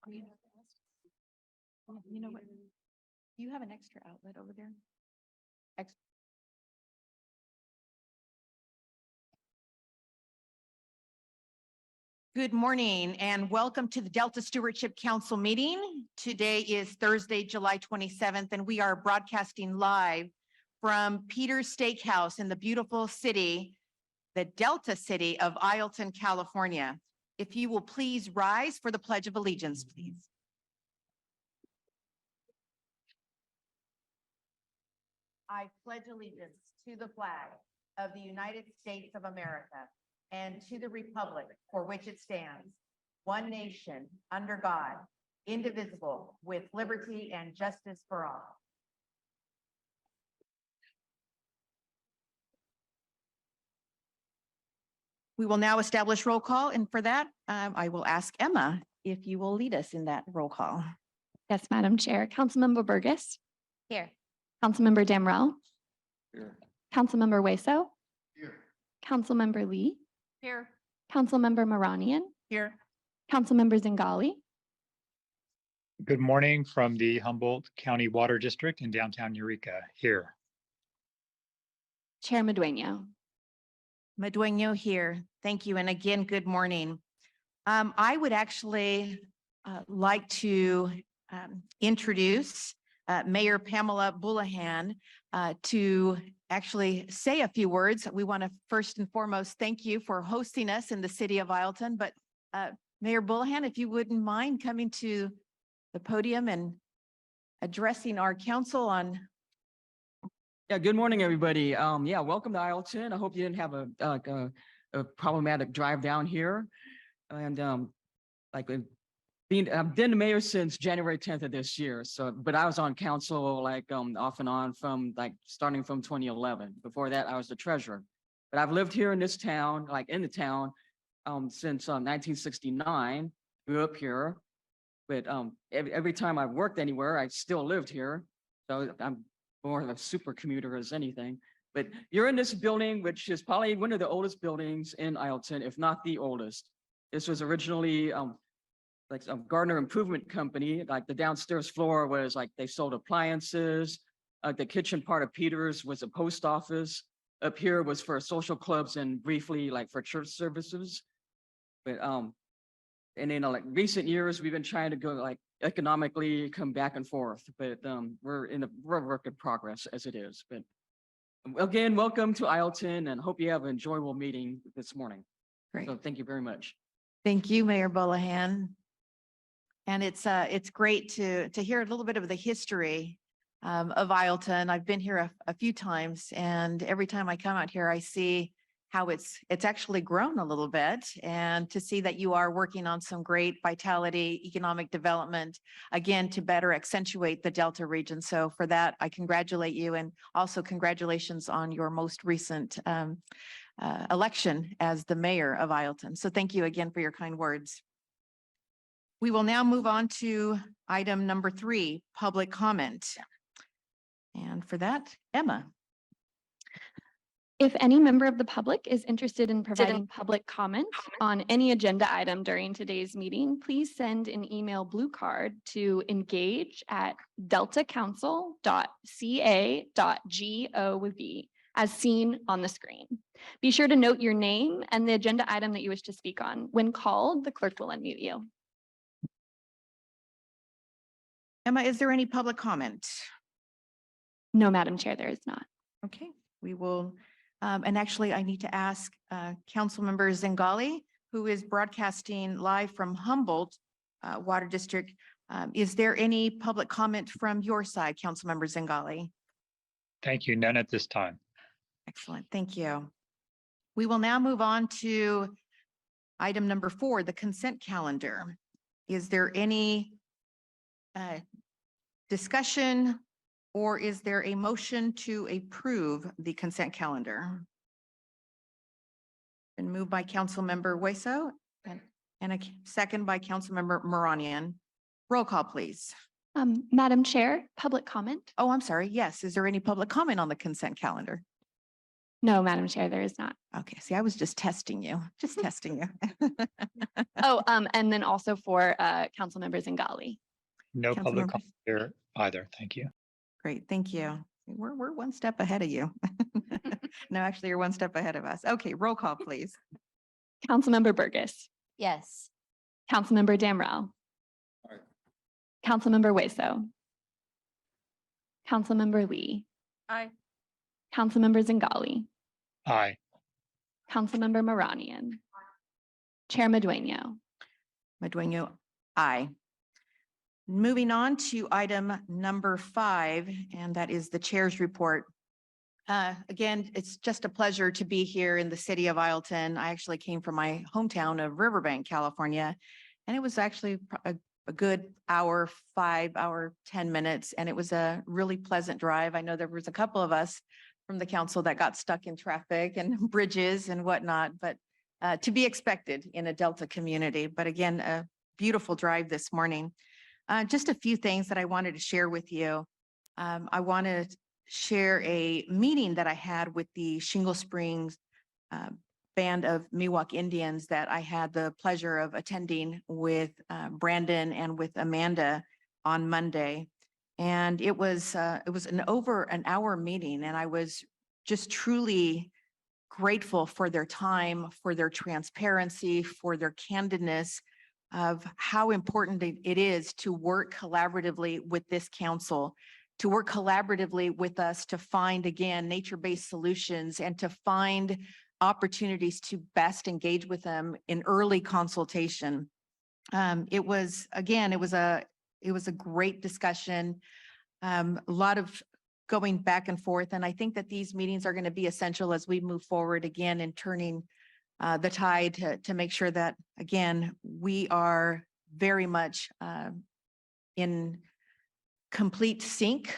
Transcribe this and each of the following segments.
You know what? You have an extra outlet over there? Good morning and welcome to the Delta Stewardship Council meeting. Today is Thursday, July 27th, and we are broadcasting live from Peter's Steakhouse in the beautiful city, the Delta city of Ileton, California. If you will please rise for the Pledge of Allegiance, please. I pledge allegiance to the flag of the United States of America and to the republic for which it stands, one nation, under God, indivisible, with liberty and justice for all. We will now establish roll call, and for that, I will ask Emma if you will lead us in that roll call. Yes, Madam Chair. Councilmember Burgess. Here. Councilmember Damrell. Here. Councilmember Hueso. Here. Councilmember Lee. Here. Councilmember Maranian. Here. Councilmember Zingali. Good morning from the Humboldt County Water District in downtown Eureka here. Chair Madueño. Madueño here. Thank you. And again, good morning. I would actually like to introduce Mayor Pamela Bullihan to actually say a few words. We want to first and foremost thank you for hosting us in the city of Ileton. But Mayor Bullihan, if you wouldn't mind coming to the podium and addressing our council on. Yeah, good morning, everybody. Yeah, welcome to Ileton. I hope you didn't have a problematic drive down here. And I've been the mayor since January 10th of this year. So, but I was on council off and on from starting from 2011. Before that, I was the treasurer. But I've lived here in this town, since 1969. Grew up here, but every time I've worked anywhere, I still lived here. So I'm more of a super commuter as anything. But you're in this building, which is probably one of the oldest buildings in Ileton, if not the oldest. This was originally a Gardner Improvement Company. Like the downstairs floor was they sold appliances. The kitchen part of Peter's was a post office. Up here was for social clubs and briefly for church services. But and in recent years, we've been trying to go economically come back and forth. But we're a work in progress as it is. But again, welcome to Ileton, and hope you have an enjoyable meeting this morning. Great. So thank you very much. Thank you, Mayor Bullihan. And it's great to hear a little bit of the history of Ileton. I've been here a few times, and every time I come out here, I see how it's actually grown a little bit, and to see that you are working on some great vitality, economic development, again, to better accentuate the Delta region. So for that, I congratulate you, and also congratulations on your most recent election as the mayor of Ileton. So thank you again for your kind words. We will now move on to item number 3, public comment. And for that, Emma. If any member of the public is interested in providing public comment on any agenda item during today's meeting, please send an email blue card to engage@deltacouncil.ca.gov as seen on the screen. Be sure to note your name and the agenda item that you wish to speak on. When called, the clerk will unmute you. Emma, is there any public comment? No, Madam Chair, there is not. Okay, we will. And actually, I need to ask Councilmember Zingali, who is broadcasting live from Humboldt Water District. Is there any public comment from your side, Councilmember Zingali? Thank you. None at this time. Excellent. Thank you. We will now move on to item number 4, the consent calendar. Is there any discussion, or is there a motion to approve the consent calendar? Been moved by Councilmember Hueso and a second by Councilmember Maranian. Roll call, please. Madam Chair, public comment. Oh, I'm sorry. Yes. Is there any public comment on the consent calendar? No, Madam Chair, there is not. Okay, see, I was just testing you, just testing you. Oh, and then also for Councilmember Zingali. No public Councilmember. comment here either. Thank you. Great, thank you. We're one step ahead of you. No, actually, you're one step ahead of us. Okay, roll call, please. Councilmember Burgess. Yes. Councilmember Damrell. Aye. Councilmember Hueso. Councilmember Lee. Aye. Councilmember Zingali. Aye. Councilmember Maranian. Chair Madueño. Madueño, aye. Moving on to item number 5, and that is the chair's report. Again, it's just a pleasure to be here in the city of Ileton. I actually came from my hometown of Riverbank, California, and it was actually a good hour, 10 minutes, and it was a really pleasant drive. I know there was a couple of us from the council that got stuck in traffic and bridges and whatnot, but to be expected in a Delta community. But again, a beautiful drive this morning. Just a few things that I wanted to share with you. I want to share a meeting that I had with the Shingle Springs band of Miwok Indians that I had the pleasure of attending with Brandon and with Amanda on Monday. And it was an over an hour meeting, and I was just truly grateful for their time, for their transparency, for their candidness of how important it is to work collaboratively with this council, to work collaboratively with us to find, again, nature-based solutions and to find opportunities to best engage with them in early consultation. It was a great discussion, a lot of going back and forth. And I think that these meetings are going to be essential as we move forward again in turning the tide to make sure that, again, we are very much in complete sync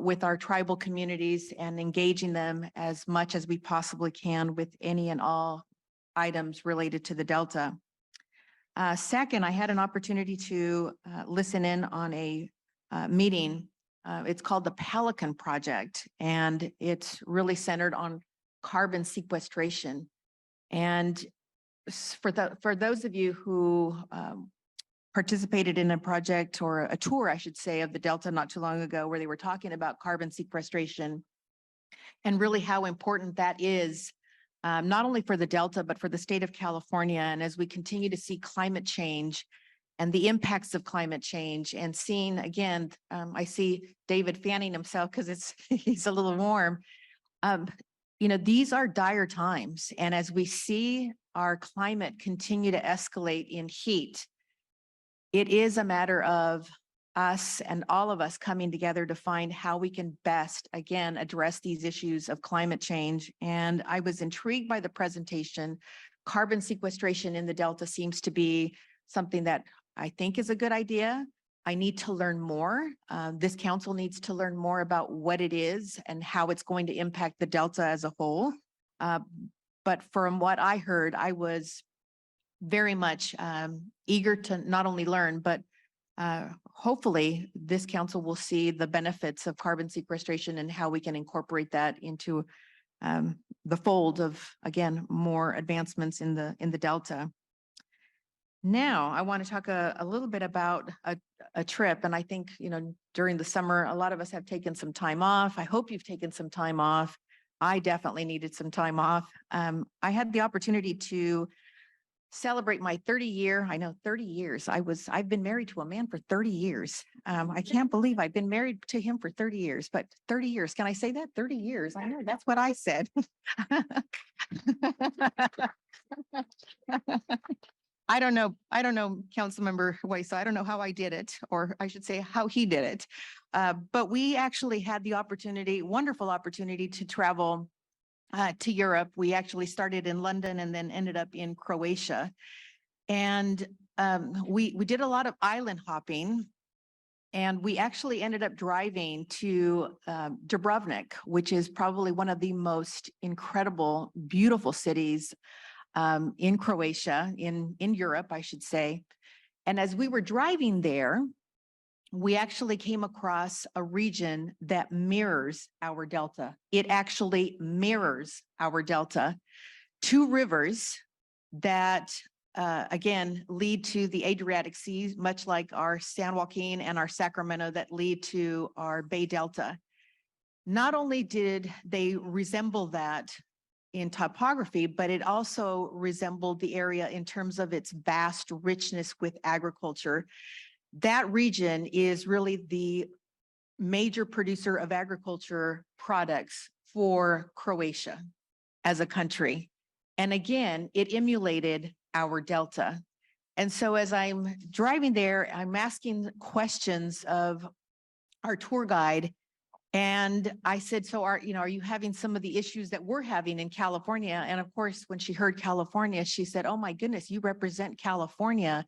with our tribal communities and engaging them as much as we possibly can with any and all items related to the Delta. Second, I had an opportunity to listen in on a meeting. It's called the Pelican Project, and it's really centered on carbon sequestration. And for those of you who participated in a project or a tour, I should say, of the Delta not too long ago, where they were talking about carbon sequestration and really how important that is, not only for the Delta, but for the state of California. And as we continue to see climate change and the impacts of climate change and seeing, again, I see David fanning himself because he's a little warm. These are dire times. And as we see our climate continue to escalate in heat, it is a matter of us and all of us coming together to find how we can best, again, address these issues of climate change. And I was intrigued by the presentation. Carbon sequestration in the Delta seems to be something that I think is a good idea. I need to learn more. This council needs to learn more about what it is and how it's going to impact the Delta as a whole. But from what I heard, I was very much eager to not only learn, but hopefully this council will see the benefits of carbon sequestration and how we can incorporate that into the fold of, again, more advancements in the Delta. Now, I want to talk a little bit about a trip. And I think, during the summer, a lot of us have taken some time off. I hope you've taken some time off. I definitely needed some time off. I had the opportunity to celebrate my 30 years. I've been married to a man for 30 years. I can't believe I've been married to him for 30 years, but 30 years, can I say that? 30 years. I know that's what I said. I don't know, Councilmember Hueso. I don't know how I did it, or I should say how he did it. But we actually had the wonderful opportunity to travel to Europe. We actually started in London and then ended up in Croatia. And we did a lot of island hopping. And we actually ended up driving to Dubrovnik, which is probably one of the most incredible, beautiful cities in Croatia, in Europe, I should say. And as we were driving there, we actually came across a region that mirrors our delta. It actually mirrors our delta. Two rivers that, again, lead to the Adriatic Sea, much like our San Joaquin and our Sacramento that lead to our Bay Delta. Not only did they resemble that in topography, but it also resembled the area in terms of its vast richness with agriculture. That region is really the major producer of agriculture products for Croatia as a country. And again, it emulated our Delta. And so as I'm driving there, I'm asking questions of our tour guide. And I said, so are you having some of the issues that we're having in California? And of course, when she heard California, she said, oh my goodness, you represent California.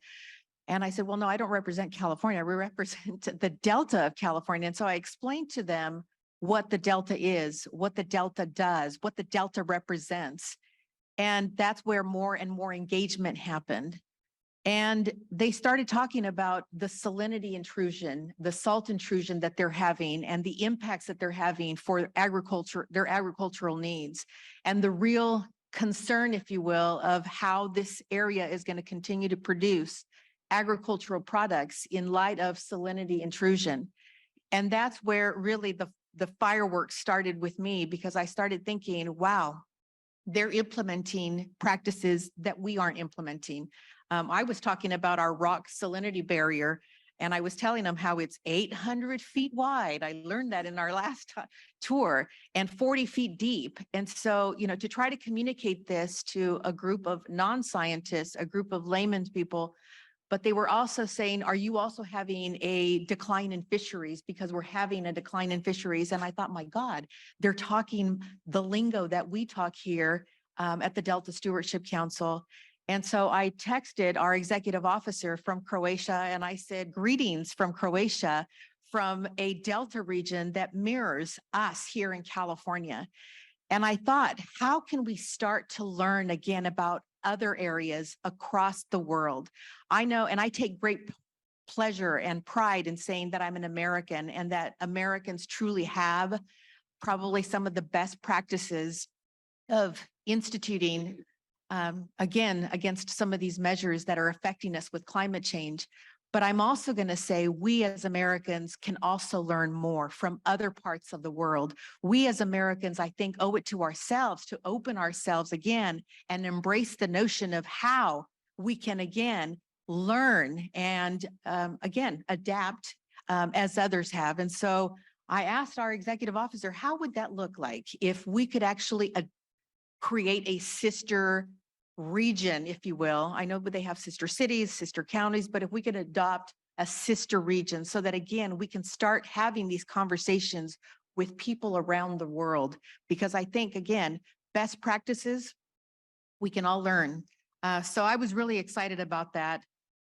And I said, well, no, I don't represent California. We represent the Delta of California. And so I explained to them what the Delta is, what the Delta does, what the Delta represents. And that's where more and more engagement happened. And they started talking about the salinity intrusion, the salt intrusion that they're having and the impacts that they're having for agriculture, their agricultural needs, and the real concern, if you will, of how this area is going to continue to produce agricultural products in light of salinity intrusion. And that's where really the fireworks started with me, because I started thinking, wow, they're implementing practices that we aren't implementing. I was talking about our rock salinity barrier, and I was telling them how it's 800 feet wide. I learned that in our last tour, and 40 feet deep. And so, to try to communicate this to a group of non-scientists, a group of layman people, but they were also saying, are you also having a decline in fisheries? Because we're having a decline in fisheries. And I thought, my God, they're talking the lingo that we talk here at the Delta Stewardship Council. And so I texted our executive officer from Croatia, and I said, greetings from Croatia, from a Delta region that mirrors us here in California. And I thought, how can we start to learn again about other areas across the world? I know, and I take great pleasure and pride in saying that I'm an American, and that Americans truly have probably some of the best practices of instituting, again, against some of these measures that are affecting us with climate change. But I'm also going to say we as Americans can also learn more from other parts of the world. We as Americans, I think, owe it to ourselves to open ourselves again and embrace the notion of how we can again learn and again adapt as others have. And so I asked our executive officer, how would that look like if we could actually create a sister region, if you will? I know but they have sister cities, sister counties, but if we could adopt a sister region so that, again, we can start having these conversations with people around the world, because I think, again, best practices, we can all learn. So I was really excited about that.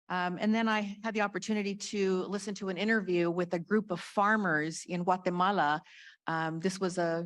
And then I had the opportunity to listen to an interview with a group of farmers in Guatemala. This was a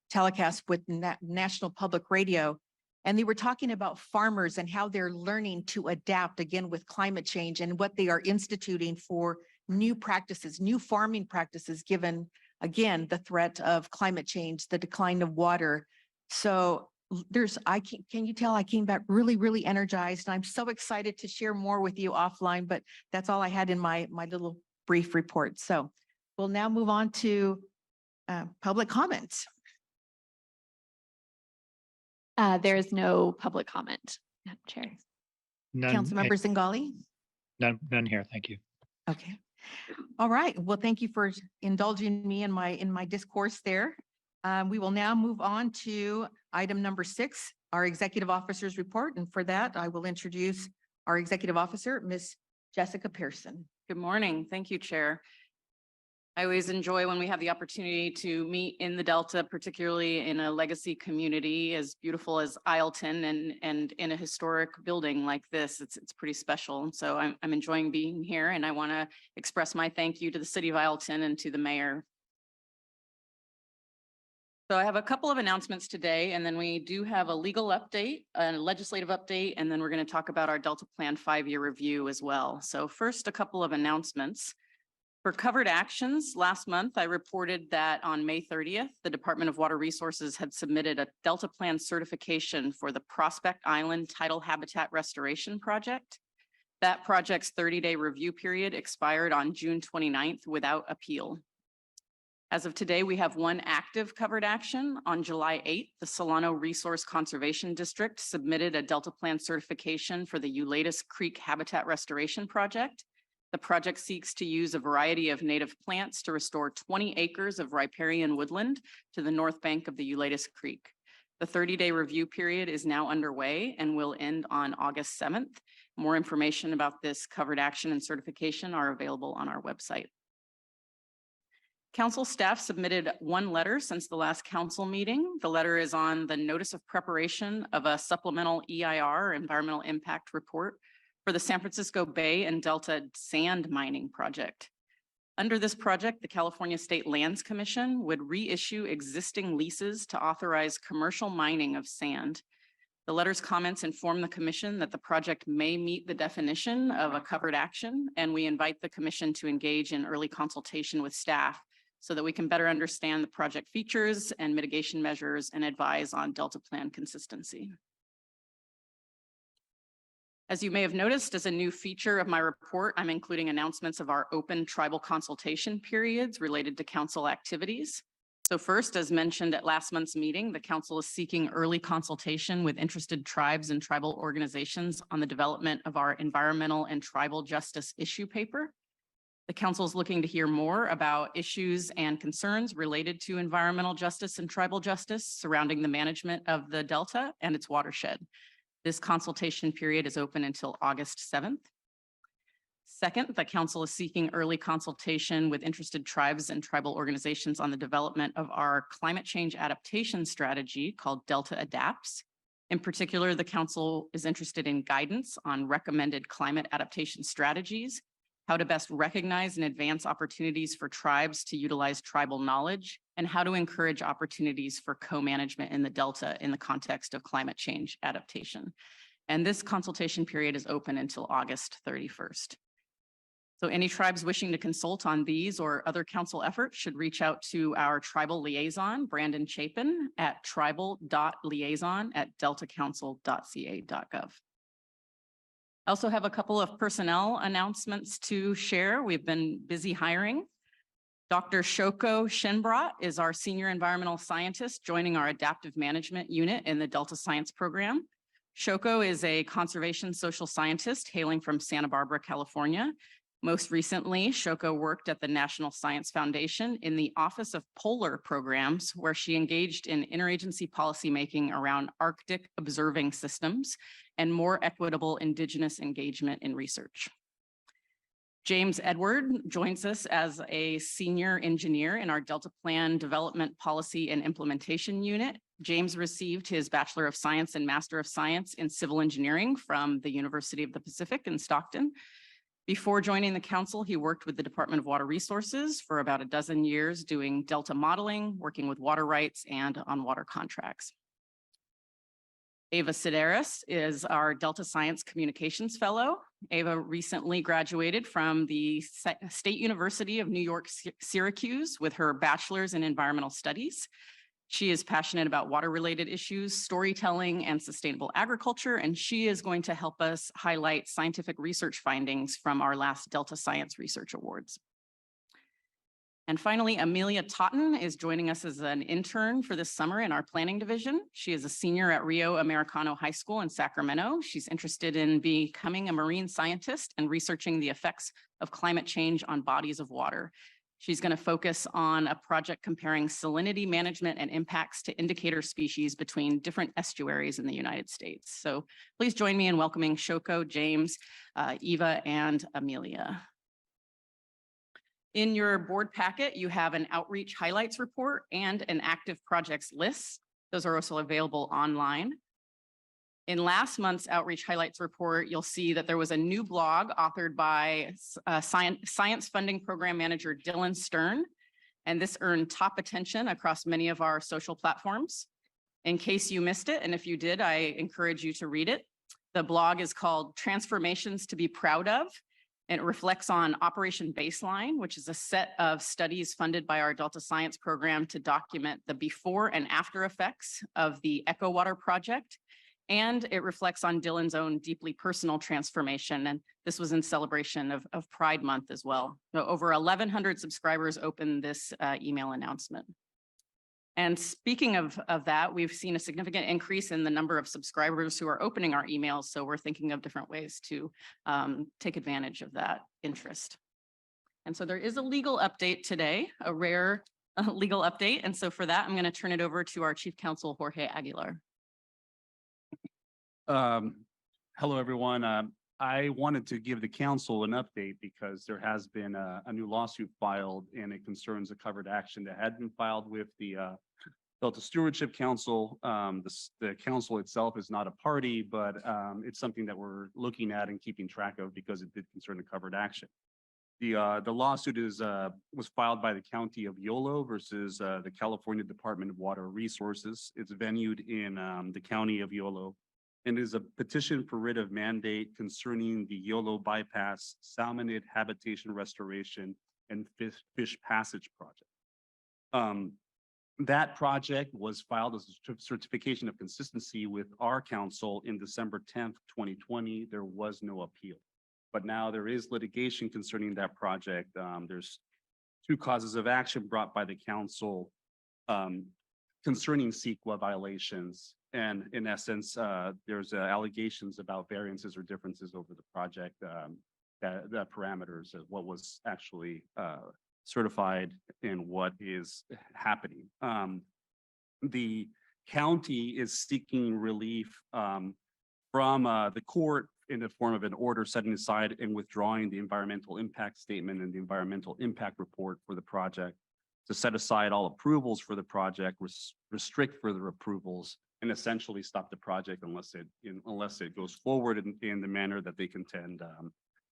telecast with National Public Radio. And they were talking about farmers and how they're learning to adapt again with climate change and what they are instituting for new practices, new farming practices, given, again, the threat of climate change, the decline of water. So can you tell I came back really, really energized. And I'm so excited to share more with you offline, but that's all I had in my little brief report. So we'll now move on to public comments. There is no public comment, Madam Chair. None, Councilmember Zingali? none here. Thank you. Okay. All right. Well, thank you for indulging me in my discourse there. We will now move on to item number 6, our executive officer's report. And for that, I will introduce our executive officer, Ms. Jessica Pearson. Good morning. Thank you, Chair. I always enjoy when we have the opportunity to meet in the Delta, particularly in a legacy community as beautiful as Isleton and in a historic building like this. It's pretty special. And so I'm enjoying being here, and I want to express my thank you to the city of Isleton and to the mayor. So I have a couple of announcements today, and then we do have a legal update, a legislative update, and then we're going to talk about our Delta Plan 5-year review as well. So first, a couple of announcements. For covered actions, last month, I reported that on May 30th, the Department of Water Resources had submitted a Delta Plan certification for the Prospect Island Tidal Habitat Restoration Project. That project's 30-day review period expired on June 29th without appeal. As of today, we have one active covered action. On July 8th, the Solano Resource Conservation District submitted a Delta Plan certification for the Ulatis Creek Habitat Restoration Project. The project seeks to use a variety of native plants to restore 20 acres of riparian woodland to the north bank of the Ulatis Creek. The 30-day review period is now underway and will end on August 7th. More information about this covered action and certification are available on our website. Council staff submitted one letter since the last council meeting. The letter is on the notice of preparation of a supplemental EIR, environmental impact report, for the San Francisco Bay and Delta sand mining project. Under this project, the California State Lands Commission would reissue existing leases to authorize commercial mining of sand. The letter's comments inform the commission that the project may meet the definition of a covered action, and we invite the commission to engage in early consultation with staff so that we can better understand the project features and mitigation measures and advise on Delta Plan consistency. As you may have noticed, as a new feature of my report, I'm including announcements of our open tribal consultation periods related to council activities. So first, as mentioned at last month's meeting, the council is seeking early consultation with interested tribes and tribal organizations on the development of our environmental and tribal justice issue paper. The council is looking to hear more about issues and concerns related to environmental justice and tribal justice surrounding the management of the Delta and its watershed. This consultation period is open until August 7th. Second, the council is seeking early consultation with interested tribes and tribal organizations on the development of our climate change adaptation strategy called Delta Adapts. In particular, the council is interested in guidance on recommended climate adaptation strategies, how to best recognize and advance opportunities for tribes to utilize tribal knowledge, and how to encourage opportunities for co-management in the Delta in the context of climate change adaptation. And this consultation period is open until August 31st. So any tribes wishing to consult on these or other council efforts should reach out to our tribal liaison, Brandon Chapin, at tribal.liaison@deltacouncil.ca.gov. I also have a couple of personnel announcements to share. We've been busy hiring. Dr. Shoko Shenbrat is our senior environmental scientist joining our adaptive management unit in the Delta Science program. Shoko is a conservation social scientist hailing from Santa Barbara, California. Most recently, Shoko worked at the National Science Foundation in the Office of Polar Programs, where she engaged in interagency policymaking around Arctic observing systems and more equitable Indigenous engagement in research. James Edward joins us as a senior engineer in our Delta Plan Development Policy and Implementation Unit. James received his Bachelor of Science and Master of Science in Civil Engineering from the University of the Pacific in Stockton. Before joining the council, he worked with the Department of Water Resources for about a dozen years doing Delta modeling, working with water rights and on water contracts. Ava Sideris is our Delta Science Communications Fellow. Ava recently graduated from the State University of New York, Syracuse with her bachelor's in environmental studies. She is passionate about water-related issues, storytelling, and sustainable agriculture, and she is going to help us highlight scientific research findings from our last Delta Science Research Awards. And finally, Amelia Totten is joining us as an intern for this summer in our planning division. She is a senior at Rio Americano High School in Sacramento. She's interested in becoming a marine scientist and researching the effects of climate change on bodies of water. She's going to focus on a project comparing salinity management and impacts to indicator species between different estuaries in the United States. So please join me in welcoming Shoko, James, Eva, and Amelia. In your board packet, you have an outreach highlights report and an active projects list. Those are also available online. In last month's outreach highlights report, you'll see that there was a new blog authored by science funding program manager Dylan Stern, and this earned top attention across many of our social platforms. In case you missed it, and if you did, I encourage you to read it. The blog is called Transformations to be Proud of, It reflects on Operation Baseline, which is a set of studies funded by our Delta Science program to document the before and after effects of the Echo Water project. And it reflects on Dylan's own deeply personal transformation. And this was in celebration of Pride Month as well. So over 1,100 subscribers opened this email announcement. And speaking of that, we've seen a significant increase in the number of subscribers who are opening our emails. So we're thinking of different ways to take advantage of that interest. And so there is a legal update today, a rare legal update. And so for that, I'm going to turn it over to our Chief Counsel, Jorge Aguilar. Hello, everyone. I wanted to give the council an update because there has been a new lawsuit filed and it concerns a covered action that had been filed with the Delta Stewardship Council. The council itself is not a party, but it's something that we're looking at and keeping track of because it did concern a covered action. The lawsuit was filed by the County of Yolo versus the California Department of Water Resources. It's venued in the County of Yolo and is a petition for writ of mandate concerning the Yolo Bypass Salmonid Habitation Restoration and Fish Passage Project. That project was filed as a certification of consistency with our council in December 10th, 2020. There was no appeal, but now there is litigation concerning that project. There's 2 causes of action brought by the council concerning CEQA violations. And in essence, there's allegations about variances or differences over the project, the parameters of what was actually certified and what is happening. The county is seeking relief from the court in the form of an order setting aside and withdrawing the environmental impact statement and the environmental impact report for the project, to set aside all approvals for the project, restrict further approvals, and essentially stop the project unless it goes forward in the manner that they contend,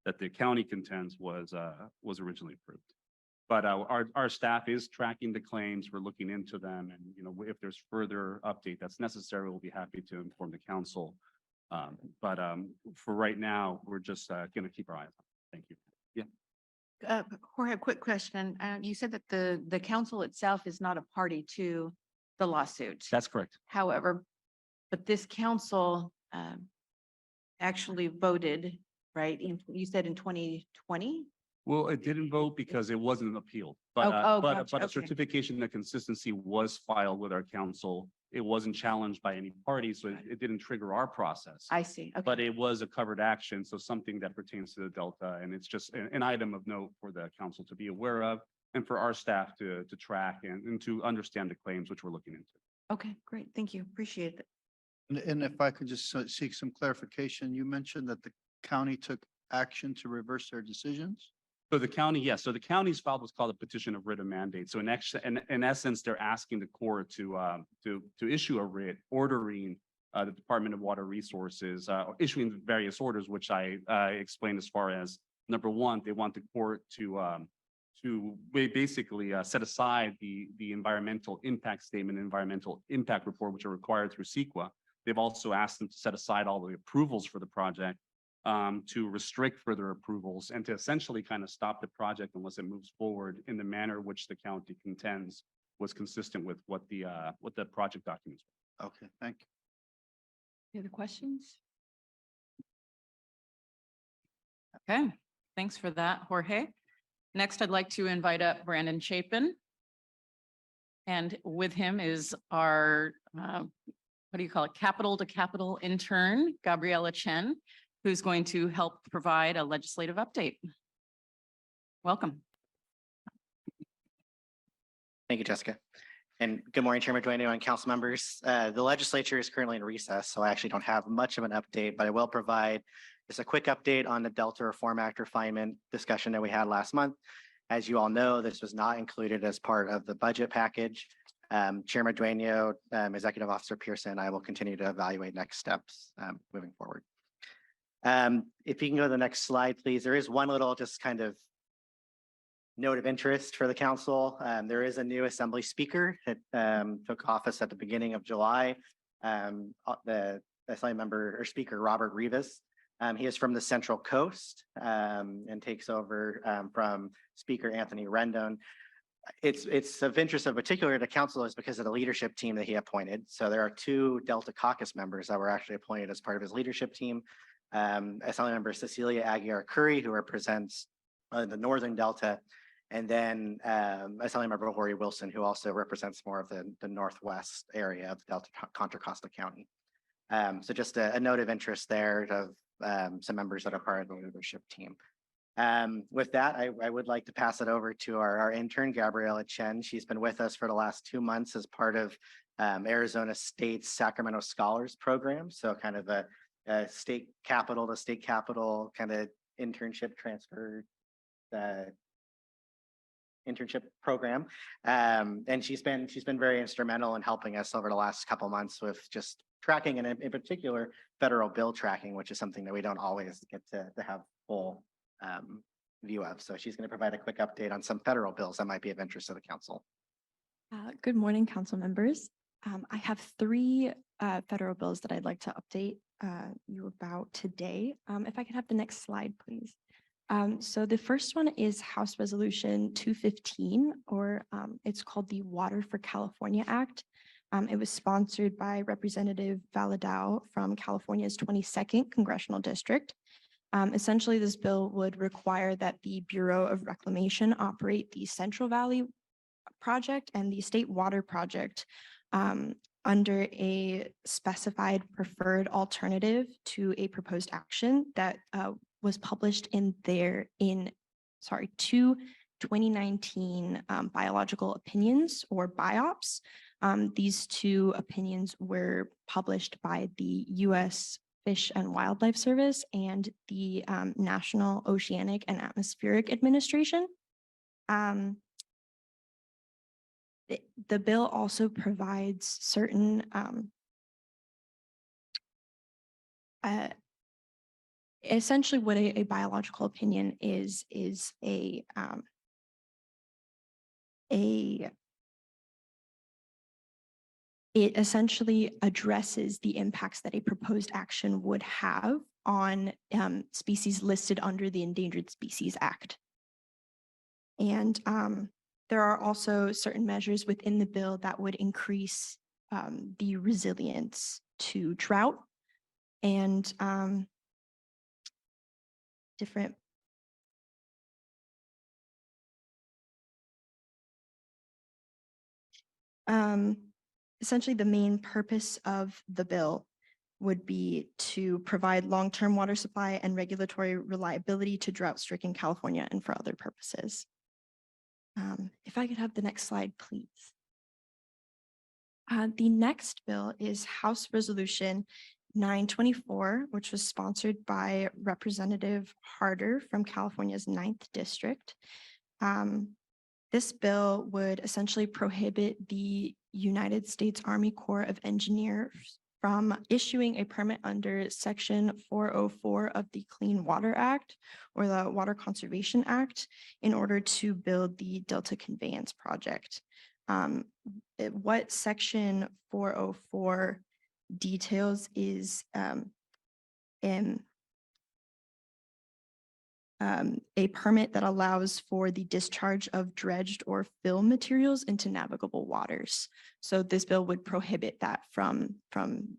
that the county contends was originally approved. But our staff is tracking the claims. We're looking into them, and if there's further update that's necessary, we'll be happy to inform the council. But for right now, we're just going to keep our eyes on it. Thank you. Yeah. Jorge, a quick question. You said that the council itself is not a party to the lawsuit. That's correct. However, but this council actually voted, right? You said in 2020? Well, it didn't vote because it wasn't appealed, but Gotcha. a Okay. certification of consistency was filed with our council. It wasn't challenged by any party, so it didn't trigger our process. I see. Okay. But it was a covered action, so something that pertains to the Delta, and it's just an item of note for the council to be aware of, and for our staff to track and to understand the claims which we're looking into. Okay, great. Thank you. Appreciate it. And if I could just seek some clarification, you mentioned that the county took action to reverse their decisions? So the county, yes. So the county's filed what's called a petition of writ of mandate. So in essence, they're asking the court to issue a writ ordering the Department of Water Resources, issuing various orders, which I explained as far as, number one, they want the court to basically set aside the environmental impact statement, environmental impact report, which are required through CEQA. They've also asked them to set aside all the approvals for the project, to restrict further approvals, and to essentially kind of stop the project unless it moves forward in the manner which the county contends was consistent with what the project documents were. Okay, thank you. Any other questions? Okay, thanks for that, Jorge. Next, I'd like to invite up Brandon Chapin. And with him is our, what do you call it? Capital to capital intern, Gabriella Chen, who's going to help provide a legislative update. Welcome. Thank you, Jessica. And good morning, Chairman Dueño and council members. The legislature is currently in recess, so I actually don't have much of an update, but I will provide just a quick update on the Delta Reform Act refinement discussion that we had last month. As you all know, this was not included as part of the budget package. Chairman Dueño, Executive Officer Pearson, and I will continue to evaluate next steps moving forward. If you can go to the next slide, please. There is one little just kind of note of interest for the council. There is a new assembly speaker that took office at the beginning of July. The assembly member or speaker, Robert Rivas, He is from the Central Coast and takes over from Speaker Anthony Rendon. It's of interest in particular to council is because of the leadership team that he appointed. So there are 2 Delta Caucus members that were actually appointed as part of his leadership team. Assemblymember Cecilia Aguiar Curry, who represents the Northern Delta, and then Assemblymember Lori Wilson, who also represents more of the Northwest area of Delta Contra Costa County. So just a note of interest there of some members that are part of the leadership team. With that, I would like to pass it over to our intern, Gabriella Chen. She's been with us for the last 2 months as part of Arizona State's Sacramento Scholars Program. So kind of a state capital to state capital kind of internship transfer internship program. And she's been very instrumental in helping us over the last couple months with just tracking and in particular federal bill tracking, which is something that we don't always get to have full view of. So she's going to provide a quick update on some federal bills that might be of interest to the council. Good morning, council members. I have 3 federal bills that I'd like to update you about today. If I could have the next slide, please. So the first one is House Resolution 215, or it's called the Water for California Act. It was sponsored by Representative Valadao from California's 22nd Congressional District. Essentially, this bill would require that the Bureau of Reclamation operate the Central Valley Project and the State Water Project under a specified preferred alternative to a proposed action that was published in 2 2019 biological opinions, or BIOPS. These 2 opinions were published by the U.S. Fish and Wildlife Service and the National Oceanic and Atmospheric Administration. The bill also provides certain essentially what a biological opinion is it essentially addresses the impacts that a proposed action would have on species listed under the Endangered Species Act. And there are also certain measures within the bill that would increase the resilience to drought and different essentially the main purpose of the bill would be to provide long-term water supply and regulatory reliability to drought-stricken California and for other purposes. If I could have the next slide, please. The next bill is House Resolution 924, which was sponsored by Representative Harder from California's 9th District. This bill would essentially prohibit the United States Army Corps of Engineers from issuing a permit under Section 404 of the Clean Water Act, or the Water Conservation Act, in order to build the Delta Conveyance Project. What Section 404 details is a permit that allows for the discharge of dredged or fill materials into navigable waters. So this bill would prohibit that from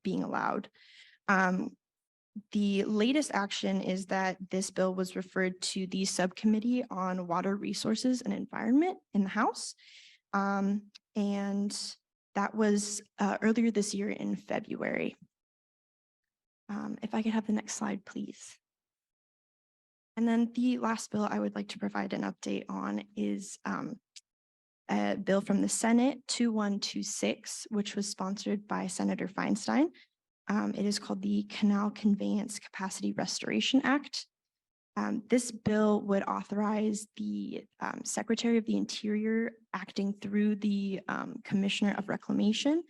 being allowed. The latest action is that this bill was referred to the Subcommittee on Water Resources and Environment in the House. And that was earlier this year in February. If I could have the next slide, please. And then the last bill I would like to provide an update on is a bill from the Senate 2126, which was sponsored by Senator Feinstein. It is called the Canal Conveyance Capacity Restoration Act. This bill would authorize the Secretary of the Interior, acting through the Commissioner of Reclamation,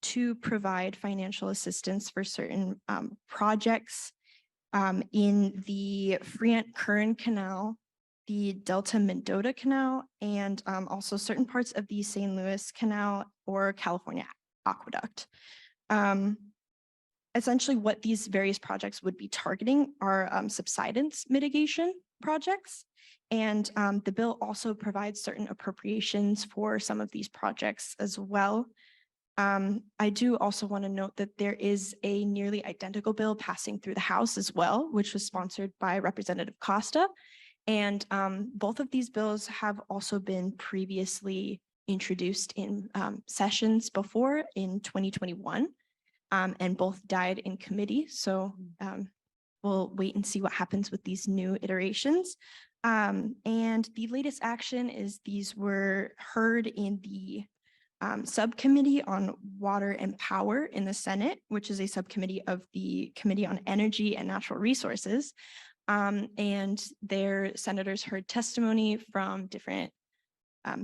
to provide financial assistance for certain projects in the Friant-Curran Canal, the Delta-Mendota Canal, and also certain parts of the St. Louis Canal or California Aqueduct. essentially what these various projects would be targeting are subsidence mitigation projects. And the bill also provides certain appropriations for some of these projects as well. I do also want to note that there is a nearly identical bill passing through the House as well, which was sponsored by Representative Costa. And both of these bills have also been previously introduced in sessions before in 2021, and both died in committee. So we'll wait and see what happens with these new iterations. And the latest action is these were heard in the subcommittee on water and power in the Senate, which is a subcommittee of the Committee on Energy and Natural Resources. And their senators heard testimony from different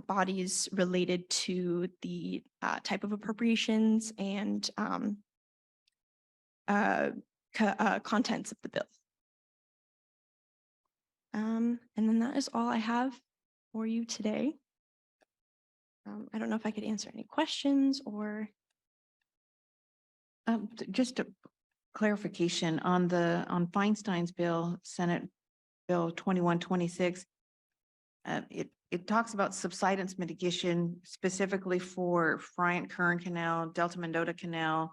bodies related to the type of appropriations and contents of the bill. And then that is all I have for you today. I don't know if I could answer any questions or. Just a clarification on Feinstein's bill, Senate Bill 2126. It talks about subsidence mitigation specifically for Bryant Kern Canal, Delta Mendota Canal,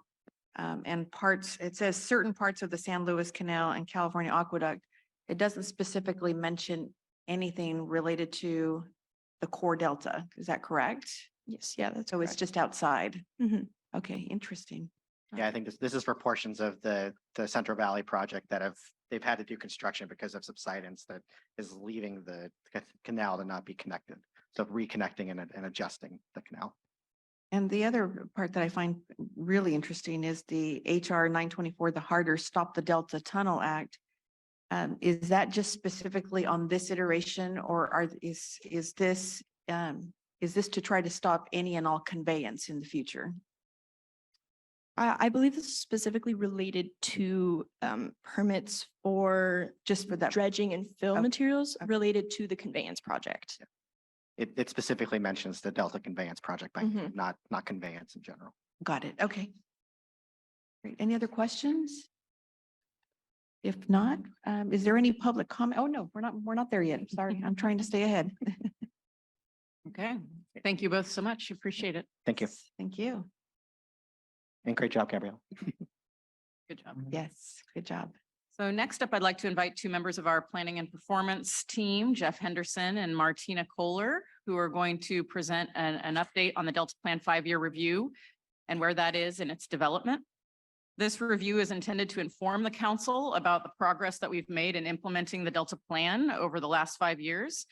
and parts, it says certain parts of the San Luis Canal and California Aqueduct. It doesn't specifically mention anything related to the core delta. Is that correct? Yes, yeah, that's So it's correct. just outside. Mhm. Okay, interesting. Yeah, I think this is for portions of the Central Valley project that they've had to do construction because of subsidence that is leaving the canal to not be connected. So reconnecting and adjusting the canal. And the other part that I find really interesting is the HR 924, the Harder Stop the Delta Tunnel Act. Is that just specifically on this iteration, or is this to try to stop any and all conveyance in the future? I believe this is specifically related to permits for Just for that? dredging and fill Okay. materials Okay. related to the conveyance project. It specifically mentions the Delta Conveyance Project, by name, Mhm. not conveyance in general. Got it. Okay. Great. Any other questions? If not, is there any public comment? Oh, no, we're not there yet. Sorry, I'm trying to stay ahead. Okay, thank you both so much. Appreciate it. Thank you. Thank you. And great job, Gabrielle. Good job. Yes, good job. So next up, I'd like to invite two members of our planning and performance team, Jeff Henderson and Martina Kohler, who are going to present an update on the Delta Plan 5-year review and where that is in its development. This review is intended to inform the council about the progress that we've made in implementing the Delta Plan over the last 5 years,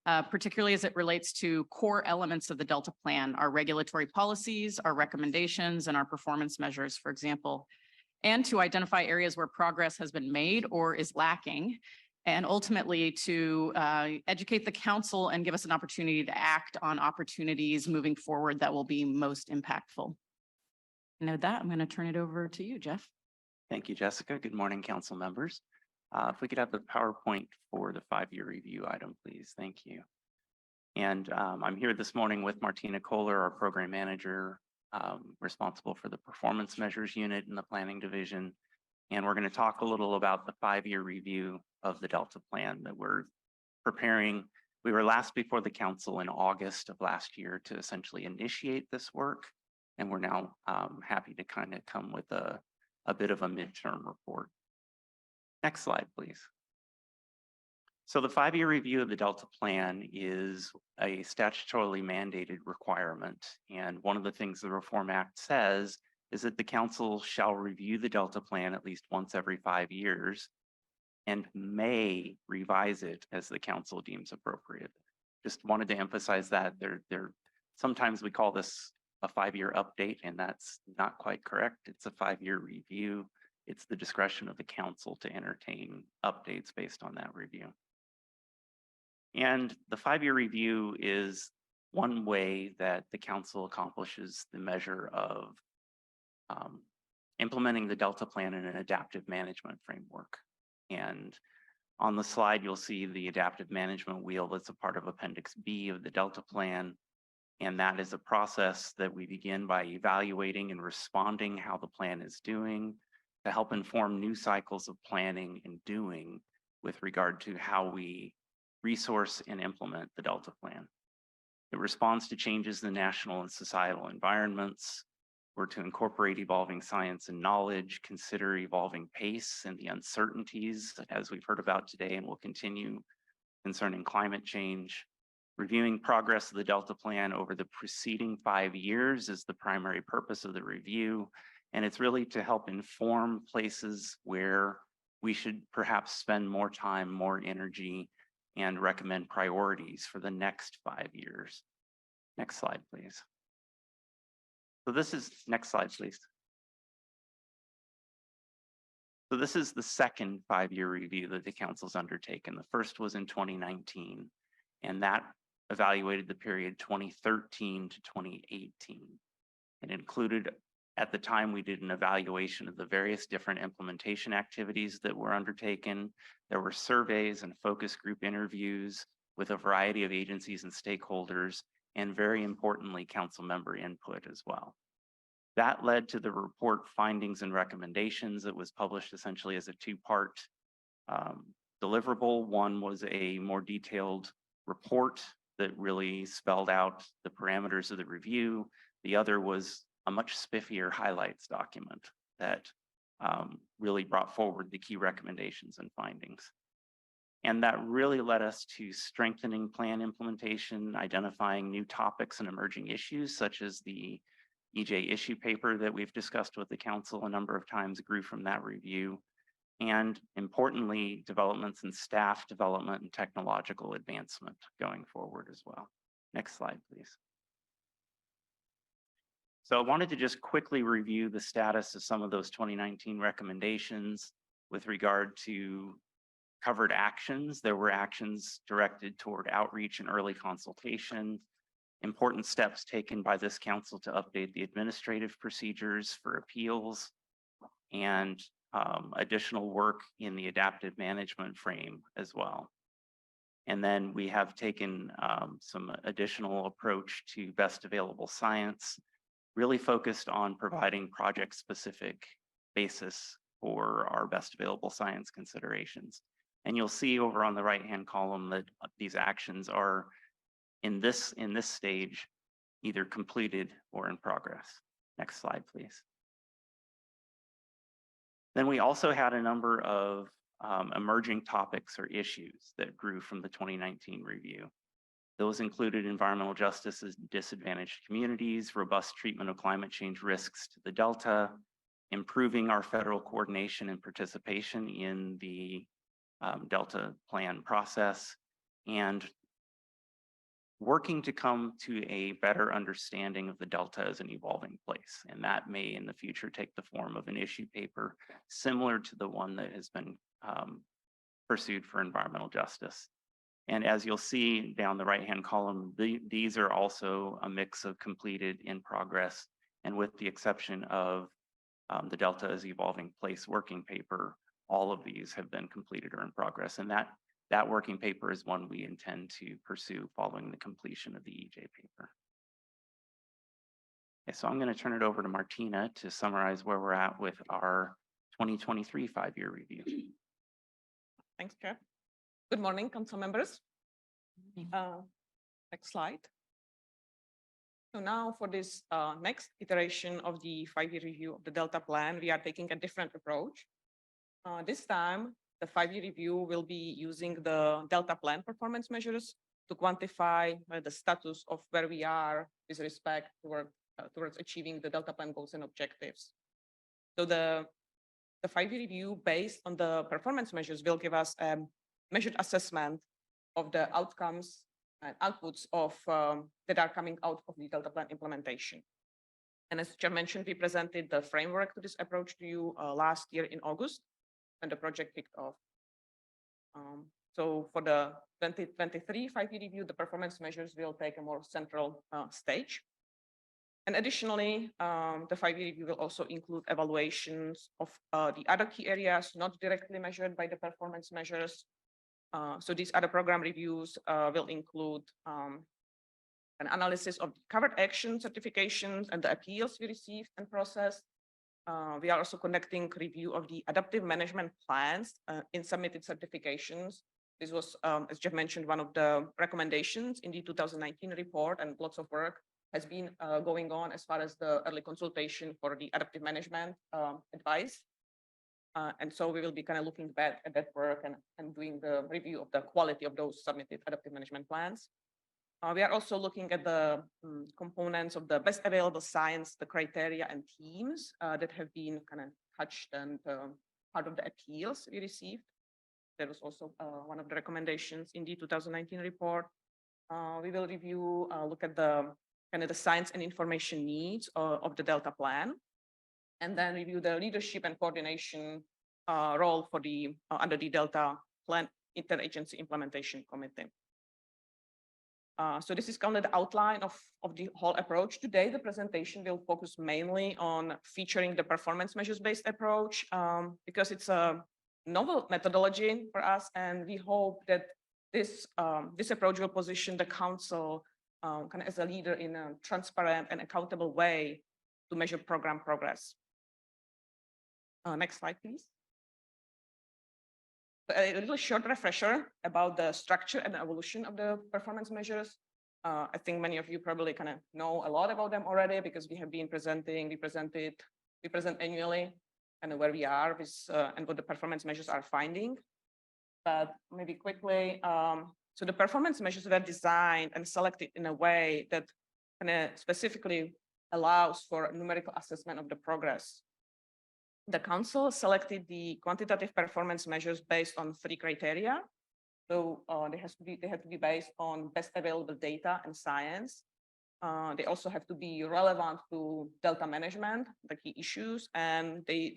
particularly as it relates to core elements of the Delta Plan, our regulatory policies, our recommendations, and our performance measures, for example, and to identify areas where progress has been made or is lacking, and ultimately to educate the council and give us an opportunity to act on opportunities moving forward that will be most impactful. And with that, I'm going to turn it over to you, Jeff. Thank you, Jessica. Good morning, council members. If we could have the PowerPoint for the 5-year review item, please. Thank you. And I'm here this morning with Martina Kohler, our program manager, responsible for the performance measures unit in the planning division. And we're going to talk a little about the 5-year review of the Delta Plan that we're preparing. We were last before the council in August of last year to essentially initiate this work. And we're now happy to kind of come with a bit of a midterm report. Next slide, please. So the 5-year review of the Delta Plan is a statutorily mandated requirement. And one of the things the Reform Act says is that the council shall review the Delta Plan at least once every 5 years and may revise it as the council deems appropriate. Just wanted to emphasize that sometimes we call this a 5-year update, and that's not quite correct. It's a 5-year review. It's the discretion of the council to entertain updates based on that review. And the 5-year review is one way that the council accomplishes the measure of implementing the Delta Plan in an adaptive management framework. And on the slide, you'll see the adaptive management wheel that's a part of Appendix B of the Delta Plan. And that is a process that we begin by evaluating and responding how the plan is doing. to help inform new cycles of planning and doing with regard to how we resource and implement the Delta Plan. It responds to changes in the national and societal environments. We're to incorporate evolving science and knowledge, consider evolving pace and the uncertainties, as we've heard about today and will continue concerning climate change. Reviewing progress of the Delta Plan over the preceding 5 years is the primary purpose of the review. And it's really to help inform places where we should perhaps spend more time, more energy, and recommend priorities for the next 5 years. Next slide, please. So this is, next slide, please. So this is the second 5-year review that the council's undertaken. The first was in 2019, and that evaluated the period 2013 to 2018. It included, at the time, we did an evaluation of the various different implementation activities that were undertaken. There were surveys and focus group interviews with a variety of agencies and stakeholders, and very importantly, council member input as well. That led to the report findings and recommendations that was published essentially as a two-part deliverable. One was a more detailed report that really spelled out the parameters of the review. The other was a much spiffier highlights document that really brought forward the key recommendations and findings. And that really led us to strengthening plan implementation, identifying new topics and emerging issues, such as the EJ issue paper that we've discussed with the council a number of times grew from that review. And importantly, developments in staff development and technological advancement going forward as well. Next slide, please. So I wanted to just quickly review the status of some of those 2019 recommendations with regard to covered actions. There were actions directed toward outreach and early consultation, important steps taken by this council to update the administrative procedures for appeals, and additional work in the adaptive management frame as well. And then we have taken some additional approach to best available science, really focused on providing project-specific basis for our best available science considerations. And you'll see over on the right-hand column that these actions are in this stage, either completed or in progress. Next slide, please. Then we also had a number of emerging topics or issues that grew from the 2019 review. Those included environmental justice in disadvantaged communities, robust treatment of climate change risks to the Delta, improving our federal coordination and participation in the Delta Plan process, and working to come to a better understanding of the Delta as an evolving place. And that may in the future take the form of an issue paper similar to the one that has been pursued for environmental justice. And as you'll see down the right-hand column, these are also a mix of completed, in progress, and with the exception of the Delta as Evolving Place working paper, all of these have been completed or in progress. And that working paper is one we intend to pursue following the completion of the EJ paper. Okay, so I'm going to turn it over to Martina to summarize where we're at with our 2023 5-year review. Thanks, Chair. Good morning, council members. Next slide. So now for this next iteration of the 5-year review of the Delta Plan, we are taking a different approach. This time, the 5-year review will be using the Delta Plan performance measures to quantify the status of where we are with respect towards achieving the Delta Plan goals and objectives. So the 5-year review based on the performance measures will give us a measured assessment of the outcomes and outputs of that are coming out of the Delta Plan implementation. And as Chair mentioned, we presented the framework to this approach to you last year in August, when the project kicked off. So for the 2023 5-year review, the performance measures will take a more central stage. And additionally, the 5-year review will also include evaluations of the other key areas not directly measured by the performance measures. So these other program reviews will include an analysis of covered action certifications and the appeals we received and processed, We are also conducting review of the adaptive management plans in submitted certifications. This was, as Jeff mentioned, one of the recommendations in the 2019 report, and lots of work has been going on as far as the early consultation for the adaptive management advice. And so we will be kind of looking back at that work and doing the review of the quality of those submitted adaptive management plans. We are also looking at the components of the best available science, the criteria and themes that have been kind of touched and part of the appeals we received. That was also one of the recommendations in the 2019 report. We will review, look at the kind of the science and information needs of the Delta plan, and then review the leadership and coordination role for the under the Delta plan interagency implementation committee. So this is kind of the outline of the whole approach. Today, the presentation will focus mainly on featuring the performance measures-based approach because it's a novel methodology for us, and we hope that this approach will position the council kind of as a leader in a transparent and accountable way to measure program progress. Next slide, please. A little short refresher about the structure and evolution of the performance measures. I think many of you probably kind of know a lot about them already because we have been presenting, we present annually and where we are with and what the performance measures are finding. But maybe quickly, so the performance measures were designed and selected in a way that kind of specifically allows for numerical assessment of the progress. The council selected the quantitative performance measures based on 3 criteria. So they have to be based on best available data and science. They also have to be relevant to Delta management, the key issues, and they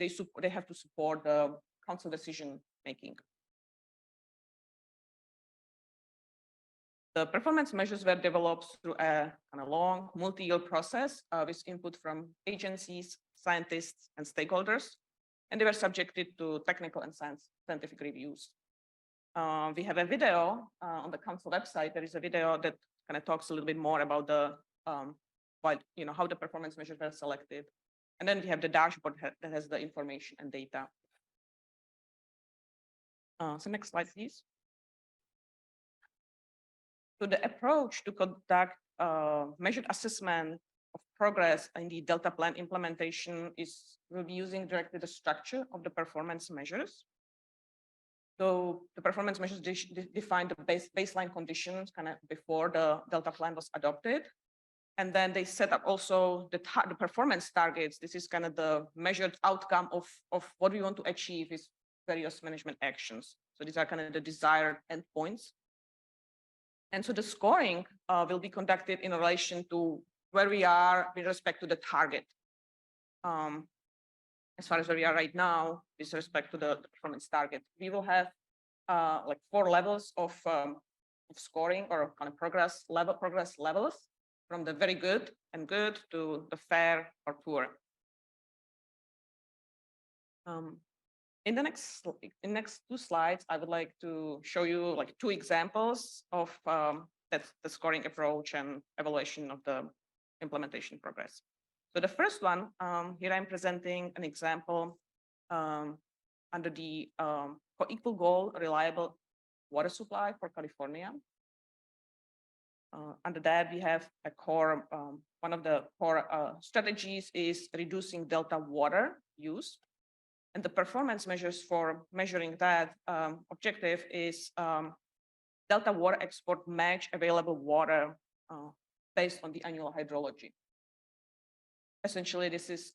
have to support the council decision making. The performance measures were developed through a kind of long multi-year process with input from agencies, scientists, and stakeholders, and they were subjected to technical and scientific reviews. We have a video on the council website. There is a video that kind of talks a little bit more about the how the performance measures were selected, and then we have the dashboard that has the information and data. So next slide, please. So the approach to conduct measured assessment of progress in the Delta plan implementation will be using directly the structure of the performance measures. So the performance measures define the baseline conditions kind of before the Delta plan was adopted. And then they set up also the performance targets. This is kind of the measured outcome of what we want to achieve with various management actions. So these are kind of the desired endpoints. And so the scoring will be conducted in relation to where we are with respect to the target. As far as where we are right now, with respect to the performance target, we will have like 4 levels of scoring or kind of progress levels, from the very good and good to the fair or poor. In the next 2 slides, I would like to show you like 2 examples of the scoring approach and evaluation of the implementation progress. So the first one, here I'm presenting an example under the co-equal goal, reliable water supply for California. Under that, we have a core, one of the core strategies is reducing Delta water use. And the performance measures for measuring that objective is Delta water export match available water based on the annual hydrology. Essentially, this is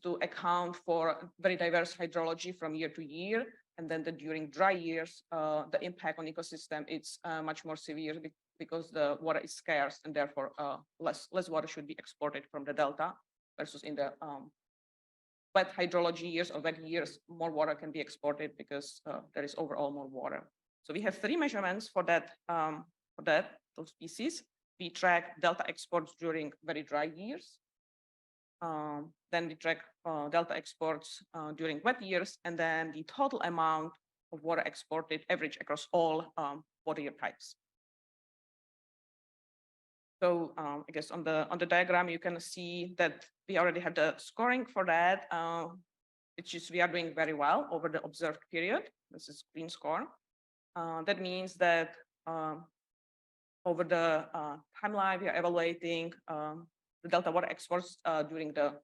to account for very diverse hydrology from year to year. And then during dry years, the impact on ecosystem is much more severe because the water is scarce, and therefore less water should be exported from the Delta versus in the wet hydrology years or wet years, more water can be exported because there is overall more water. So we have 3 measurements for that, those pieces. We track Delta exports during very dry years. Then we track Delta exports during wet years, and then the total amount of water exported average across all water year types. So I guess on the diagram, you can see that we already have the scoring for that, which is we are doing very well over the observed period. This is green score. That means that over the timeline, we are evaluating the delta water exports during the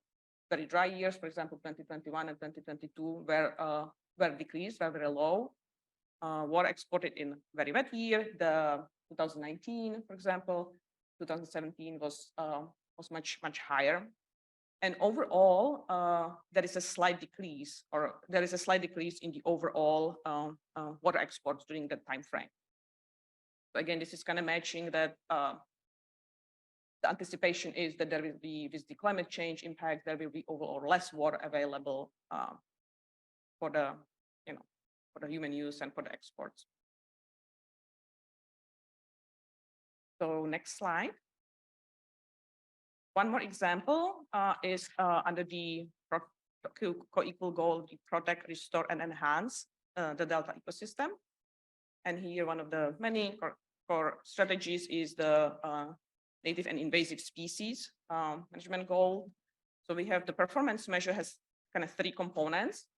very dry years, for example, 2021 and 2022, were decreased, were very low. Water exported in very wet year, the 2019, for example, 2017 was much higher. And overall, there is a slight decrease, in the overall water exports during that time frame. So again, this is kind of matching that the anticipation is that there will be, with the climate change impact, there will be overall less water available for the human use and for the exports. So next slide. One more example is under the co-equal goal, the protect, restore, and enhance the delta ecosystem. And here, one of the many core strategies is the native and invasive species management goal. So we have the performance measure has kind of three components.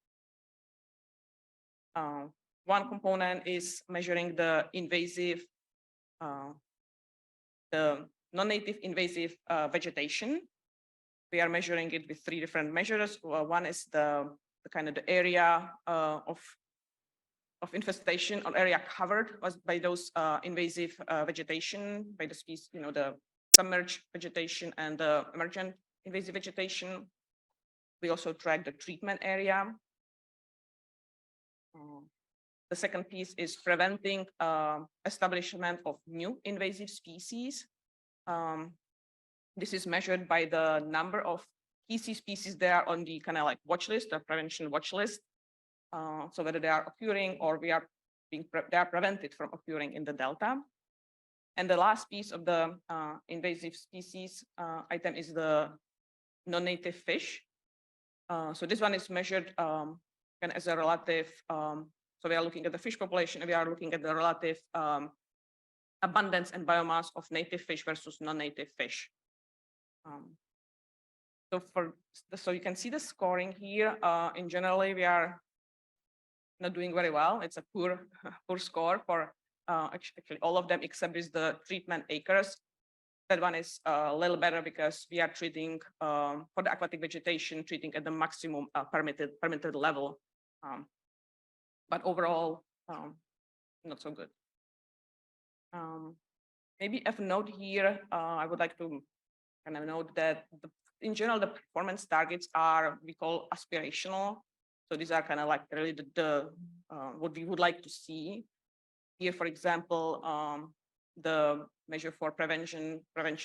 One component is measuring the invasive, the non-native invasive vegetation. We are measuring it with three different measures. One is the kind of the area of infestation or area covered by those invasive vegetation, by the species, the submerged vegetation and the emergent invasive vegetation. We also track the treatment area. The second piece is preventing establishment of new invasive species. This is measured by the number of key species there on the kind of like watch list, the prevention watch list. So whether they are occurring or they are prevented from occurring in the delta. And the last piece of the invasive species item is the non-native fish. So this one is measured and as a relative. So we are looking at the fish population, and we are looking at the relative abundance and biomass of native fish versus non-native fish. So you can see the scoring here. In generally, we are not doing very well. It's a poor score for actually all of them, except with the treatment acres. That one is a little better because we are treating for the aquatic vegetation, treating at the maximum permitted level. But overall, not so good. Maybe a note here, I would like to kind of note that in general, the performance targets are, we call aspirational. So these are kind of like really what we would like to see. Here, for example, the measure for prevention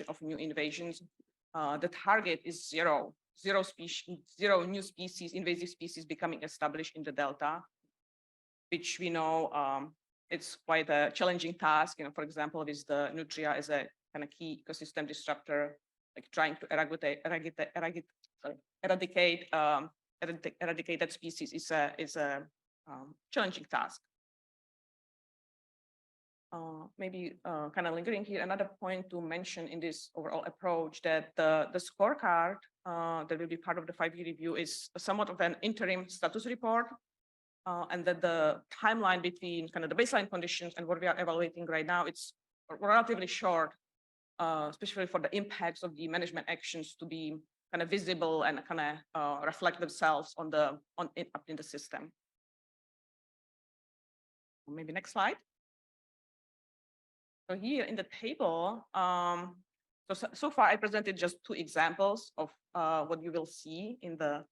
of new invasions, the target is zero new species, invasive species becoming established in the delta, which we know it's quite a challenging task. For example, with the nutria as a kind of key ecosystem disruptor, like trying to eradicate that species is a challenging task. Maybe kind of lingering here, another point to mention in this overall approach that the scorecard that will be part of the 5-year review is somewhat of an interim status report, and that the timeline between kind of the baseline conditions and what we are evaluating right now, it's relatively short, especially for the impacts of the management actions to be kind of visible and kind of reflect themselves up in the system. Maybe next slide. So here in the table, so far I presented just 2 examples of what you will see in the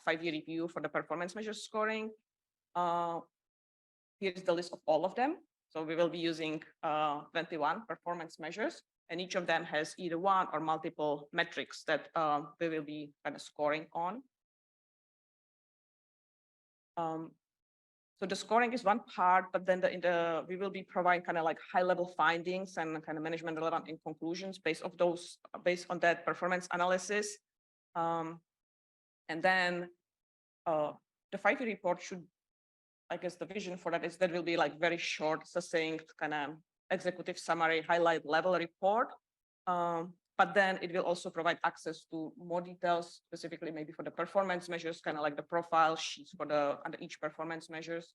5-year review for the performance measure scoring. Here's the list of all of them. So we will be using 21 performance measures, and each of them has either one or multiple metrics that we will be kind of scoring on. So the scoring is one part, but then we will be providing kind of like high-level findings and kind of management relevant in conclusions based on that performance analysis. And then the 5-year report should, I guess the vision for that is that will be like very short, succinct, kind of executive summary, highlight level report But then it will also provide access to more details, specifically maybe for the performance measures, kind of like the profile sheets for the under each performance measures,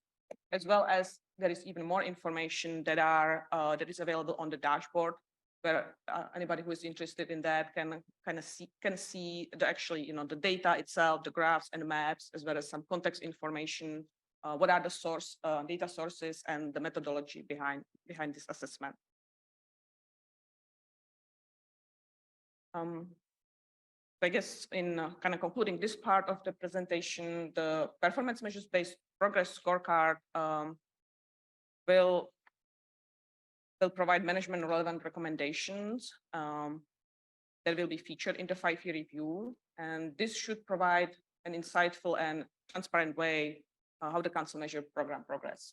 as well as there is even more information that is available on the dashboard, where anybody who is interested in that can see the actually the data itself, the graphs and maps, as well as some context information. What are the data sources and the methodology behind this assessment? I guess in kind of concluding this part of the presentation, the performance measures-based progress scorecard will provide management relevant recommendations that will be featured in the 5-year review. And this should provide an insightful and transparent way how the council measure program progress.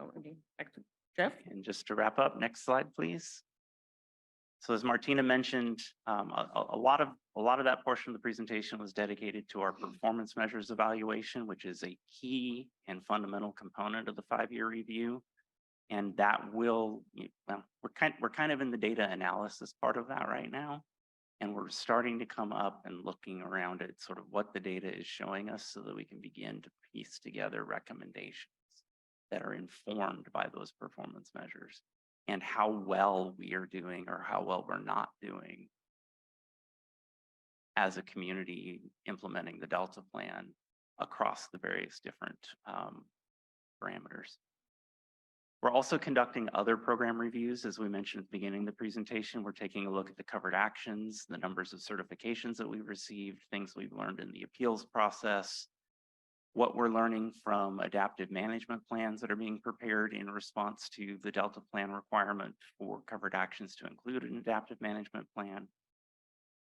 So maybe back to Jeff. And just to wrap up, next slide, please. So as Martina mentioned, a lot of that portion of the presentation was dedicated to our performance measures evaluation, which is a key and fundamental component of the 5-year review. And that will, well, we're kind of in the data analysis part of that right now. And we're starting to come up and looking around at sort of what the data is showing us so that we can begin to piece together recommendations that are informed by those performance measures and how well we are doing or how well we're not doing as a community implementing the Delta plan across the various different parameters. We're also conducting other program reviews. As we mentioned at the beginning of the presentation, we're taking a look at the covered actions, the numbers of certifications that we've received, things we've learned in the appeals process, what we're learning from adaptive management plans that are being prepared in response to the Delta plan requirement for covered actions to include an adaptive management plan,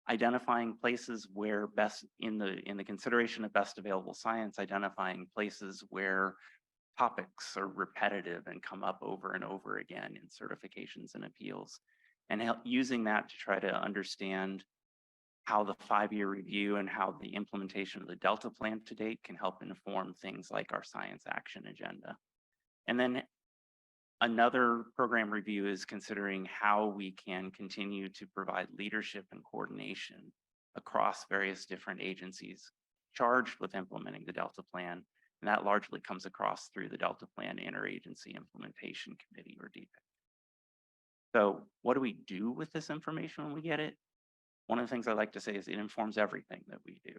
identifying places where best in the consideration of best available science, identifying places where topics are repetitive and come up over and over again in certifications and appeals, and using that to try to understand how the 5-year review and how the implementation of the Delta plan to date can help inform things like our science action agenda. And then another program review is considering how we can continue to provide leadership and coordination across various different agencies charged with implementing the Delta plan. And that largely comes across through the Delta Plan Interagency Implementation Committee, or DPIC. So what do we do with this information when we get it? One of the things I like to say is it informs everything that we do.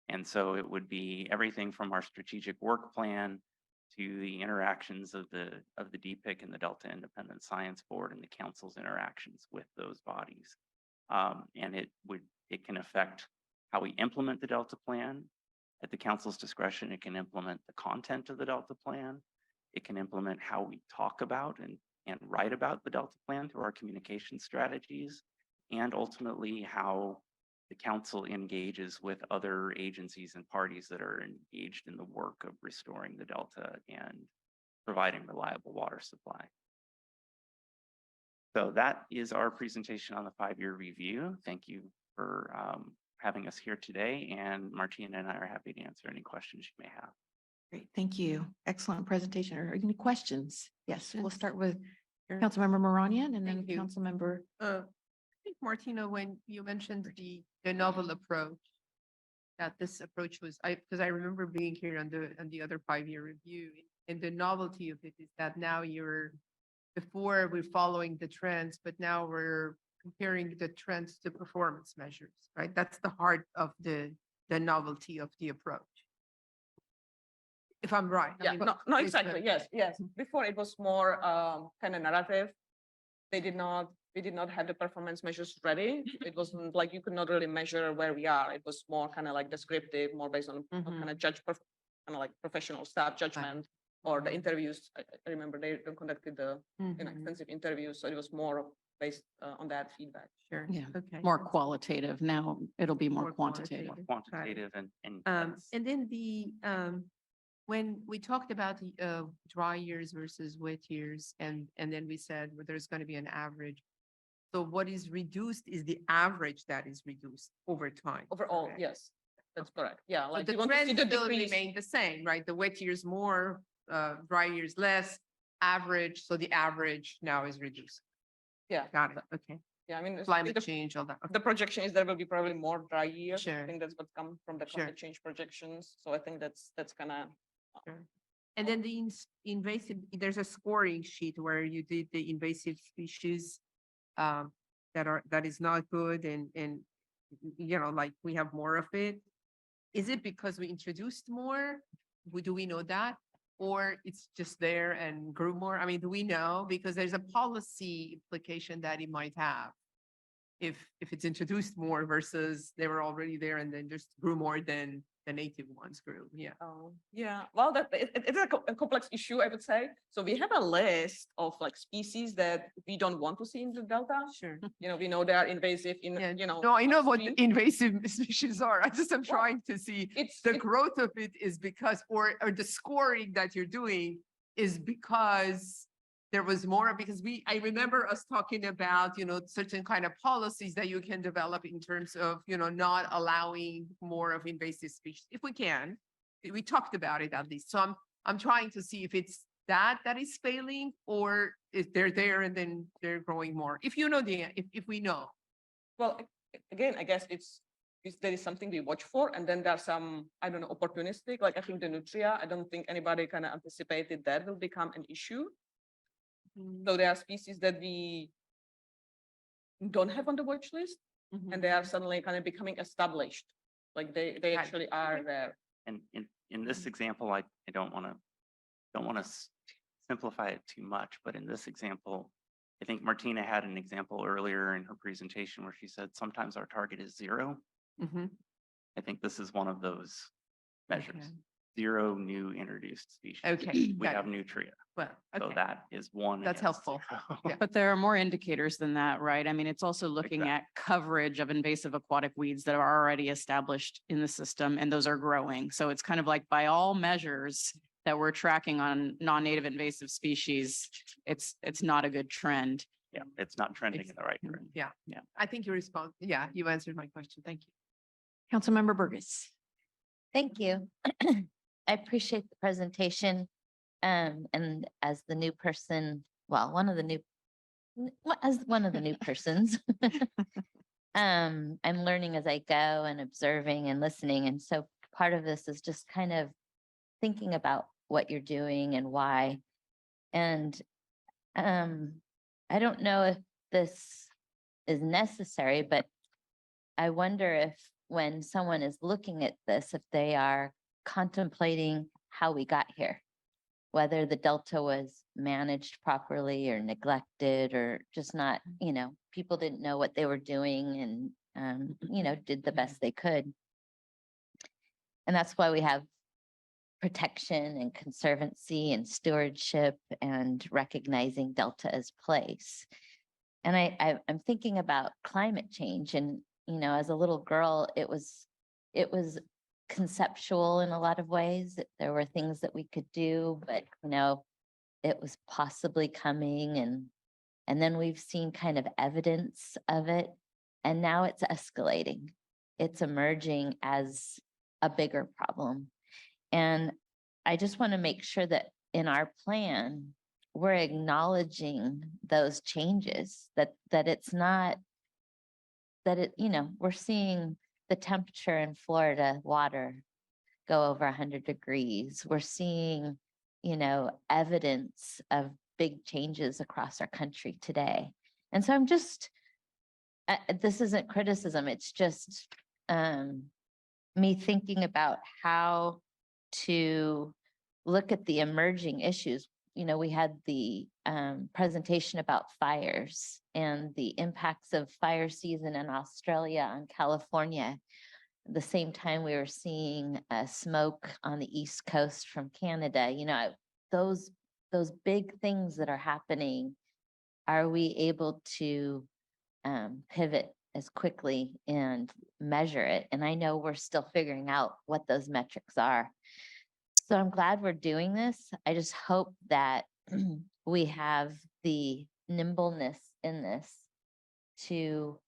And so it would be everything from our strategic work plan to the interactions of the DPIC and the Delta Independent Science Board and the council's interactions with those bodies. And it can affect how we implement the Delta plan. At the council's discretion, it can implement the content of the Delta plan. It can implement how we talk about and write about the Delta plan through our communication strategies, and ultimately how the council engages with other agencies and parties that are engaged in the work of restoring the Delta and providing reliable water supply. So that is our presentation on the 5-year review. Thank you for having us here today, and Martina and I are happy to answer any questions you may have. Great, thank you. Excellent presentation. Are any questions? Yes, we'll start with Councilmember Moranian and then Thank you. Councilmember. I think Martina, when you mentioned the novel approach, that this approach was, because I remember being here on the other 5-year review, and the novelty of it is that now before we're following the trends, but now we're comparing the trends to performance measures, right? That's the heart of the novelty of the approach. If I'm right. Yeah, no, exactly. Yes. Before it was more kind of narrative. We did not have the performance measures ready. It wasn't like you could not really measure where we are. It was more kind of like descriptive, more based on kind of kind of like professional staff judgment or the interviews. I remember they conducted the extensive interviews, so it was more based on that feedback. Sure. Yeah. Okay. More qualitative. Now it'll be more More quantitative. More quantitative and And then when we talked about the dry years versus wet years, and then we said well, there's going to be an average. So what is reduced is the average that is reduced over time. Overall, correct? Yes, that's correct. Yeah, So like the you want to see trend the still decrease. remain the same, right? The wet years more, dry years less, average. So the average now is reduced. Yeah. Got it. Okay. Yeah, I mean, Climate change, all that. the projection is there will be probably more dry years. I Sure. think that's what come from the Sure. climate change projections. So I think that's gonna. Sure. And then the invasive, there's a scoring sheet where you did the invasive species that is not good and like we have more of it. Is it because we introduced more? Do we know that? Or it's just there and grew more? I mean, do we know? Because there's a policy implication that it might have. If it's introduced more versus they were already there and then just grew more than the native ones grew. Yeah. Oh, yeah. Well, it's a complex issue, I would say. So we have a list of like species that we don't want to see in the Delta. Sure. We know they are invasive in, Yeah. No, No, I know what upstream. invasive species are. I just am Well, trying to see It's the growth of it is because, or the scoring that you're doing is because there was more, because I remember us talking about, certain kind of policies that you can develop in terms of, not allowing more of invasive species, if we can. We talked about it at least. So I'm trying to see if it's that is failing or if they're there and then they're growing more. If you know if we know. Well, again, I guess there is something we watch for, and then there's some, I don't know, opportunistic, like I think the nutria, I don't think anybody kind of anticipated that will become an issue. So there are species that we don't have on the watch list, and they are suddenly kind of becoming established. Like they actually are there. And in this example, I don't want to simplify it too much, but in this example, I think Martina had an example earlier in her presentation where she said sometimes our target is 0. I think this is one of those measures. Okay. 0 new introduced species. Okay. We have nutria. Well, So okay. that is one. That's against helpful. 0. Yeah. But there are more indicators than that, right? I mean, it's also looking at coverage of invasive aquatic weeds that are already established in the system, and those are growing. So it's kind of like by all measures that we're tracking on non-native invasive species, it's not a good trend. Yeah, it's not trending in the right direction. Yeah. Yeah. I think you respond. Yeah, you answered my question. Thank you. Councilmember Burgess. Thank you. I appreciate the presentation. And as the new person, well, as one of the new persons, I'm learning as I go and observing and listening. And so part of this is just kind of thinking about what you're doing and why. And I don't know if this is necessary, but I wonder if when someone is looking at this, if they are contemplating how we got here, whether the Delta was managed properly or neglected or just not, people didn't know what they were doing and, did the best they could. And that's why we have protection and conservancy and stewardship and recognizing Delta as place. And I'm thinking about climate change and, as a little girl, it was conceptual in a lot of ways. There were things that we could do, but it was possibly coming, and then we've seen kind of evidence of it, and now it's escalating. It's emerging as a bigger problem. And I just want to make sure that in our plan, we're acknowledging those changes, that it's not that we're seeing the temperature in Florida water go over 100 degrees. We're seeing, evidence of big changes across our country today. And so I'm just, this isn't criticism, it's just me thinking about how to look at the emerging issues. We had the presentation about fires and the impacts of fire season in Australia on California. At the same time, we were seeing smoke on the East Coast from Canada. Those big things that are happening, are we able to pivot as quickly and measure it? And I know we're still figuring out what those metrics are. So I'm glad we're doing this. I just hope that we have the nimbleness in this to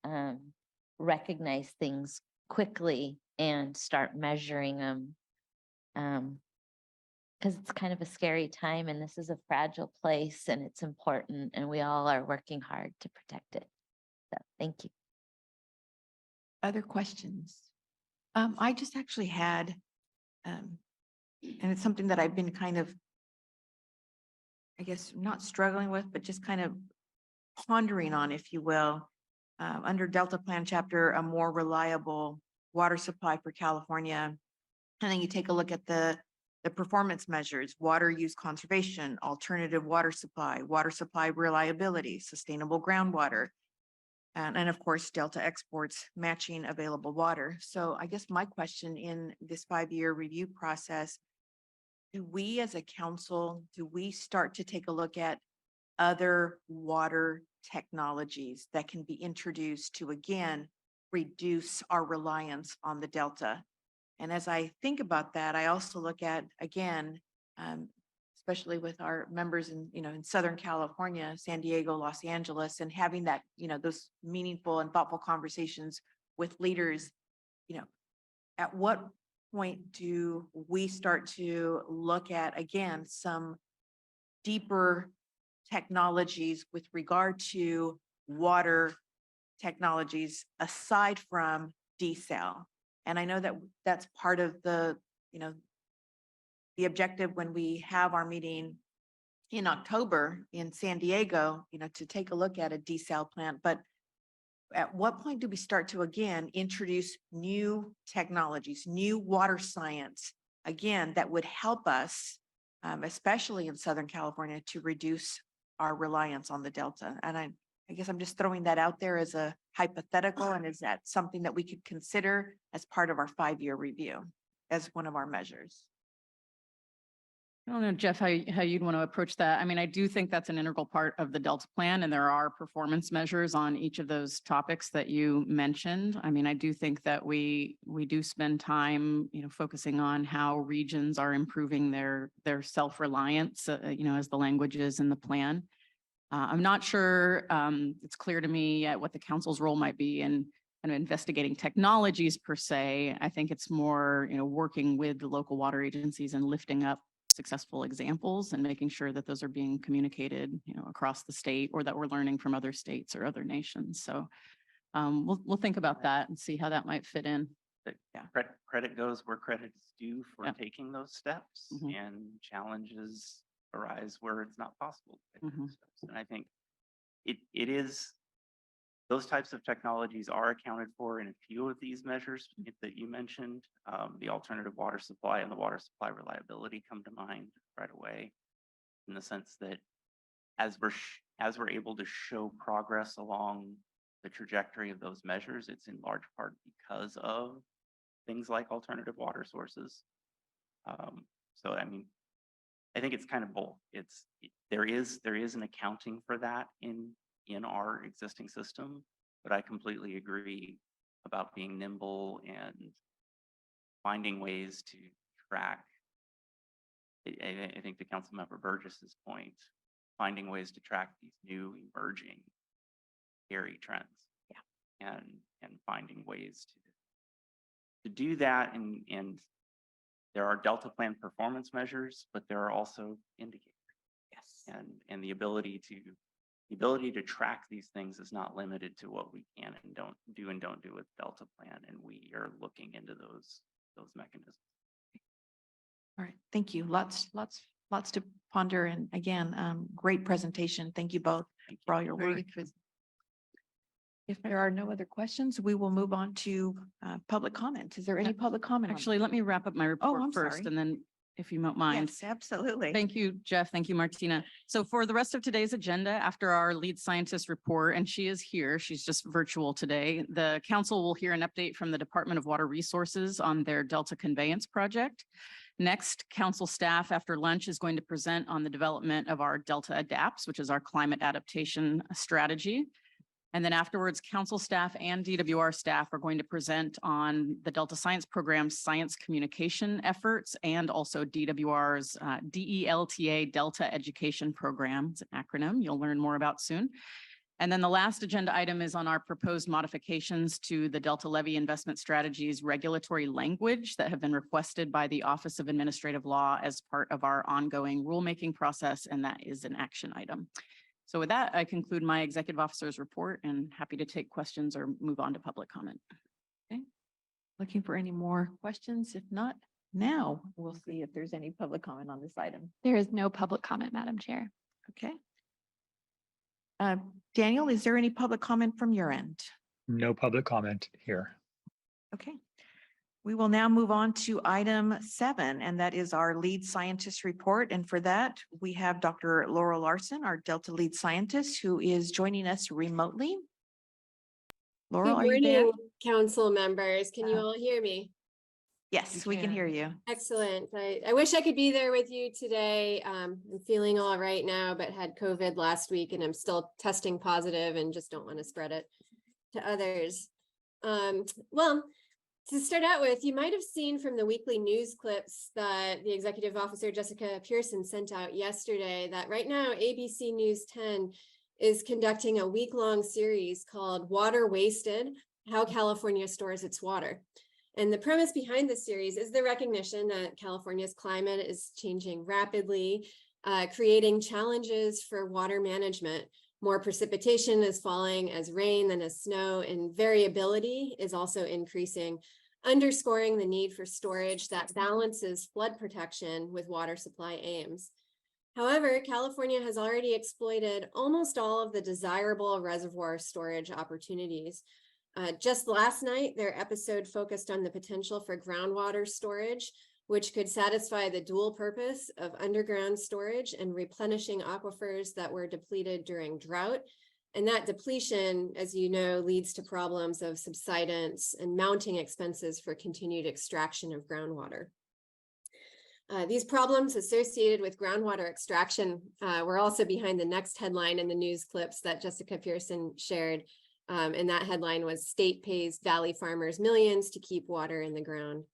recognize things quickly and start measuring them because it's kind of a scary time and this is a fragile place and it's important and we all are working hard to protect it. So thank you. Other questions? I just actually had, and it's something that I've been kind of, I guess, not struggling with, but just kind of pondering on, if you will, under Delta Plan Chapter, a more reliable water supply for California. And then you take a look at the performance measures, water use conservation, alternative water supply reliability, sustainable groundwater, and of course, Delta exports matching available water. So I guess my question in this 5-year review process, do we as a council, do we start to take a look at other water technologies that can be introduced to, again, reduce our reliance on the Delta? And as I think about that, I also look at, again, especially with our members in Southern California, San Diego, Los Angeles, and having that, those meaningful and thoughtful conversations with leaders, at what point do we start to look at, again, some deeper technologies with regard to water technologies aside from desal? And I know that that's part of the objective when we have our meeting in October in San Diego, to take a look at a desal plant. But at what point do we start to, again, introduce new technologies, new water science, again, that would help us, especially in Southern California, to reduce our reliance on the Delta? And I guess I'm just throwing that out there as a hypothetical. And is that something that we could consider as part of our 5-year review as one of our measures? I don't know, Jeff, how you'd want to approach that. I mean, I do think that's an integral part of the Delta Plan, and there are performance measures on each of those topics that you mentioned. I mean, I do think that we do spend time, focusing on how regions are improving their self-reliance, as the language is in the plan. I'm not sure it's clear to me yet what the council's role might be in kind of investigating technologies per se. I think it's more, working with the local water agencies and lifting up successful examples and making sure that those are being communicated, across the state, or that we're learning from other states or other nations. So we'll think about that and see how that might fit in. Yeah. Credit goes where credit is due for taking those steps, and challenges arise where it's not possible to take those steps. And I think it is, those types of technologies are accounted for in a few of these measures that you mentioned. The alternative water supply and the water supply reliability come to mind right away, in the sense that as we're able to show progress along the trajectory of those measures, it's in large part because of things like alternative water sources. So I mean, I think it's kind of both. There is an accounting for that in our existing system, but I completely agree about being nimble and finding ways to track. I think to Councilmember Burgess's point, finding ways to track these new emerging scary trends. Yeah. And finding ways to do that. And there are Delta Plan performance measures, but there are also indicators. Yes. And the ability to track these things is not limited to what we can and don't do with Delta Plan. And we are looking into those mechanisms. All right, thank you. Lots to ponder. And again, great presentation. Thank you both for all your work. If there are no other questions, we will move on to public comment. Is there any public comment? Actually, let me wrap up my report I'm first, sorry. and then if you don't mind. Yes, absolutely. Thank you, Jeff. Thank you, Martina. So for the rest of today's agenda, after our lead scientist report, and she is here, she's just virtual today, the council will hear an update from the Department of Water Resources on their Delta Conveyance project. Next, council staff after lunch is going to present on the development of our Delta Adapts, which is our climate adaptation strategy. And then afterwards, council staff and DWR staff are going to present on the Delta Science Program's science communication efforts, and also DWR's DELTA Delta Education Program. It's an acronym you'll learn more about soon. And then the last agenda item is on our proposed modifications to the Delta Levy Investment Strategies regulatory language that have been requested by the Office of Administrative Law as part of our ongoing rulemaking process, and that is an action item. So with that, I conclude my executive officer's report and happy to take questions or move on to public comment. Okay. Looking for any more questions? If not, now we'll see if there's any public comment on this item. There is no public comment, Madam Chair. Okay. Daniel, is there any public comment from your end? No public comment here. Okay. We will now move on to item 7, and that is our lead scientist report. And for that, we have Dr. Laurel Larson, our Delta lead scientist, who is joining us remotely. Laurel, Good are you there? morning, council members. Can you Uh, all hear me? Yes, we can hear you. Excellent. I wish I could be there with you today. I'm feeling all right now, but had COVID last week and I'm still testing positive and just don't want to spread it to others. Well, to start out with, you might have seen from the weekly news clips that the executive officer, Jessica Pearson, sent out yesterday that right now ABC News 10 is conducting a week-long series called Water Wasted, How California Stores Its Water. And the premise behind this series is the recognition that California's climate is changing rapidly, creating challenges for water management. More precipitation is falling as rain than as snow, and variability is also increasing, underscoring the need for storage that balances flood protection with water supply aims. However, California has already exploited almost all of the desirable reservoir storage opportunities. Just last night, their episode focused on the potential for groundwater storage, which could satisfy the dual purpose of underground storage and replenishing aquifers that were depleted during drought. And that depletion, as you know, leads to problems of subsidence and mounting expenses for continued extraction of groundwater. These problems associated with groundwater extraction were also behind the next headline in the news clips that Jessica Pearson shared. And that headline was "State Pays Valley Farmers Millions to Keep Water in the Ground."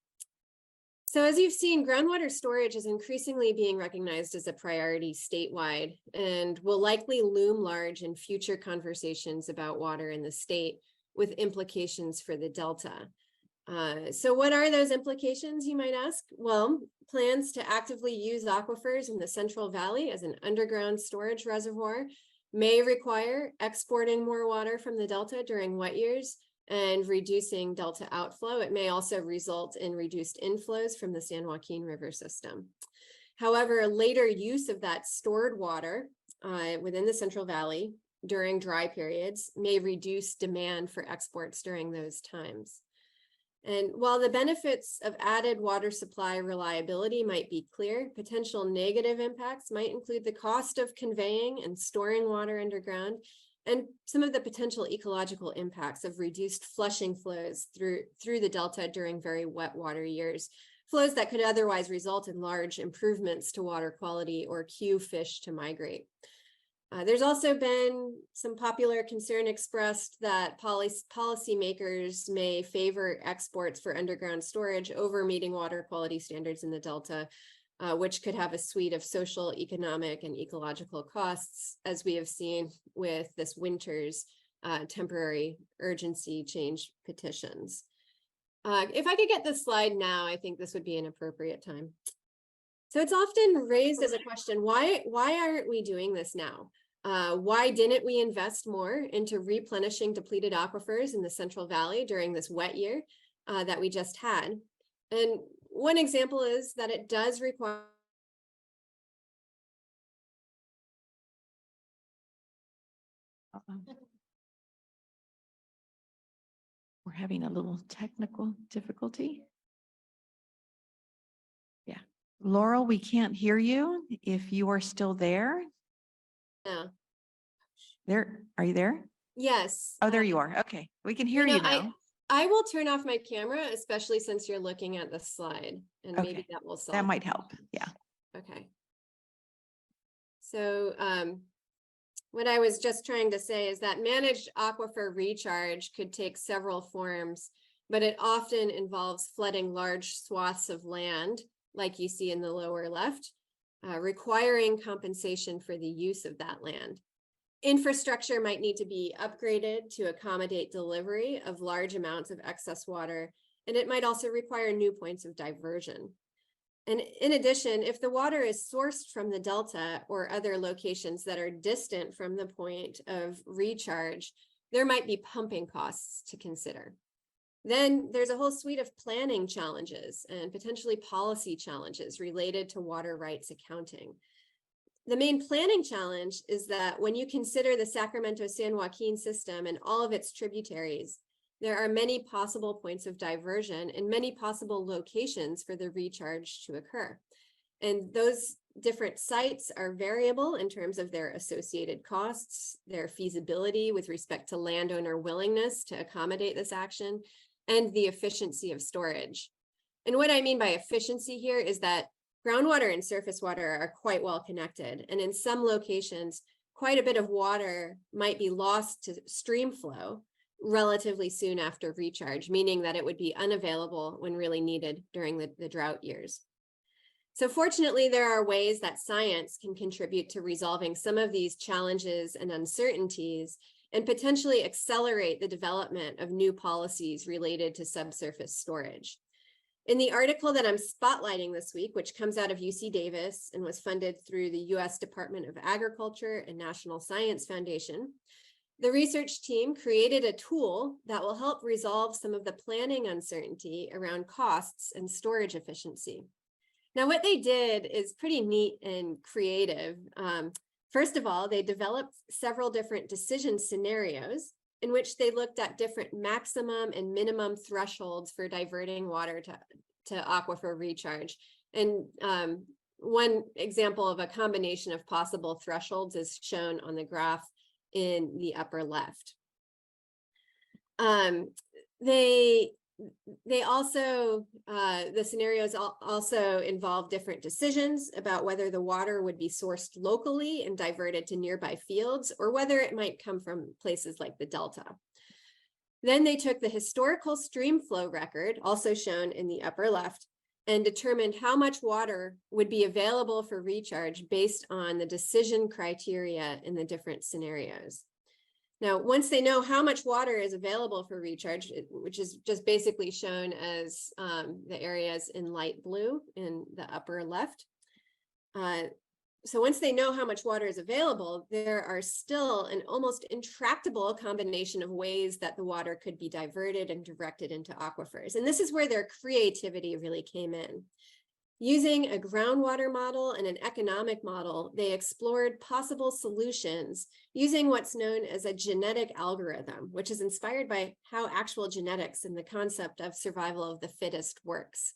So as you've seen, groundwater storage is increasingly being recognized as a priority statewide and will likely loom large in future conversations about water in the state, with implications for the Delta. So what are those implications, you might ask? Well, plans to actively use aquifers in the Central Valley as an underground storage reservoir may require exporting more water from the Delta during wet years and reducing Delta outflow. It may also result in reduced inflows from the San Joaquin River system. However, later use of that stored water within the Central Valley during dry periods may reduce demand for exports during those times. And while the benefits of added water supply reliability might be clear, potential negative impacts might include the cost of conveying and storing water underground, and some of the potential ecological impacts of reduced flushing flows through the Delta during very wet water years, flows that could otherwise result in large improvements to water quality or cue fish to migrate. There's also been some popular concern expressed that policymakers may favor exports for underground storage over meeting water quality standards in the Delta, which could have a suite of social, economic, and ecological costs, as we have seen with this winter's temporary urgency change petitions. If I could get this slide now, I think this would be an appropriate time. So it's often raised as a question, why aren't we doing this now? Why didn't we invest more into replenishing depleted aquifers in the Central Valley during this wet year that we just had? And one example is that it does require We're having a little technical difficulty. Yeah. Laurel, we can't hear you if you are still there. No. There, are you there? Yes. Oh, there you are. Okay, we can hear you now. I will turn off my camera, especially since you're looking at the slide, and maybe that will solve. That might help. Yeah. Okay. So what I was just trying to say is that managed aquifer recharge could take several forms, but it often involves flooding large swaths of land, like you see in the lower left, requiring compensation for the use of that land. Infrastructure might need to be upgraded to accommodate delivery of large amounts of excess water, and it might also require new points of diversion. And in addition, if the water is sourced from the delta or other locations that are distant from the point of recharge, there might be pumping costs to consider. Then there's a whole suite of planning challenges and potentially policy challenges related to water rights accounting. The main planning challenge is that when you consider the Sacramento-San Joaquin system and all of its tributaries, there are many possible points of diversion and many possible locations for the recharge to occur. And those different sites are variable in terms of their associated costs, their feasibility with respect to landowner willingness to accommodate this action, and the efficiency of storage. And what I mean by efficiency here is that groundwater and surface water are quite well connected. And in some locations, quite a bit of water might be lost to stream flow relatively soon after recharge, meaning that it would be unavailable when really needed during the drought years. So fortunately, there are ways that science can contribute to resolving some of these challenges and uncertainties and potentially accelerate the development of new policies related to subsurface storage. In the article that I'm spotlighting this week, which comes out of UC Davis and was funded through the US Department of Agriculture and National Science Foundation, the research team created a tool that will help resolve some of the planning uncertainty around costs and storage efficiency. Now, what they did is pretty neat and creative. First of all, they developed several different decision scenarios in which they looked at different maximum and minimum thresholds for diverting water to aquifer recharge. And one example of a combination of possible thresholds is shown on the graph in the upper left. They also, the scenarios also involve different decisions about whether the water would be sourced locally and diverted to nearby fields, or whether it might come from places like the Delta. Then they took the historical stream flow record, also shown in the upper left, and determined how much water would be available for recharge based on the decision criteria in the different scenarios. Now, once they know how much water is available for recharge, which is just basically shown as the areas in light blue in the upper left. So once they know how much water is available, there are still an almost intractable combination of ways that the water could be diverted and directed into aquifers. And this is where their creativity really came in. Using a groundwater model and an economic model, they explored possible solutions using what's known as a genetic algorithm, which is inspired by how actual genetics and the concept of survival of the fittest works.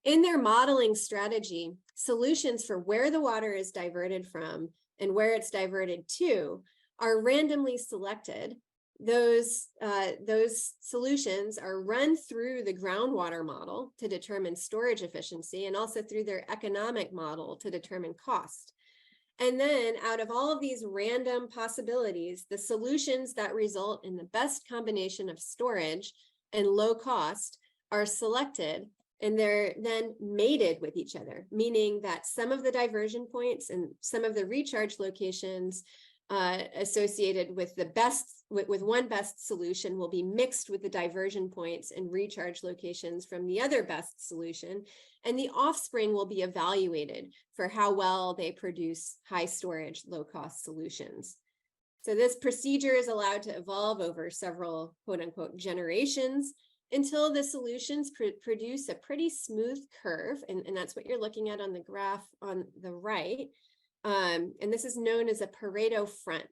In their modeling strategy, solutions for where the water is diverted from and where it's diverted to are randomly selected. Those solutions are run through the groundwater model to determine storage efficiency and also through their economic model to determine cost. And then out of all of these random possibilities, the solutions that result in the best combination of storage and low cost are selected, and they're then mated with each other, meaning that some of the diversion points and some of the recharge locations associated with the best, with one best solution will be mixed with the diversion points and recharge locations from the other best solution. And the offspring will be evaluated for how well they produce high storage, low cost solutions. So this procedure is allowed to evolve over several quote unquote generations until the solutions produce a pretty smooth curve. And that's what you're looking at on the graph on the right. And this is known as a Pareto front.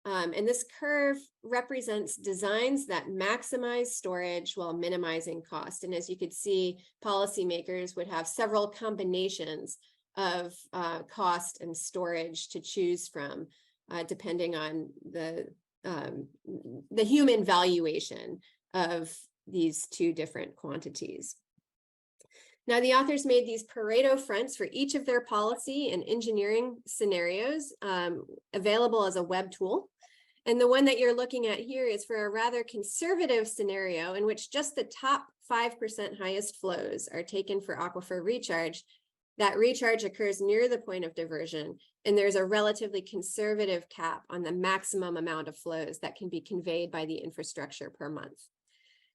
And this curve represents designs that maximize storage while minimizing cost. And as you could see, policymakers would have several combinations of cost and storage to choose from, depending on the human valuation of these two different quantities. Now, the authors made these Pareto fronts for each of their policy and engineering scenarios available as a web tool. And the one that you're looking at here is for a rather conservative scenario in which just the top 5% highest flows are taken for aquifer recharge. That recharge occurs near the point of diversion, and there's a relatively conservative cap on the maximum amount of flows that can be conveyed by the infrastructure per month.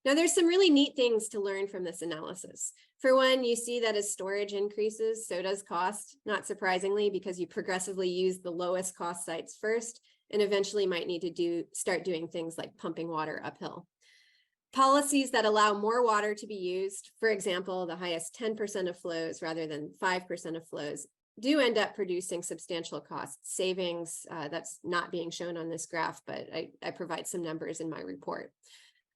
Now, there's some really neat things to learn from this analysis. For one, you see that as storage increases, so does cost, not surprisingly, because you progressively use the lowest cost sites first, and eventually might need to start doing things like pumping water uphill. Policies that allow more water to be used, for example, the highest 10% of flows rather than 5% of flows, do end up producing substantial cost savings. That's not being shown on this graph, but I provide some numbers in my report.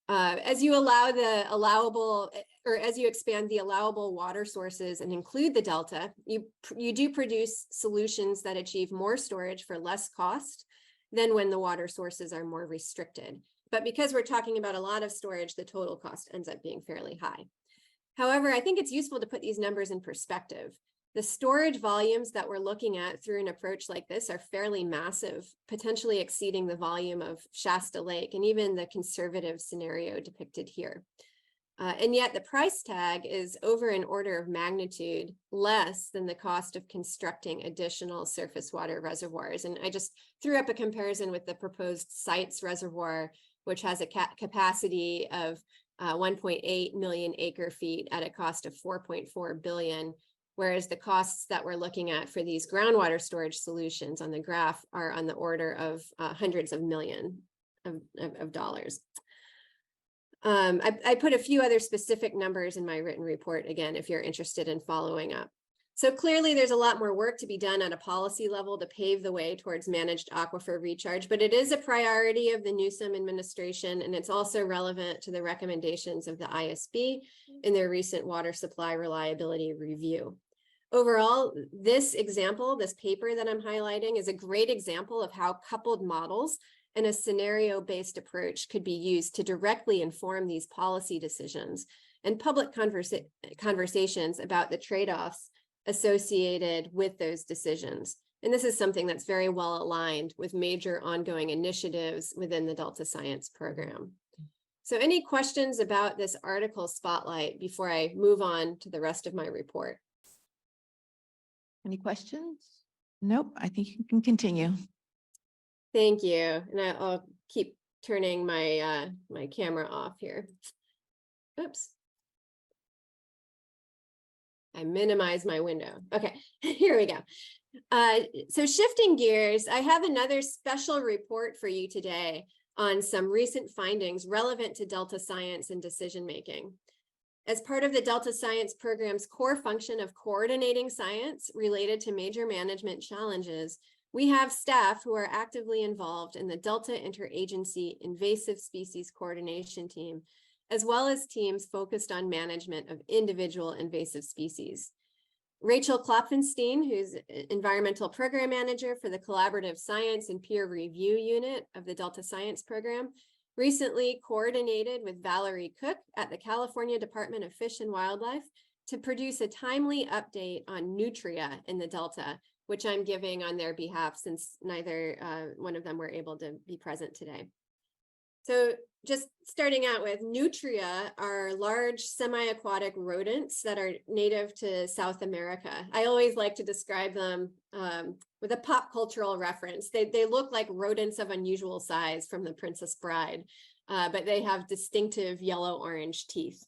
As you allow the allowable, or as you expand the allowable water sources and include the delta, you do produce solutions that achieve more storage for less cost than when the water sources are more restricted. But because we're talking about a lot of storage, the total cost ends up being fairly high. However, I think it's useful to put these numbers in perspective. The storage volumes that we're looking at through an approach like this are fairly massive, potentially exceeding the volume of Shasta Lake and even the conservative scenario depicted here. And yet the price tag is over an order of magnitude less than the cost of constructing additional surface water reservoirs. And I just threw up a comparison with the proposed Sites Reservoir, which has a capacity of 1.8 million acre feet at a cost of 4.4 billion. Whereas the costs that we're looking at for these groundwater storage solutions on the graph are on the order of hundreds of millions of dollars. I put a few other specific numbers in my written report, again, if you're interested in following up. So clearly there's a lot more work to be done at a policy level to pave the way towards managed aquifer recharge, but it is a priority of the Newsom administration, and it's also relevant to the recommendations of the ISB in their recent water supply reliability review. Overall, this example, this paper that I'm highlighting, is a great example of how coupled models and a scenario-based approach could be used to directly inform these policy decisions and public conversations about the trade-offs associated with those decisions. And this is something that's very well aligned with major ongoing initiatives within the Delta Science program. So any questions about this article spotlight before I move on to the rest of my report? Any questions? Nope, I think you can continue. Thank you. And I'll keep turning my my camera off here. Oops. I minimize my window. Okay, here we go. So shifting gears, I have another special report for you today on some recent findings relevant to Delta Science and decision making. As part of the Delta Science program's core function of coordinating science related to major management challenges, we have staff who are actively involved in the Delta Interagency Invasive Species Coordination Team, as well as teams focused on management of individual invasive species. Rachel Klopfenstein, who's Environmental Program Manager for the Collaborative Science and Peer Review Unit of the Delta Science Program, recently coordinated with Valerie Cook at the California Department of Fish and Wildlife to produce a timely update on nutria in the Delta, which I'm giving on their behalf since neither one of them were able to be present today. So just starting out with, nutria are large semi-aquatic rodents that are native to South America. I always like to describe them with a pop cultural reference. They look like rodents of unusual size from The Princess Bride, but they have distinctive yellow-orange teeth.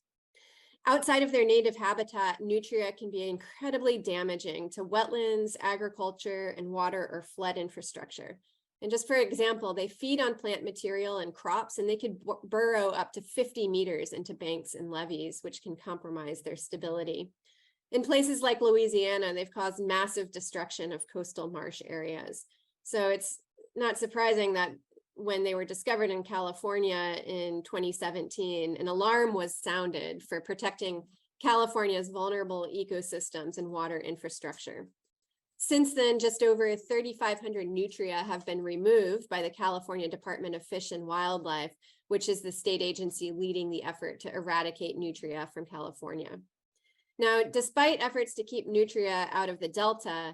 Outside of their native habitat, nutria can be incredibly damaging to wetlands, agriculture, and water or flood infrastructure. And just for example, they feed on plant material and crops, and they could burrow up to 50 meters into banks and levees, which can compromise their stability. In places like Louisiana, they've caused massive destruction of coastal marsh areas. So it's not surprising that when they were discovered in California in 2017, an alarm was sounded for protecting California's vulnerable ecosystems and water infrastructure. Since then, just over 3,500 nutria have been removed by the California Department of Fish and Wildlife, which is the state agency leading the effort to eradicate nutria from California. Now, despite efforts to keep nutria out of the Delta,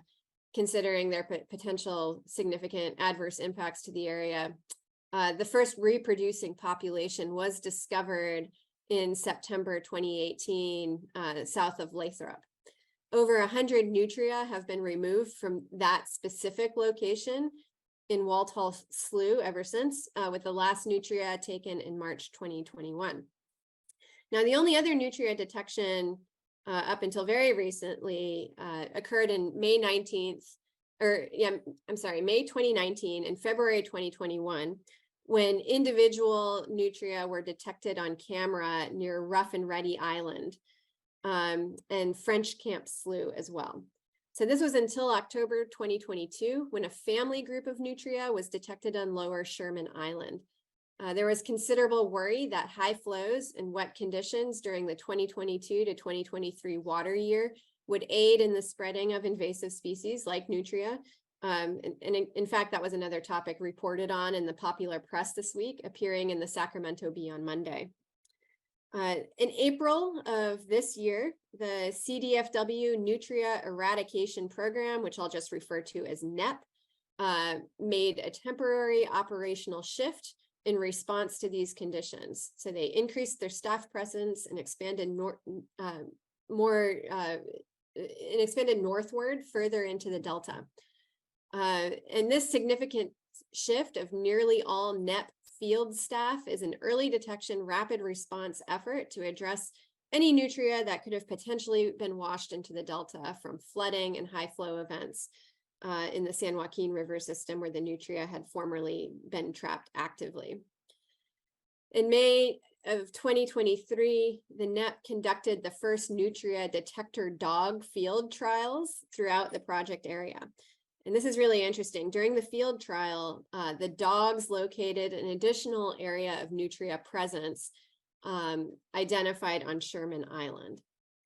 considering their potential significant adverse impacts to the area, the first reproducing population was discovered in September 2018, south of Lathrop. over 100 nutria have been removed from that specific location in Walthall Slough ever since, with the last nutria taken in March 2021. Now, the only other nutria detection up until very recently occurred in May 2019 and February 2021, when individual nutria were detected on camera near Rough and Ready Island and French Camp Slough as well. So this was until October 2022, when a family group of nutria was detected on Lower Sherman Island. There was considerable worry that high flows and wet conditions during the 2022 to 2023 water year would aid in the spreading of invasive species like nutria. In fact, that was another topic reported on in the popular press this week, appearing in the Sacramento Bee on Monday. In April of this year, the CDFW Nutria Eradication Program, which I'll just refer to as NEP, made a temporary operational shift in response to these conditions. So they increased their staff presence and expanded northward further into the Delta. And this significant shift of nearly all NEP field staff is an early detection rapid response effort to address any nutria that could have potentially been washed into the Delta from flooding and high flow events in the San Joaquin River system, where the nutria had formerly been trapped actively. In May of 2023, the NEP conducted the first nutria detector dog field trials throughout the project area. And this is really interesting. During the field trial, the dogs located an additional area of nutria presence identified on Sherman Island.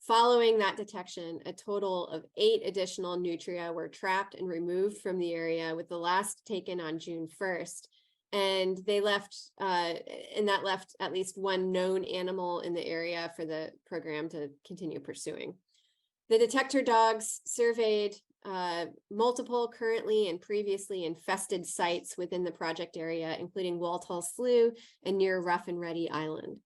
Following that detection, a total of 8 additional nutria were trapped and removed from the area, with the last taken on June 1st. And they left, and that left at least one known animal in the area for the program to continue pursuing. The detector dogs surveyed multiple currently and previously infested sites within the project area, including Walthall Slough and near Rough and Ready Island.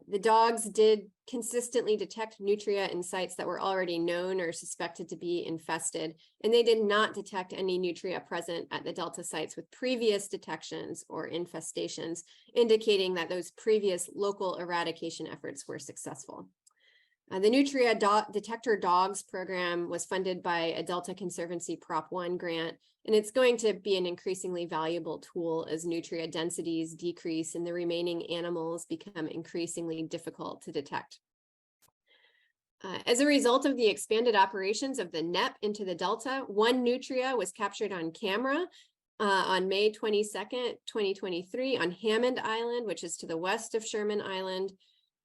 The dogs did consistently detect nutria in sites that were already known or suspected to be infested, and they did not detect any nutria present at the Delta sites with previous detections or infestations, indicating that those previous local eradication efforts were successful. The Nutria Detector Dogs program was funded by a Delta Conservancy Prop 1 grant, and it's going to be an increasingly valuable tool as nutria densities decrease and the remaining animals become increasingly difficult to detect. As a result of the expanded operations of the NEP into the Delta, one nutria was captured on camera on May 22nd, 2023 on Hammond Island, which is to the west of Sherman Island.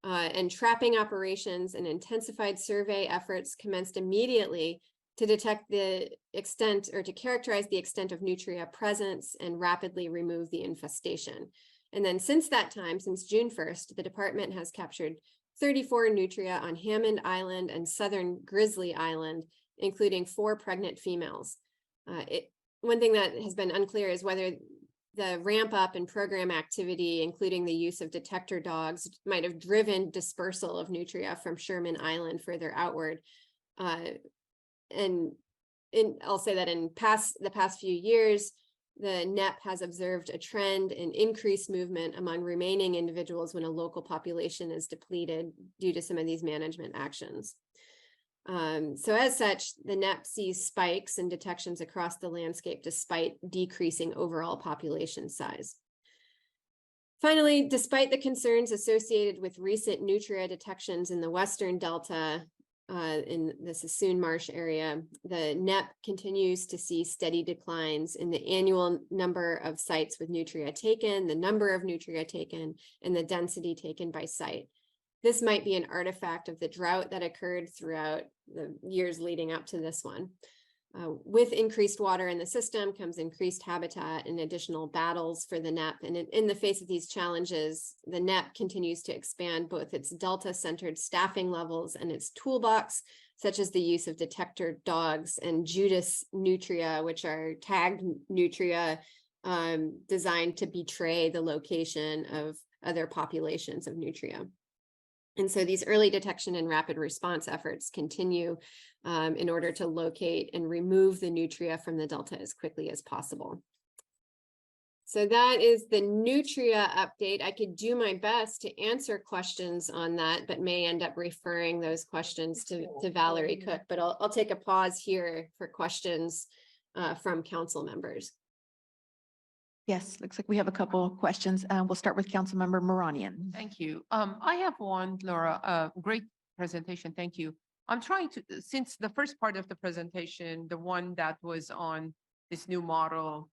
And trapping operations and intensified survey efforts commenced immediately to detect the extent, or to characterize the extent of nutria presence and rapidly remove the infestation. And then since that time, since June 1st, the department has captured 34 nutria on Hammond Island and southern Grizzly Island, including 4 pregnant females. One thing that has been unclear is whether the ramp up in program activity, including the use of detector dogs, might have driven dispersal of nutria from Sherman Island further outward. I'll say that in the past few years, the NEP has observed a trend in increased movement among remaining individuals when a local population is depleted due to some of these management actions. So as such, the NEP sees spikes and detections across the landscape despite decreasing overall population size. Finally, despite the concerns associated with recent nutria detections in the Western Delta, in the Sassoon Marsh area, the NEP continues to see steady declines in the annual number of sites with nutria taken, the number of nutria taken, and the density taken by site. This might be an artifact of the drought that occurred throughout the years leading up to this one. With increased water in the system comes increased habitat and additional battles for the NEP. And in the face of these challenges, the NEP continues to expand both its Delta-centered staffing levels and its toolbox, such as the use of detector dogs and Judas nutria, which are tagged nutria designed to betray the location of other populations of nutria. And so these early detection and rapid response efforts continue in order to locate and remove the nutria from the delta as quickly as possible. So that is the nutria update. I could do my best to answer questions on that, but may end up referring those questions to Valerie Cook. But I'll take a pause here for questions from council members. Yes, looks like we have a couple of questions. We'll start with Councilmember Moranian. Thank you. I have one, Laura, great presentation. Thank you. I'm trying to, since the first part of the presentation, the one that was on this new model,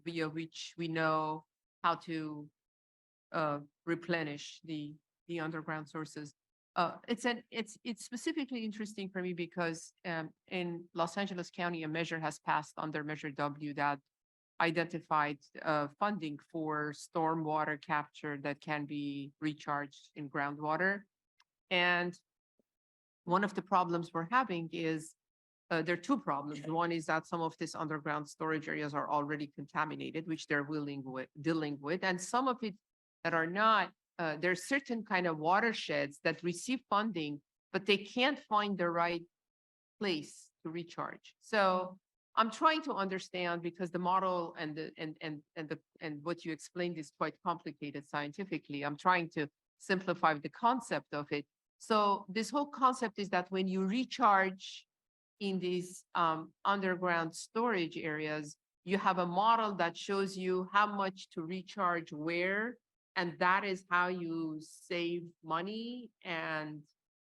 via which we know how to replenish the underground sources. It's specifically interesting for me because in Los Angeles County, a measure has passed under Measure W that identified funding for stormwater capture that can be recharged in groundwater. And one of the problems we're having is there are two problems. One is that some of these underground storage areas are already contaminated, which they're dealing with, and some of it that are not. There's certain kind of watersheds that receive funding, but they can't find the right place to recharge. So I'm trying to understand, because the model and what you explained is quite complicated scientifically. I'm trying to simplify the concept of it. So this whole concept is that when you recharge in these underground storage areas, you have a model that shows you how much to recharge where, and that is how you save money, and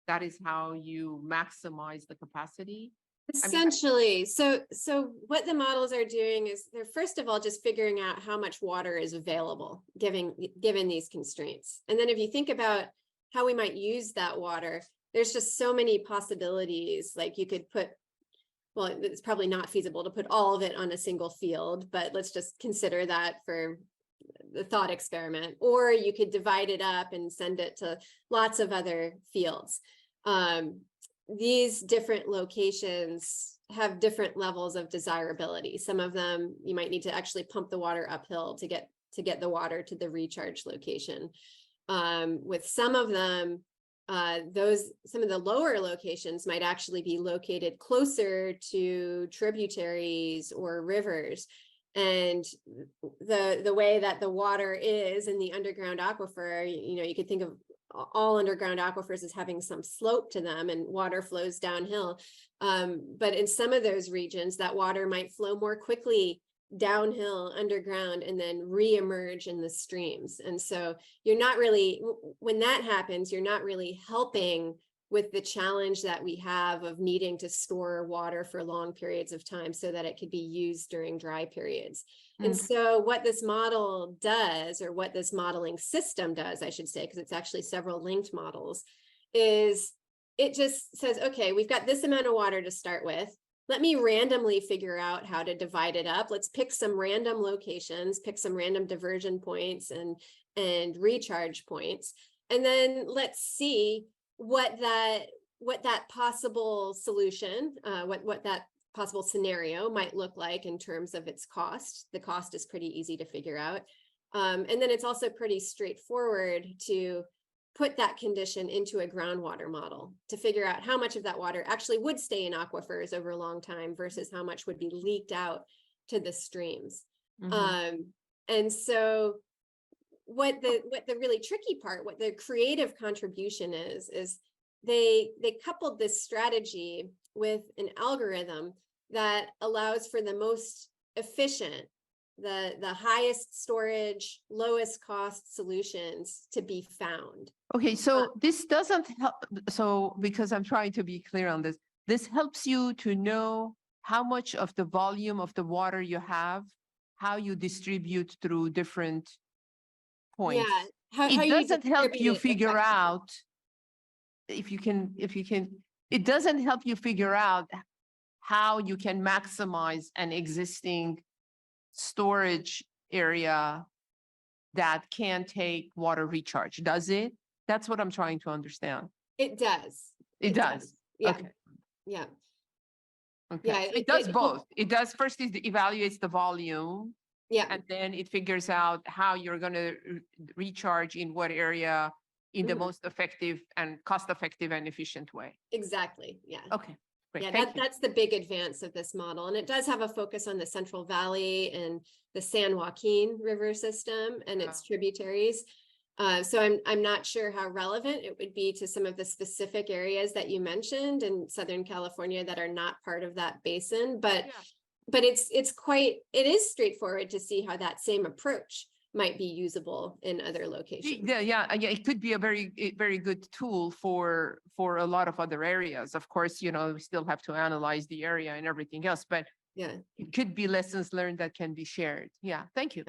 that is how you maximize the capacity. Essentially, so what the models are doing is they're first of all just figuring out how much water is available given these constraints. And then if you think about how we might use that water, there's just so many possibilities. Like you could put, well, it's probably not feasible to put all of it on a single field, but let's just consider that for the thought experiment. Or you could divide it up and send it to lots of other fields. These different locations have different levels of desirability. Some of them, you might need to actually pump the water uphill to get the water to the recharge location. With some of them, some of the lower locations might actually be located closer to tributaries or rivers. And the way that the water is in the underground aquifer, you could think of all underground aquifers as having some slope to them and water flows downhill. But in some of those regions, that water might flow more quickly downhill underground and then re-emerge in the streams. And so you're not really, when that happens, you're not really helping with the challenge that we have of needing to store water for long periods of time so that it could be used during dry periods. And so what this model does, or what this modeling system does, I should say, because it's actually several linked models, is it just says, okay, we've got this amount of water to start with. Let me randomly figure out how to divide it up. Let's pick some random locations, pick some random diversion points and recharge points. And then let's see what that possible solution, what that possible scenario might look like in terms of its cost. The cost is pretty easy to figure out. And then it's also pretty straightforward to put that condition into a groundwater model to figure out how much of that water actually would stay in aquifers over a long time versus how much would be leaked out to the streams. And so what the really tricky part, what the creative contribution is they coupled this strategy with an algorithm that allows for the most efficient, the highest storage, lowest cost solutions to be found. Okay, so this doesn't help. So because I'm trying to be clear on this, this helps you to know how much of the volume of the water you have, how you distribute through different points. Yeah, how It you doesn't help distribute you it figure effectively. out if you can, it doesn't help you figure out how you can maximize an existing storage area that can take water recharge, does it? That's what I'm trying to understand. It does. It does. Yeah. Okay. Yeah. Okay. Yeah, So it does both. It does first, it evaluates the volume. Yeah. And then it figures out how you're going to recharge in what area in the Mhm. most effective and cost-effective and efficient way. Exactly, yeah. Okay, great. Yeah, Thank you. that's the big advance of this model. And it does have a focus on the Central Valley and the San Joaquin River system and its tributaries. So I'm not sure how relevant it would be to some of the specific areas that you mentioned in Southern California that are not part of that basin, but it is straightforward to see how that same approach might be usable in other locations. Yeah, it could be a very good tool for a lot of other areas. Of course, we still have to analyze the area and everything else, but yeah, it could be lessons learned that can be shared. Yeah, thank you.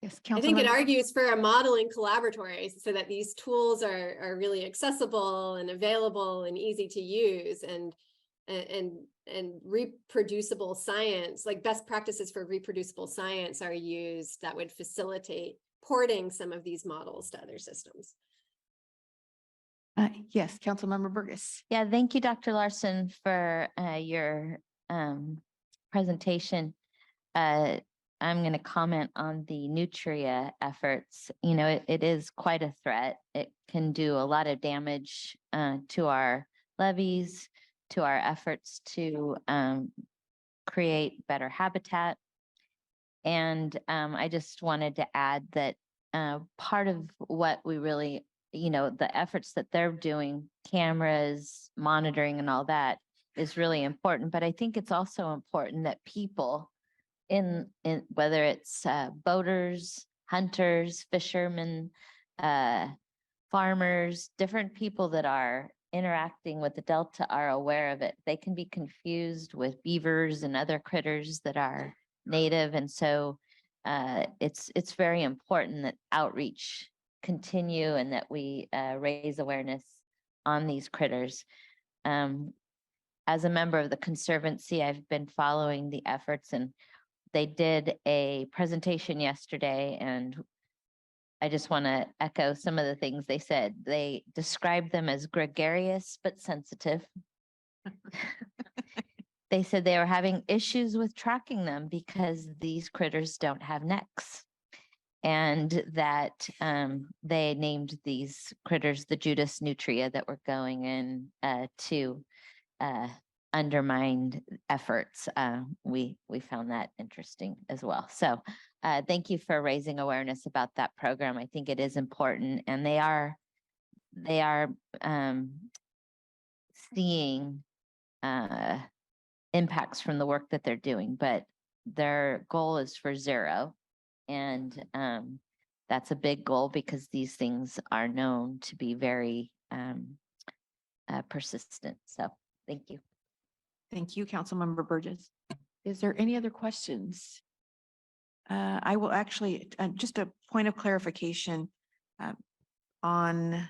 Yes, I think it Councilmember. argues for a modeling collaboratory so that these tools are really accessible and available and easy to use and reproducible science, like best practices for reproducible science are used that would facilitate porting some of these models to other systems. Yes, Councilmember Burgess. Yeah, thank you, Dr. Larson, for your presentation. I'm going to comment on the nutria efforts. It is quite a threat. It can do a lot of damage to our levees, to our efforts to create better habitat. And I just wanted to add that part of what we really, the efforts that they're doing, cameras, monitoring and all that is really important. But I think it's also important that people in whether it's boaters, hunters, fishermen, farmers, different people that are interacting with the Delta are aware of it. They can be confused with beavers and other critters that are native. And so it's very important that outreach continue and that we raise awareness on these critters. As a member of the Conservancy, I've been following the efforts, and they did a presentation yesterday, and I just want to echo some of the things they said. They described them as gregarious but sensitive. They said they were having issues with tracking them because these critters don't have necks, and that they named these critters the Judas nutria that were going in to undermined efforts. We found that interesting as well. So thank you for raising awareness about that program. I think it is important, and they are seeing impacts from the work that they're doing, but their goal is for 0. And that's a big goal because these things are known to be very persistent. So thank you. Thank you, Councilmember Burgess. Is there any other questions? I will actually, just a point of clarification on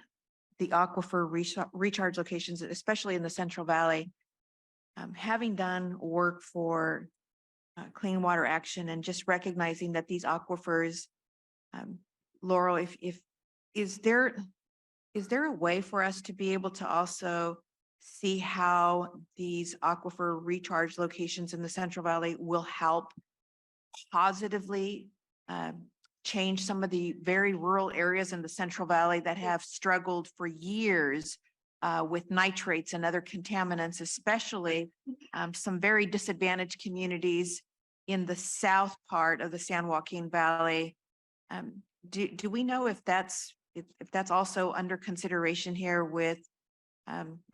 the aquifer recharge locations, especially in the Central Valley. Having done work for Clean Water Action and just recognizing that these aquifers, Laurel, is there a way for us to be able to also see how these aquifer recharge locations in the Central Valley will help positively change some of the very rural areas in the Central Valley that have struggled for years with nitrates and other contaminants, especially some very disadvantaged communities in the south part of the San Joaquin Valley. Do we know if that's also under consideration here with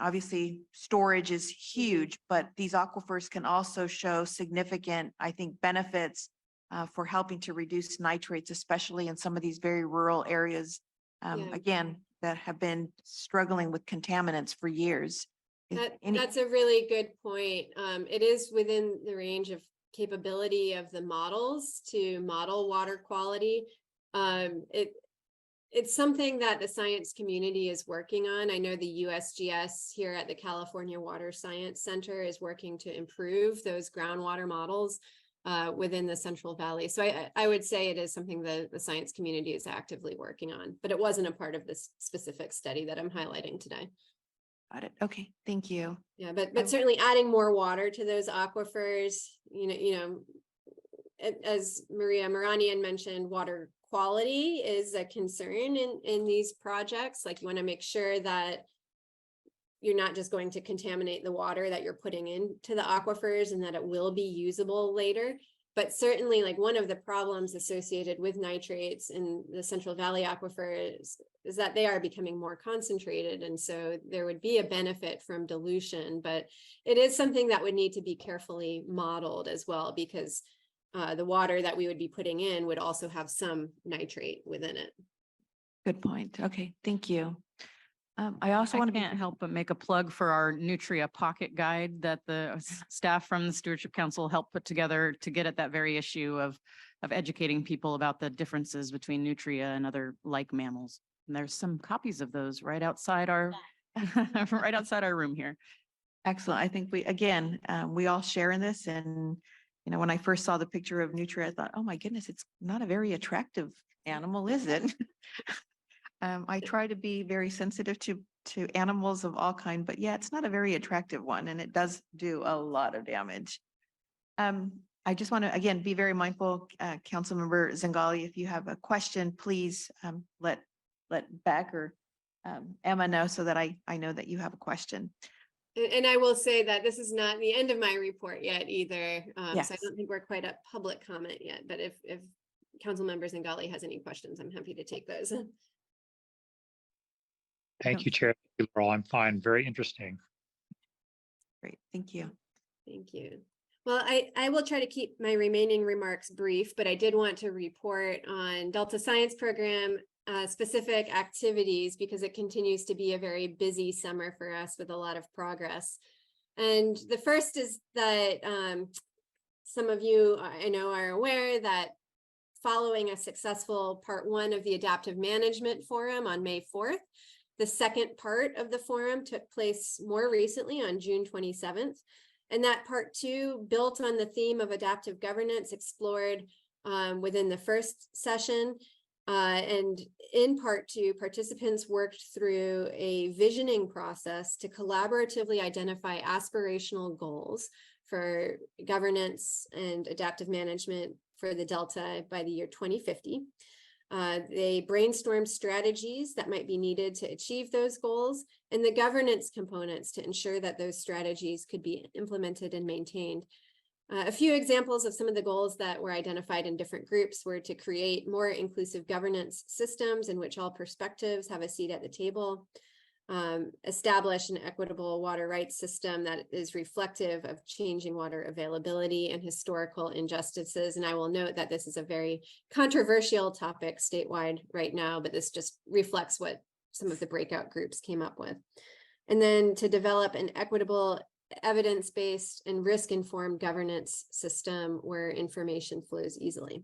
obviously storage is huge, but these aquifers can also show significant, I think, benefits for helping to reduce nitrates, especially in some of these very rural areas, again, that have been struggling with contaminants for years. That's a really good point. It is within the range of capability of the models to model water quality. It's something that the science community is working on. I know the USGS here at the California Water Science Center is working to improve those groundwater models within the Central Valley. So I would say it is something that the science community is actively working on, but it wasn't a part of this specific study that I'm highlighting today. Got it. Okay, thank you. Yeah, but certainly adding more water to those aquifers, as Maria Moranian mentioned, water quality is a concern in these projects. Like you want to make sure that you're not just going to contaminate the water that you're putting into the aquifers and that it will be usable later. But certainly, like one of the problems associated with nitrates in the Central Valley aquifer is that they are becoming more concentrated. And so there would be a benefit from dilution, but it is something that would need to be carefully modeled as well, because the water that we would be putting in would also have some nitrate within it. Good point. Okay, thank you. I also want to can't help but make a plug for our Nutria Pocket Guide that the staff from the Stewardship Council helped put together to get at that very issue of educating people about the differences between nutria and other like mammals. And there's some copies of those right outside our right outside our room here. Excellent. I think we all share in this. And, you know, when I first saw the picture of nutria, I thought, oh my goodness, it's not a very attractive animal, is it? I try to be very sensitive to animals of all kind, but yeah, it's not a very attractive one, and it does do a lot of damage. I just want to, again, be very mindful, Councilmember Zingali, if you have a question, please let Beck or Emma know so that I know that you have a question. And I will say that this is not the end of my report yet either. Yes. So I don't think we're quite at public comment yet, but if Councilmember Zingali has any questions, I'm happy to take those. Thank you, Chair. Thank you, Laurel. I'm fine. Very interesting. Great. Thank you. Thank you. Well, I will try to keep my remaining remarks brief, but I did want to report on Delta Science Program specific activities because it continues to be a very busy summer for us with a lot of progress. And the first is that some of you I know are aware that following a successful part 1 of the Adaptive Management Forum on May 4th, the second part of the forum took place more recently on June 27th. And that part 2 built on the theme of adaptive governance explored within the first session. And in part 2, participants worked through a visioning process to collaboratively identify aspirational goals for governance and adaptive management for the Delta by the year 2050. They brainstormed strategies that might be needed to achieve those goals and the governance components to ensure that those strategies could be implemented and maintained. A few examples of some of the goals that were identified in different groups were to create more inclusive governance systems in which all perspectives have a seat at the table, establish an equitable water rights system that is reflective of changing water availability and historical injustices. And I will note that this is a very controversial topic statewide right now, but this just reflects what some of the breakout groups came up with. And then to develop an equitable, evidence-based and risk-informed governance system where information flows easily.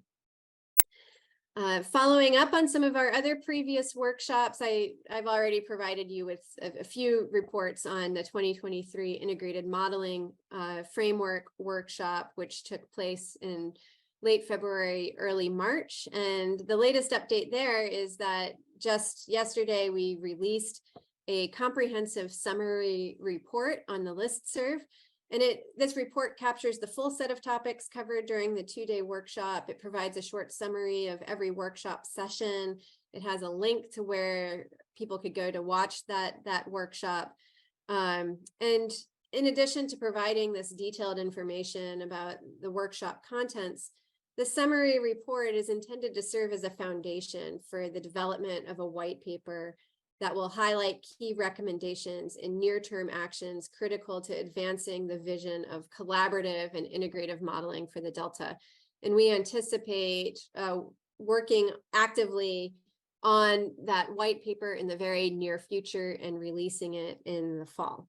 Following up on some of our other previous workshops, I've already provided you with a few reports on the 2023 Integrated Modeling Framework Workshop, which took place in late February, early March. And the latest update there is that just yesterday, we released a comprehensive summary report on the listserv. And this report captures the full set of topics covered during the 2-day workshop. It provides a short summary of every workshop session. It has a link to where people could go to watch that workshop. And in addition to providing this detailed information about the workshop contents, the summary report is intended to serve as a foundation for the development of a white paper that will highlight key recommendations and near-term actions critical to advancing the vision of collaborative and integrative modeling for the Delta. And we anticipate working actively on that white paper in the very near future and releasing it in the fall.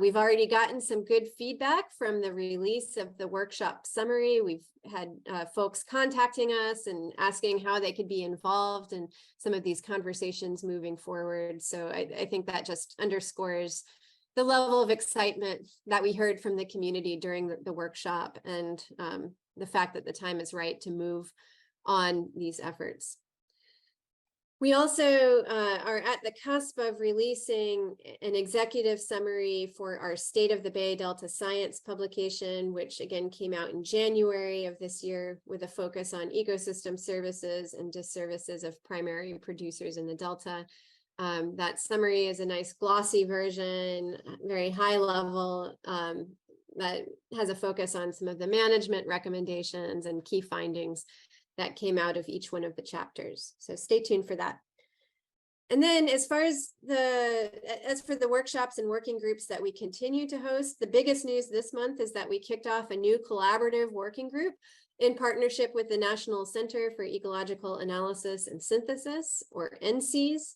We've already gotten some good feedback from the release of the workshop summary. We've had folks contacting us and asking how they could be involved in some of these conversations moving forward. So I think that just underscores the level of excitement that we heard from the community during the workshop and the fact that the time is right to move on these efforts. We also are at the cusp of releasing an executive summary for our State of the Bay Delta Science publication, which again came out in January of this year with a focus on ecosystem services and disservices of primary producers in the Delta. That summary is a nice glossy version, very high level, that has a focus on some of the management recommendations and key findings that came out of each one of the chapters. So stay tuned for that. And then as for the workshops and working groups that we continue to host, the biggest news this month is that we kicked off a new collaborative working group in partnership with the National Center for Ecological Analysis and Synthesis, or NCES.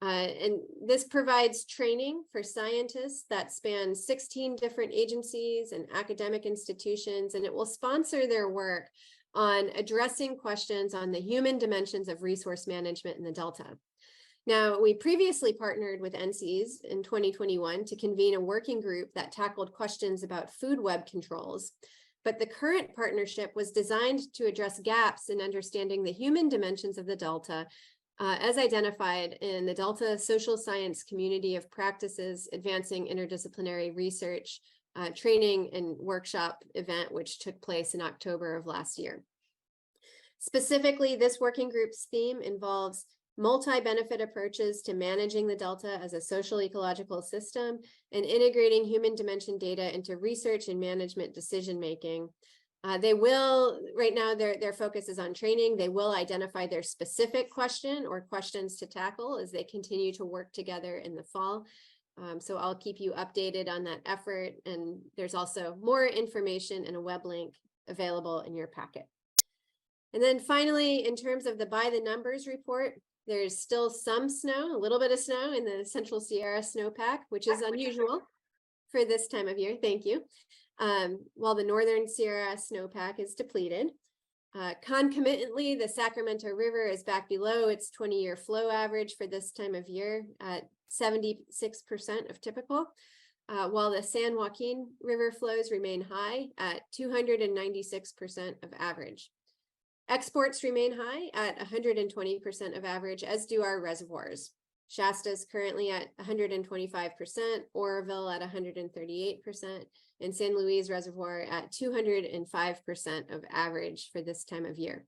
And this provides training for scientists that span 16 different agencies and academic institutions, and it will sponsor their work on addressing questions on the human dimensions of resource management in the Delta. Now, we previously partnered with NCES in 2021 to convene a working group that tackled questions about food web controls, but the current partnership was designed to address gaps in understanding the human dimensions of the Delta, as identified in the Delta Social Science Community of Practices Advancing Interdisciplinary Research training and workshop event, which took place in October of last year. Specifically, this working group's theme involves multi-benefit approaches to managing the Delta as a social ecological system and integrating human dimension data into research and management decision-making. They will, right now, their focus is on training. They will identify their specific question or questions to tackle as they continue to work together in the fall. So I'll keep you updated on that effort. And there's also more information and a web link available in your packet. And then finally, in terms of the by the numbers report, there's still some snow, a little bit of snow in the Central Sierra snowpack, which is unusual for this time of year. Thank you. While the Northern Sierra snowpack is depleted. Concomitantly, the Sacramento River is back below its 20-year flow average for this time of year at 76% of typical, while the San Joaquin River flows remain high at 296% of average. Exports remain high at 120% of average, as do our reservoirs. Shasta is currently at 125%, Oroville at 138%, and San Luis Reservoir at 205% of average for this time of year.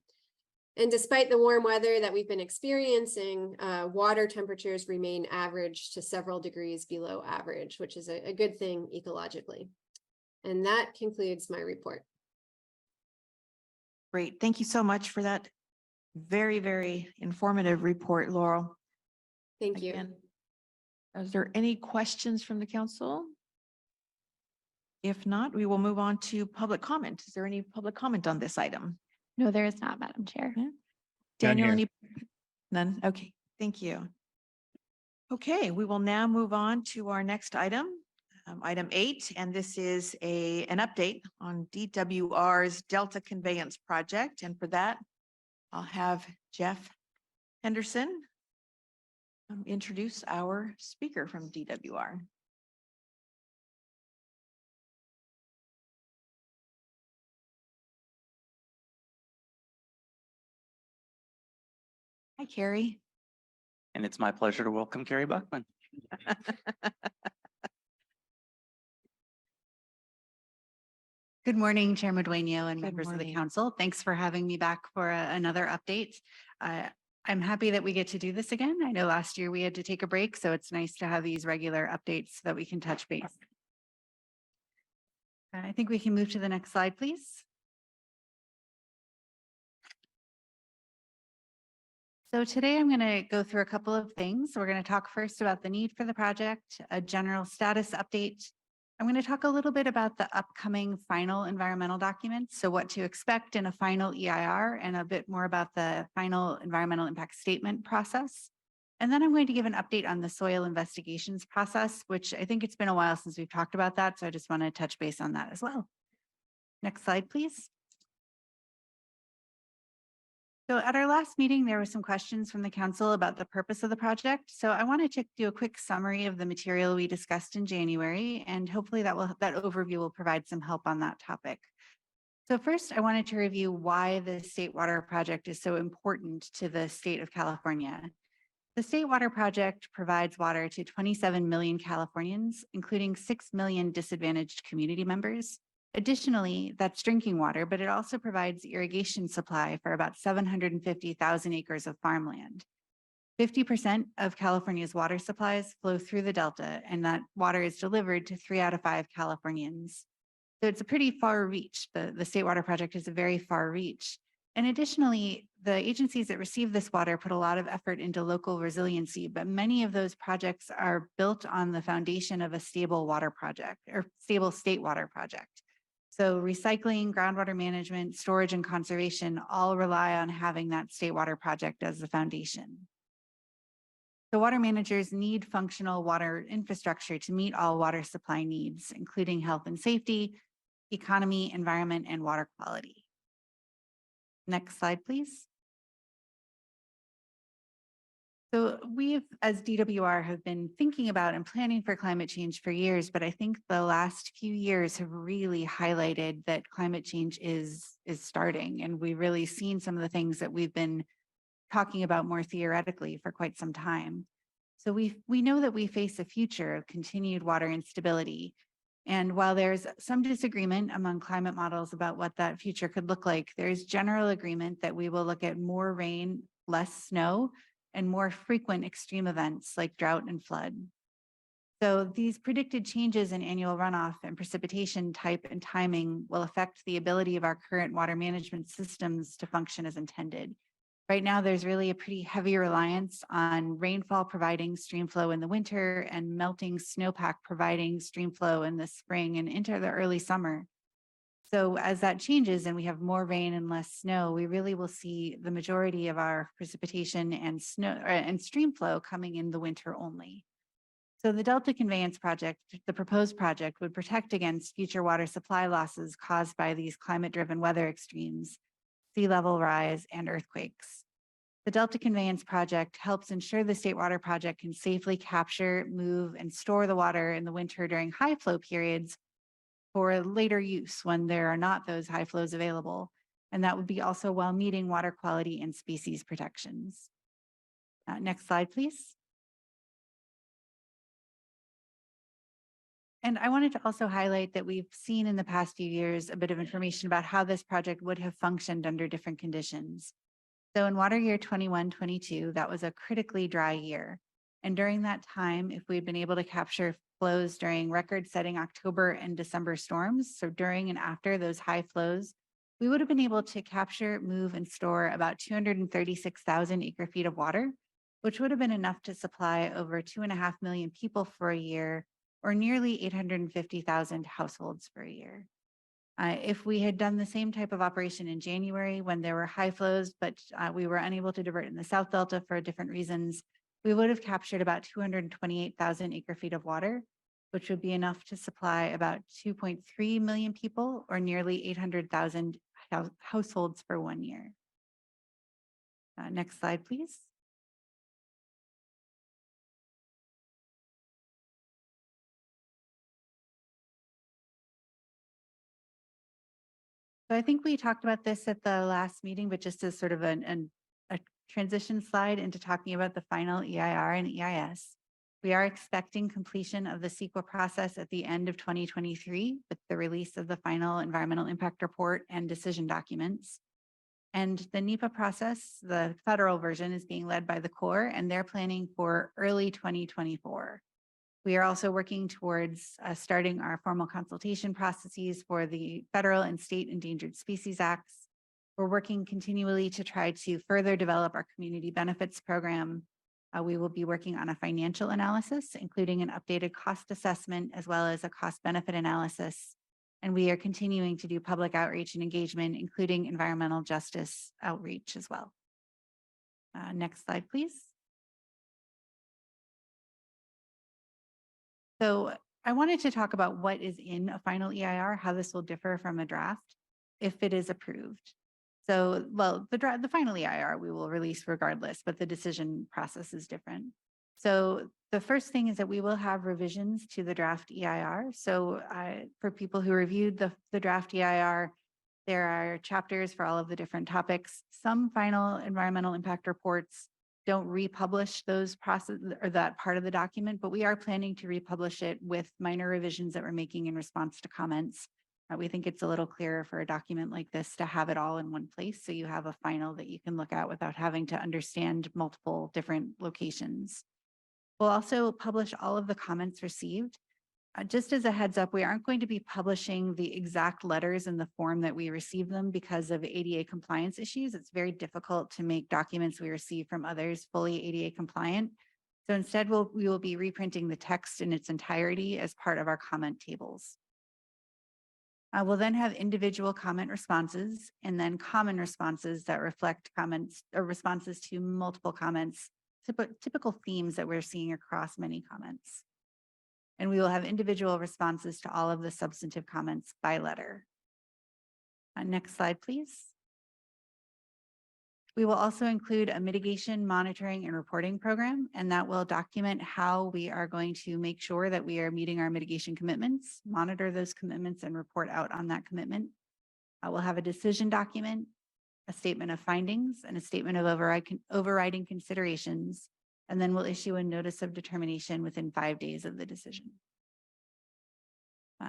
And despite the warm weather that we've been experiencing, water temperatures remain average to several degrees below average, which is a good thing ecologically. And that concludes my report. Great. Thank you so much for that very, very informative report, Laurel. Thank you. Again, is there any questions from the council? If not, we will move on to public comment. Is there any public comment on this item? No, there is not, Madam Chair. Daniel, here. any? None? Okay, thank you. Okay, we will now move on to our next item, item 8, and this is an update on DWR's Delta Conveyance Project. And for that, I'll have Jeff Henderson introduce our speaker from DWR. Hi, Carrie. And it's my pleasure to welcome Carrie Buckman. Good morning, Chair Dueño and Good members of the morning. council. Thanks for having me back for another update. I'm happy that we get to do this again. I know last year we had to take a break, so it's nice to have these regular updates so that we can touch base. I think we can move to the next slide, please. So today I'm going to go through a couple of things. We're going to talk first about the need for the project, a general status update. I'm going to talk a little bit about the upcoming final environmental documents, so what to expect in a final EIR, and a bit more about the final environmental impact statement process. And then I'm going to give an update on the soil investigations process, which I think it's been a while since we've talked about that, so I just want to touch base on that as well. Next slide, please. So at our last meeting, there were some questions from the council about the purpose of the project. So I wanted to do a quick summary of the material we discussed in January, and hopefully that overview will provide some help on that topic. So first, I wanted to review why the State Water Project is so important to the state of California. The State Water Project provides water to 27 million Californians, including 6 million disadvantaged community members. Additionally, that's drinking water, but it also provides irrigation supply for about 750,000 acres of farmland. 50% of California's water supplies flow through the Delta, and that water is delivered to 3 out of 5 Californians. So it's a pretty far reach. The State Water Project is a very far reach. And additionally, the agencies that receive this water put a lot of effort into local resiliency, but many of those projects are built on the foundation of a stable water project or stable state water project. So recycling, groundwater management, storage, and conservation all rely on having that state water project as the foundation. The water managers need functional water infrastructure to meet all water supply needs, including health and safety, economy, environment, and water quality. Next slide, please. So we've, as DWR, have been thinking about and planning for climate change for years, but I think the last few years have really highlighted that climate change is starting, and we've really seen some of the things that we've been talking about more theoretically for quite some time. So we know that we face a future of continued water instability. And while there's some disagreement among climate models about what that future could look like, there's general agreement that we will look at more rain, less snow, and more frequent extreme events like drought and flood. So these predicted changes in annual runoff and precipitation type and timing will affect the ability of our current water management systems to function as intended. Right now, there's really a pretty heavy reliance on rainfall providing stream flow in the winter and melting snowpack providing stream flow in the spring and into the early summer. So as that changes and we have more rain and less snow, we really will see the majority of our precipitation and snow and stream flow coming in the winter only. So the Delta Conveyance Project, the proposed project, would protect against future water supply losses caused by these climate-driven weather extremes, sea level rise, and earthquakes. The Delta Conveyance Project helps ensure the State Water Project can safely capture, move, and store the water in the winter during high flow periods for later use when there are not those high flows available. And that would be also while meeting water quality and species protections. Next slide, please. And I wanted to also highlight that we've seen in the past few years a bit of information about how this project would have functioned under different conditions. So in water year 21-22, that was a critically dry year. And during that time, if we'd been able to capture flows during record-setting October and December storms, so during and after those high flows, we would have been able to capture, move, and store about 236,000 acre feet of water, which would have been enough to supply over 2.5 million people for a year, or nearly 850,000 households for a year. If we had done the same type of operation in January when there were high flows, but we were unable to divert in the South Delta for different reasons, we would have captured about 228,000 acre feet of water, which would be enough to supply about 2.3 million people or nearly 800,000 households for 1 year. Next slide, please. So I think we talked about this at the last meeting, but just as sort of a transition slide into talking about the final EIR and EIS. We are expecting completion of the CEQA process at the end of 2023 with the release of the final environmental impact report and decision documents. And the NEPA process, the federal version, is being led by the Corps, and they're planning for early 2024. We are also working towards starting our formal consultation processes for the federal and state Endangered Species Acts. We're working continually to try to further develop our community benefits program. We will be working on a financial analysis, including an updated cost assessment, as well as a cost benefit analysis. And we are continuing to do public outreach and engagement, including environmental justice outreach as well. Next slide, please. So I wanted to talk about what is in a final EIR, how this will differ from a draft if it is approved. So, well, the final EIR we will release regardless, but the decision process is different. So the first thing is that we will have revisions to the draft EIR. So for people who reviewed the draft EIR, there are chapters for all of the different topics. Some final environmental impact reports don't republish those process or that part of the document, but we are planning to republish it with minor revisions that we're making in response to comments. We think it's a little clearer for a document like this to have it all in one place. So you have a final that you can look at without having to understand multiple different locations. We'll also publish all of the comments received. Just as a heads up, we aren't going to be publishing the exact letters in the form that we receive them because of ADA compliance issues. It's very difficult to make documents we receive from others fully ADA compliant. So instead, we will be reprinting the text in its entirety as part of our comment tables. We'll then have individual comment responses and then common responses that reflect comments or responses to multiple comments, typical themes that we're seeing across many comments. And we will have individual responses to all of the substantive comments by letter. Next slide, please. We will also include a mitigation, monitoring, and reporting program, and that will document how we are going to make sure that we are meeting our mitigation commitments, monitor those commitments, and report out on that commitment. We'll have a decision document, a statement of findings, and a statement of overriding considerations, and then we'll issue a notice of determination within 5 days of the decision.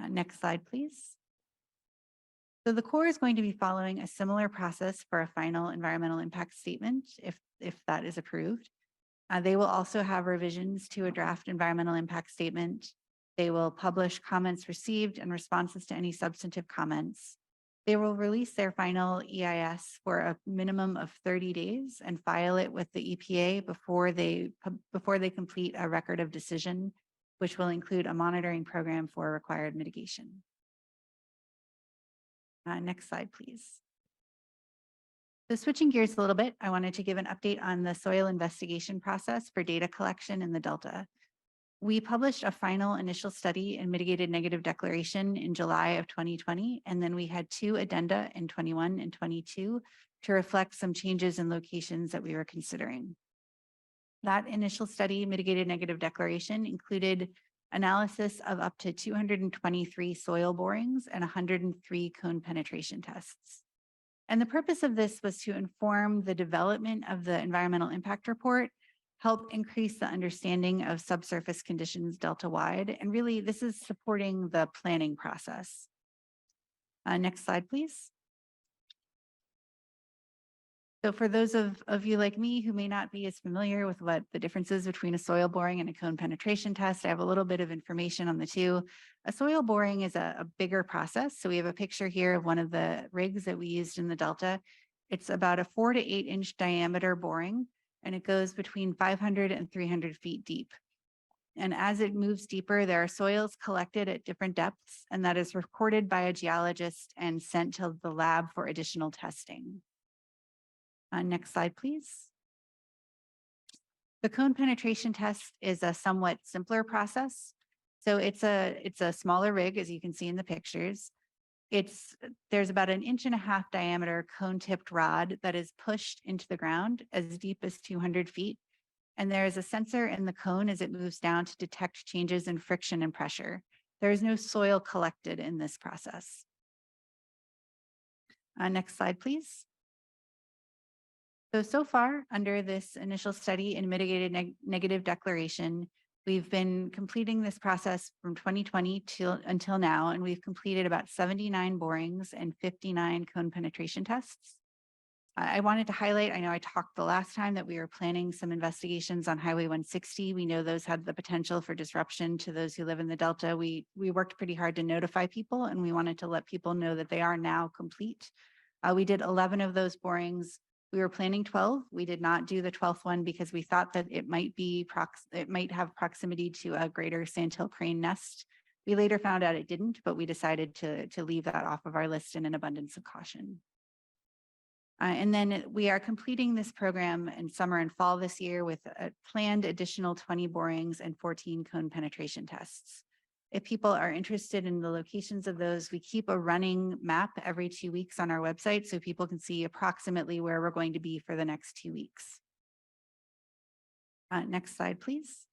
Next slide, please. So the Corps is going to be following a similar process for a final environmental impact statement if that is approved. They will also have revisions to a draft environmental impact statement. They will publish comments received and responses to any substantive comments. They will release their final EIS for a minimum of 30 days and file it with the EPA before they complete a record of decision, which will include a monitoring program for required mitigation. Next slide, please. So switching gears a little bit, I wanted to give an update on the soil investigation process for data collection in the Delta. We published a final initial study and mitigated negative declaration in July of 2020, and then we had 2 addenda in 21 and 22 to reflect some changes in locations that we were considering. That initial study, mitigated negative declaration, included analysis of up to 223 soil borings and 103 cone penetration tests. And the purpose of this was to inform the development of the environmental impact report, help increase the understanding of subsurface conditions Delta-wide, and really this is supporting the planning process. Next slide, please. So for those of you like me who may not be as familiar with what the difference is between a soil boring and a cone penetration test, I have a little bit of information on the two. A soil boring is a bigger process. So we have a picture here of one of the rigs that we used in the Delta. It's about a 4 to 8 inch diameter boring, and it goes between 500 and 300 feet deep. And as it moves deeper, there are soils collected at different depths, and that is recorded by a geologist and sent to the lab for additional testing. Next slide, please. The cone penetration test is a somewhat simpler process. So it's a smaller rig, as you can see in the pictures. There's about 1.5 inch diameter cone tipped rod that is pushed into the ground as deep as 200 feet. And there is a sensor in the cone as it moves down to detect changes in friction and pressure. There is no soil collected in this process. Next slide, please. So far, under this initial study and mitigated negative declaration, we've been completing this process from 2020 until now, and we've completed about 79 borings and 59 cone penetration tests. I wanted to highlight, I know I talked the last time that we were planning some investigations on Highway 160. We know those had the potential for disruption to those who live in the Delta. We worked pretty hard to notify people, and we wanted to let people know that they are now complete. We did 11 of those borings. We were planning 12. We did not do the 12th one because we thought that it might have proximity to a greater sandhill crane nest. We later found out it didn't, but we decided to leave that off of our list in an abundance of caution. And then we are completing this program in summer and fall this year with a planned additional 20 borings and 14 cone penetration tests. If people are interested in the locations of those, we keep a running map every 2 weeks on our website so people can see approximately where we're going to be for the next 2 weeks. Next slide, please.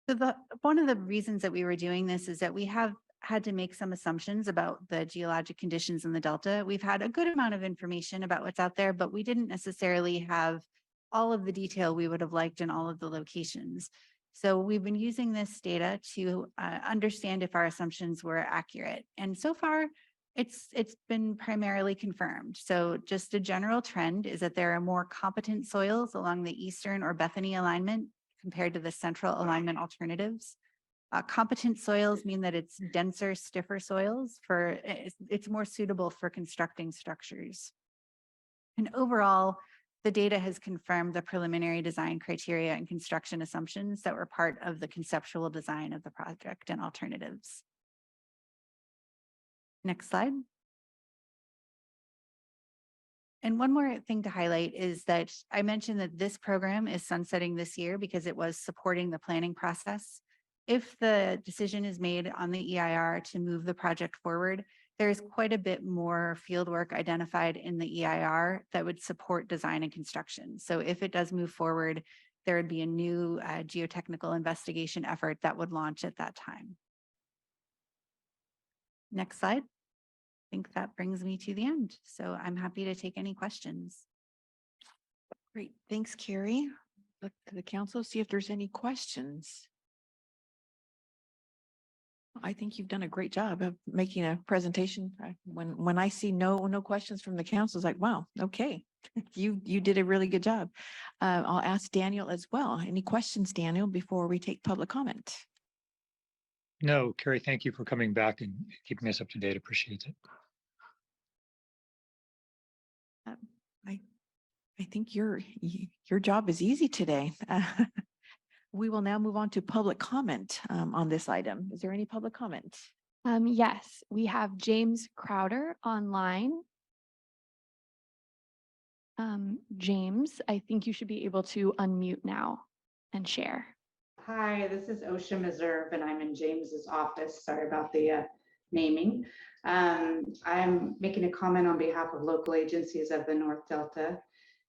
So one of the reasons that we were doing this is that we have had to make some assumptions about the geologic conditions in the Delta. We've had a good amount of information about what's out there, but we didn't necessarily have all of the detail we would have liked in all of the locations. So we've been using this data to understand if our assumptions were accurate. And so far, it's been primarily confirmed. So just a general trend is that there are more competent soils along the eastern or Bethany alignment compared to the central alignment alternatives. Competent soils mean that it's denser, stiffer soils it's more suitable for constructing structures. And overall, the data has confirmed the preliminary design criteria and construction assumptions that were part of the conceptual design of the project and alternatives. Next slide. And one more thing to highlight is that I mentioned that this program is sunsetting this year because it was supporting the planning process. If the decision is made on the EIR to move the project forward, there's quite a bit more field work identified in the EIR that would support design and construction. So if it does move forward, there would be a new geotechnical investigation effort that would launch at that time. Next slide. I think that brings me to the end. So I'm happy to take any questions. Great. Thanks, Carrie. Look to the council, see if there's any questions. I think you've done a great job of making a presentation. When I see no questions from the council, it's like, wow, okay, you did a really good job. I'll ask Daniel as well. Any questions, Daniel, before we take public comment? No, Carrie, thank you for coming back and keeping us up to date. Appreciate it. I think your job is easy today. We will now move on to public comment on this item. Is there any public comment? Yes, we have James Crowder online. James, I think you should be able to unmute now and share. Hi, this is OSHA Meserve, and I'm in James's office. Sorry about the naming. I'm making a comment on behalf of local agencies of the North Delta.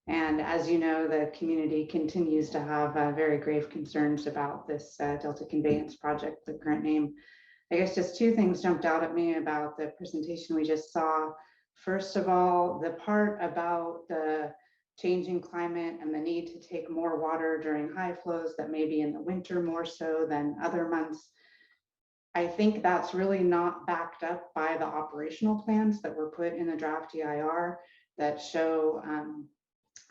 And as you know, the community continues to have very grave concerns about this Delta Conveyance Project, the current name. I guess just two things jumped out at me about the presentation we just saw. First of all, the part about the changing climate and the need to take more water during high flows that may be in the winter more so than other months. I think that's really not backed up by the operational plans that were put in the draft EIR that show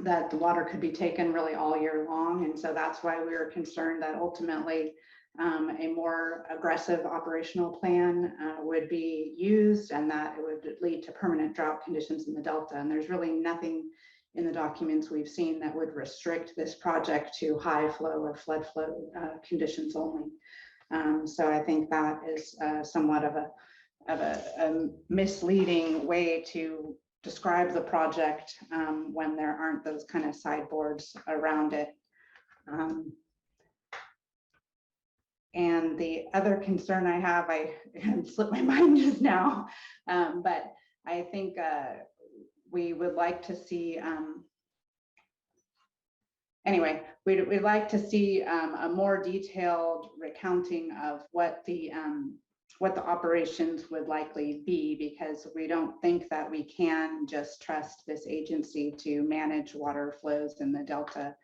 that the water could be taken really all year long. And so that's why we were concerned that ultimately a more aggressive operational plan would be used and that it would lead to permanent drought conditions in the Delta. And there's really nothing in the documents we've seen that would restrict this project to high flow or flood flow conditions only. So I think that is somewhat of a misleading way to describe the project when there aren't those kind of sideboards around it. And the other concern I have, I slipped my mind just now, but I think we would like to see, anyway, we'd like to see a more detailed recounting of what the operations would likely be, because we don't think that we can just trust this agency to manage water flows in the Delta.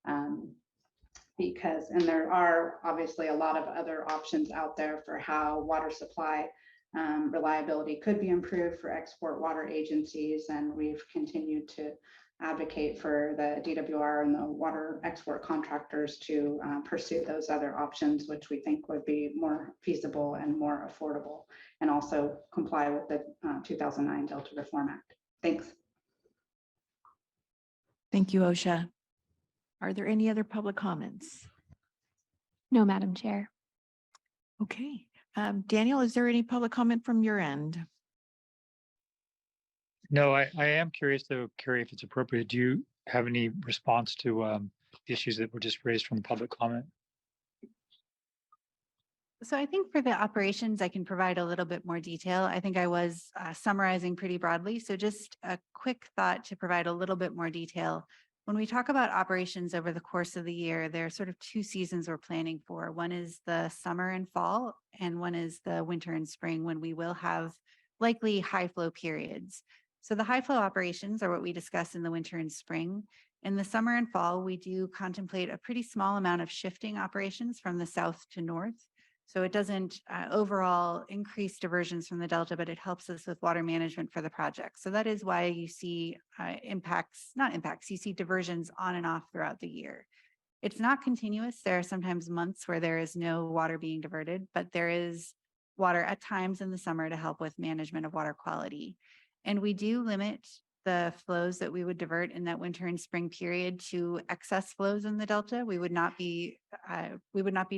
And there are obviously a lot of other options out there for how water supply reliability could be improved for export water agencies. And we've continued to advocate for the DWR and the water export contractors to pursue those other options, which we think would be more feasible and more affordable, and also comply with the 2009 Delta Reform Act. Thanks. Thank you, OSHA. Are there any other public comments? No, Madam Chair. Okay. Daniel, is there any public comment from your end? No, I am curious though, Carrie, if it's appropriate, do you have any response to the issues that were just raised from the public comment? So I think for the operations, I can provide a little bit more detail. I think I was summarizing pretty broadly. So just a quick thought to provide a little bit more detail. When we talk about operations over the course of the year, there are sort of two seasons we're planning for. One is the summer and fall, and one is the winter and spring, when we will have likely high flow periods. So the high flow operations are what we discuss in the winter and spring. In the summer and fall, we do contemplate a pretty small amount of shifting operations from the south to north. So it doesn't overall increase diversions from the Delta, but it helps us with water management for the project. So that is why you see you see diversions on and off throughout the year. It's not continuous. There are sometimes months where there is no water being diverted, but there is water at times in the summer to help with management of water quality. And we do limit the flows that we would divert in that winter and spring period to excess flows in the Delta. We would not be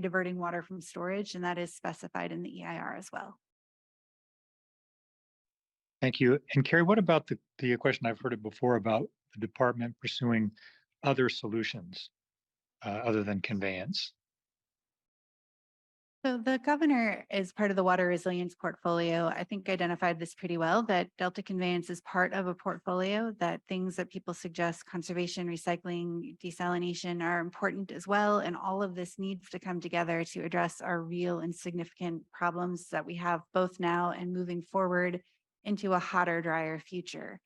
diverting water from storage, and that is specified in the EIR as well. Thank you. And Carrie, what about the question I've heard it before about the department pursuing other solutions other than conveyance? So the governor, as part of the water resilience portfolio, I think identified this pretty well, that Delta conveyance is part of a portfolio, that things that people suggest, conservation, recycling, desalination, are important as well. And all of this needs to come together to address our real and significant problems that we have both now and moving forward into a hotter, drier future.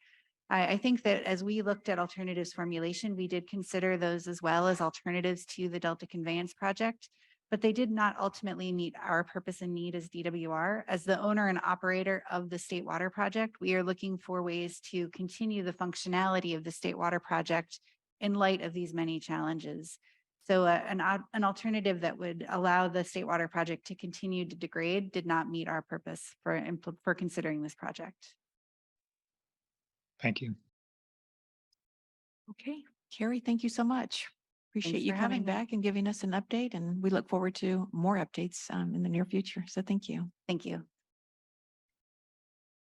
I think that as we looked at alternatives formulation, we did consider those as well as alternatives to the Delta conveyance project, but they did not ultimately meet our purpose and need as DWR. As the owner and operator of the State Water Project, we are looking for ways to continue the functionality of the State Water Project in light of these many challenges. So an alternative that would allow the State Water Project to continue to degrade did not meet our purpose for considering this project. Thank you. Okay, Carrie, thank you so much. Appreciate Thanks you for coming having me. back and giving us an update, and we look forward to more updates in the near future. So thank you. Thank you.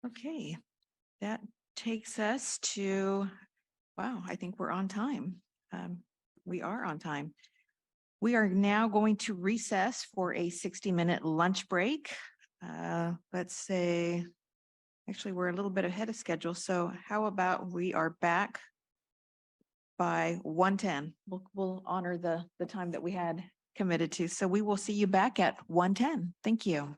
Okay, that takes us to, wow, I think we're on time. We are on time. We are now going to recess for a 60-minute lunch break. Let's say, actually, we're a little bit ahead of schedule. So how about we are back by 1:10. We'll honor the time that we had committed to. So we will see you back at 1:10. Thank you.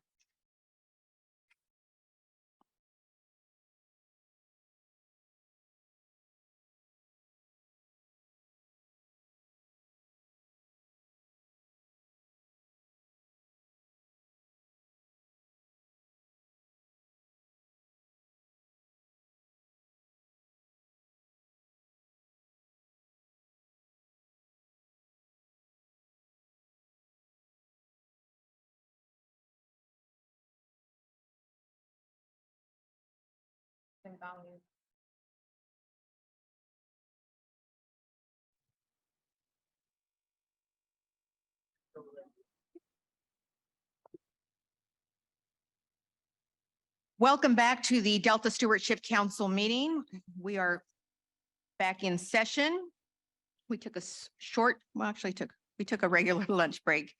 Welcome back to the Delta Stewardship Council meeting. We are back in session. We took a we took a regular lunch break.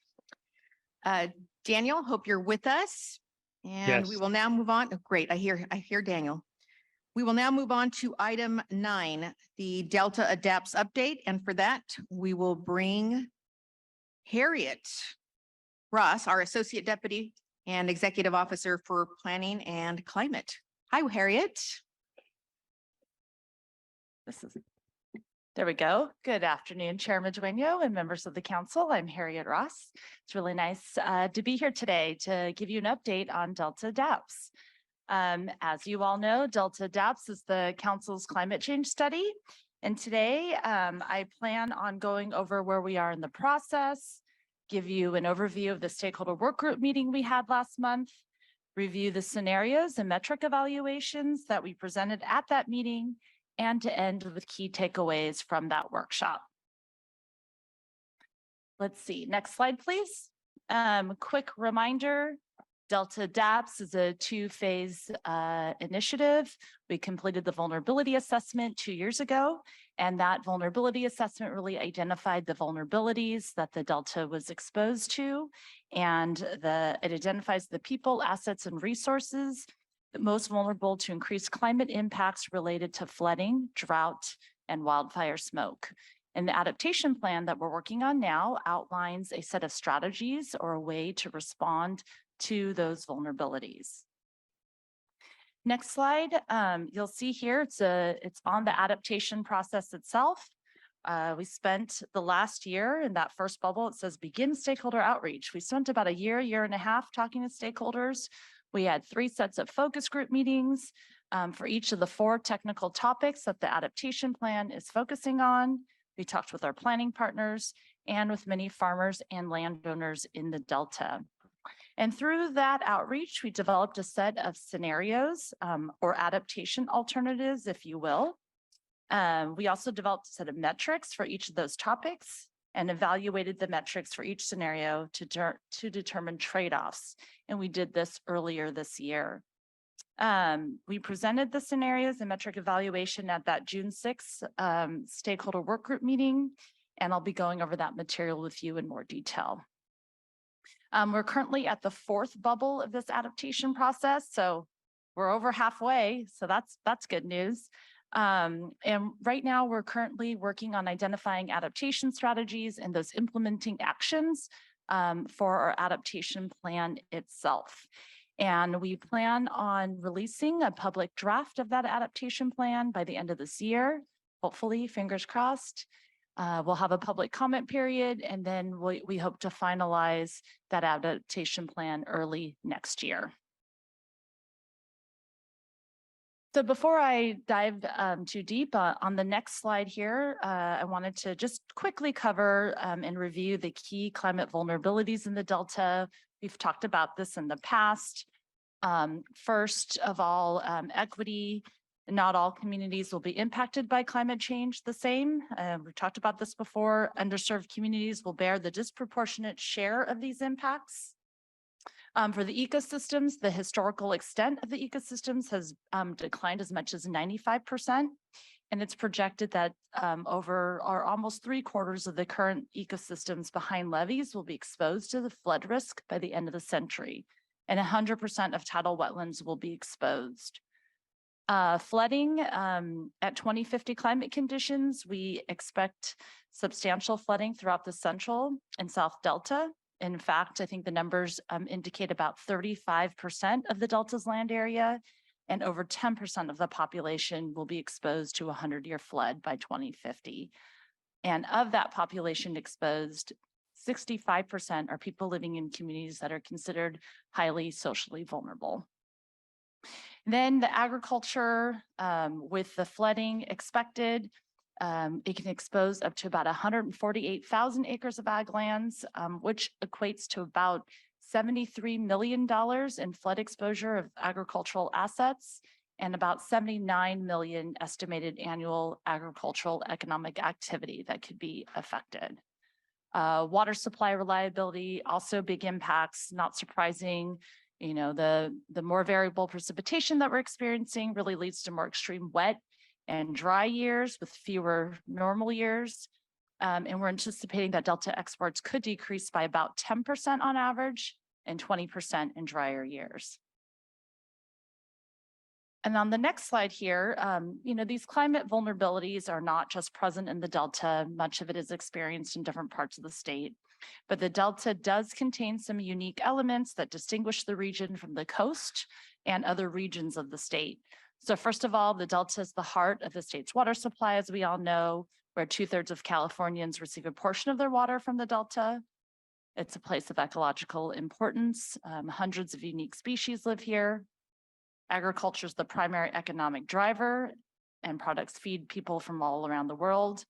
Daniel, hope you're with us. And we Yes. will now move on. Oh, great, I hear Daniel. We will now move on to item 9, the Delta Adapts update. And for that, we will bring Harriet Ross, our Associate Deputy and Executive Officer for Planning and Climate. Hi, Harriet. There we go. Good afternoon, Chairman Dueño and members of the council. I'm Harriet Ross. It's really nice to be here today to give you an update on Delta Adapts. As you all know, Delta Adapts is the council's climate change study. And today I plan on going over where we are in the process, give you an overview of the stakeholder work group meeting we had last month, review the scenarios and metric evaluations that we presented at that meeting, and to end with key takeaways from that workshop. Let's see, next slide, please. Quick reminder, Delta Adapts is a 2-phase initiative. We completed the vulnerability assessment 2 years ago, and that vulnerability assessment really identified the vulnerabilities that the Delta was exposed to, and it identifies the people, assets, and resources most vulnerable to increased climate impacts related to flooding, drought, and wildfire smoke. And the adaptation plan that we're working on now outlines a set of strategies or a way to respond to those vulnerabilities. Next slide, you'll see here, it's on the adaptation process itself. We spent the last year in that first bubble, it says begin stakeholder outreach. We spent about a year and a half talking to stakeholders. We had 3 sets of focus group meetings for each of the 4 technical topics that the adaptation plan is focusing on. We talked with our planning partners and with many farmers and landowners in the Delta. And through that outreach, we developed a set of scenarios or adaptation alternatives, if you will. We also developed a set of metrics for each of those topics and evaluated the metrics for each scenario to determine trade-offs. And we did this earlier this year. We presented the scenarios and metric evaluation at that June 6th stakeholder work group meeting, and I'll be going over that material with you in more detail. We're currently at the 4th bubble of this adaptation process, so we're over halfway, so that's good news. And right now we're currently working on identifying adaptation strategies and those implementing actions for our adaptation plan itself. And we plan on releasing a public draft of that adaptation plan by the end of this year. Hopefully, fingers crossed. We'll have a public comment period, and then we hope to finalize that adaptation plan early next year. So before I dive too deep on the next slide here, I wanted to just quickly cover and review the key climate vulnerabilities in the Delta. We've talked about this in the past. First of all, equity. Not all communities will be impacted by climate change the same. We've talked about this before. Underserved communities will bear the disproportionate share of these impacts. For the ecosystems, the historical extent of the ecosystems has declined as much as 95%. And it's projected that over or almost 3/4 of the current ecosystems behind levees will be exposed to the flood risk by the end of the century. And 100% of tidal wetlands will be exposed. Flooding at 2050 climate conditions, we expect substantial flooding throughout the central and south Delta. In fact, I think the numbers indicate about 35% of the Delta's land area and over 10% of the population will be exposed to a 100-year flood by 2050. And of that population exposed, 65% are people living in communities that are considered highly socially vulnerable. Then the agriculture with the flooding expected, it can expose up to about 148,000 acres of ag lands, which equates to about $73 million in flood exposure of agricultural assets and about 79 million estimated annual agricultural economic activity that could be affected. Water supply reliability, also big impacts, not surprising. You know, the more variable precipitation that we're experiencing really leads to more extreme wet and dry years with fewer normal years. And we're anticipating that Delta exports could decrease by about 10% on average and 20% in drier years. And on the next slide here, you know, these climate vulnerabilities are not just present in the Delta. Much of it is experienced in different parts of the state. But the Delta does contain some unique elements that distinguish the region from the coast and other regions of the state. So first of all, the Delta is the heart of the state's water supply, as we all know, where 2/3 of Californians receive a portion of their water from the Delta. It's a place of ecological importance. Hundreds of unique species live here. Agriculture is the primary economic driver, and products feed people from all around the world.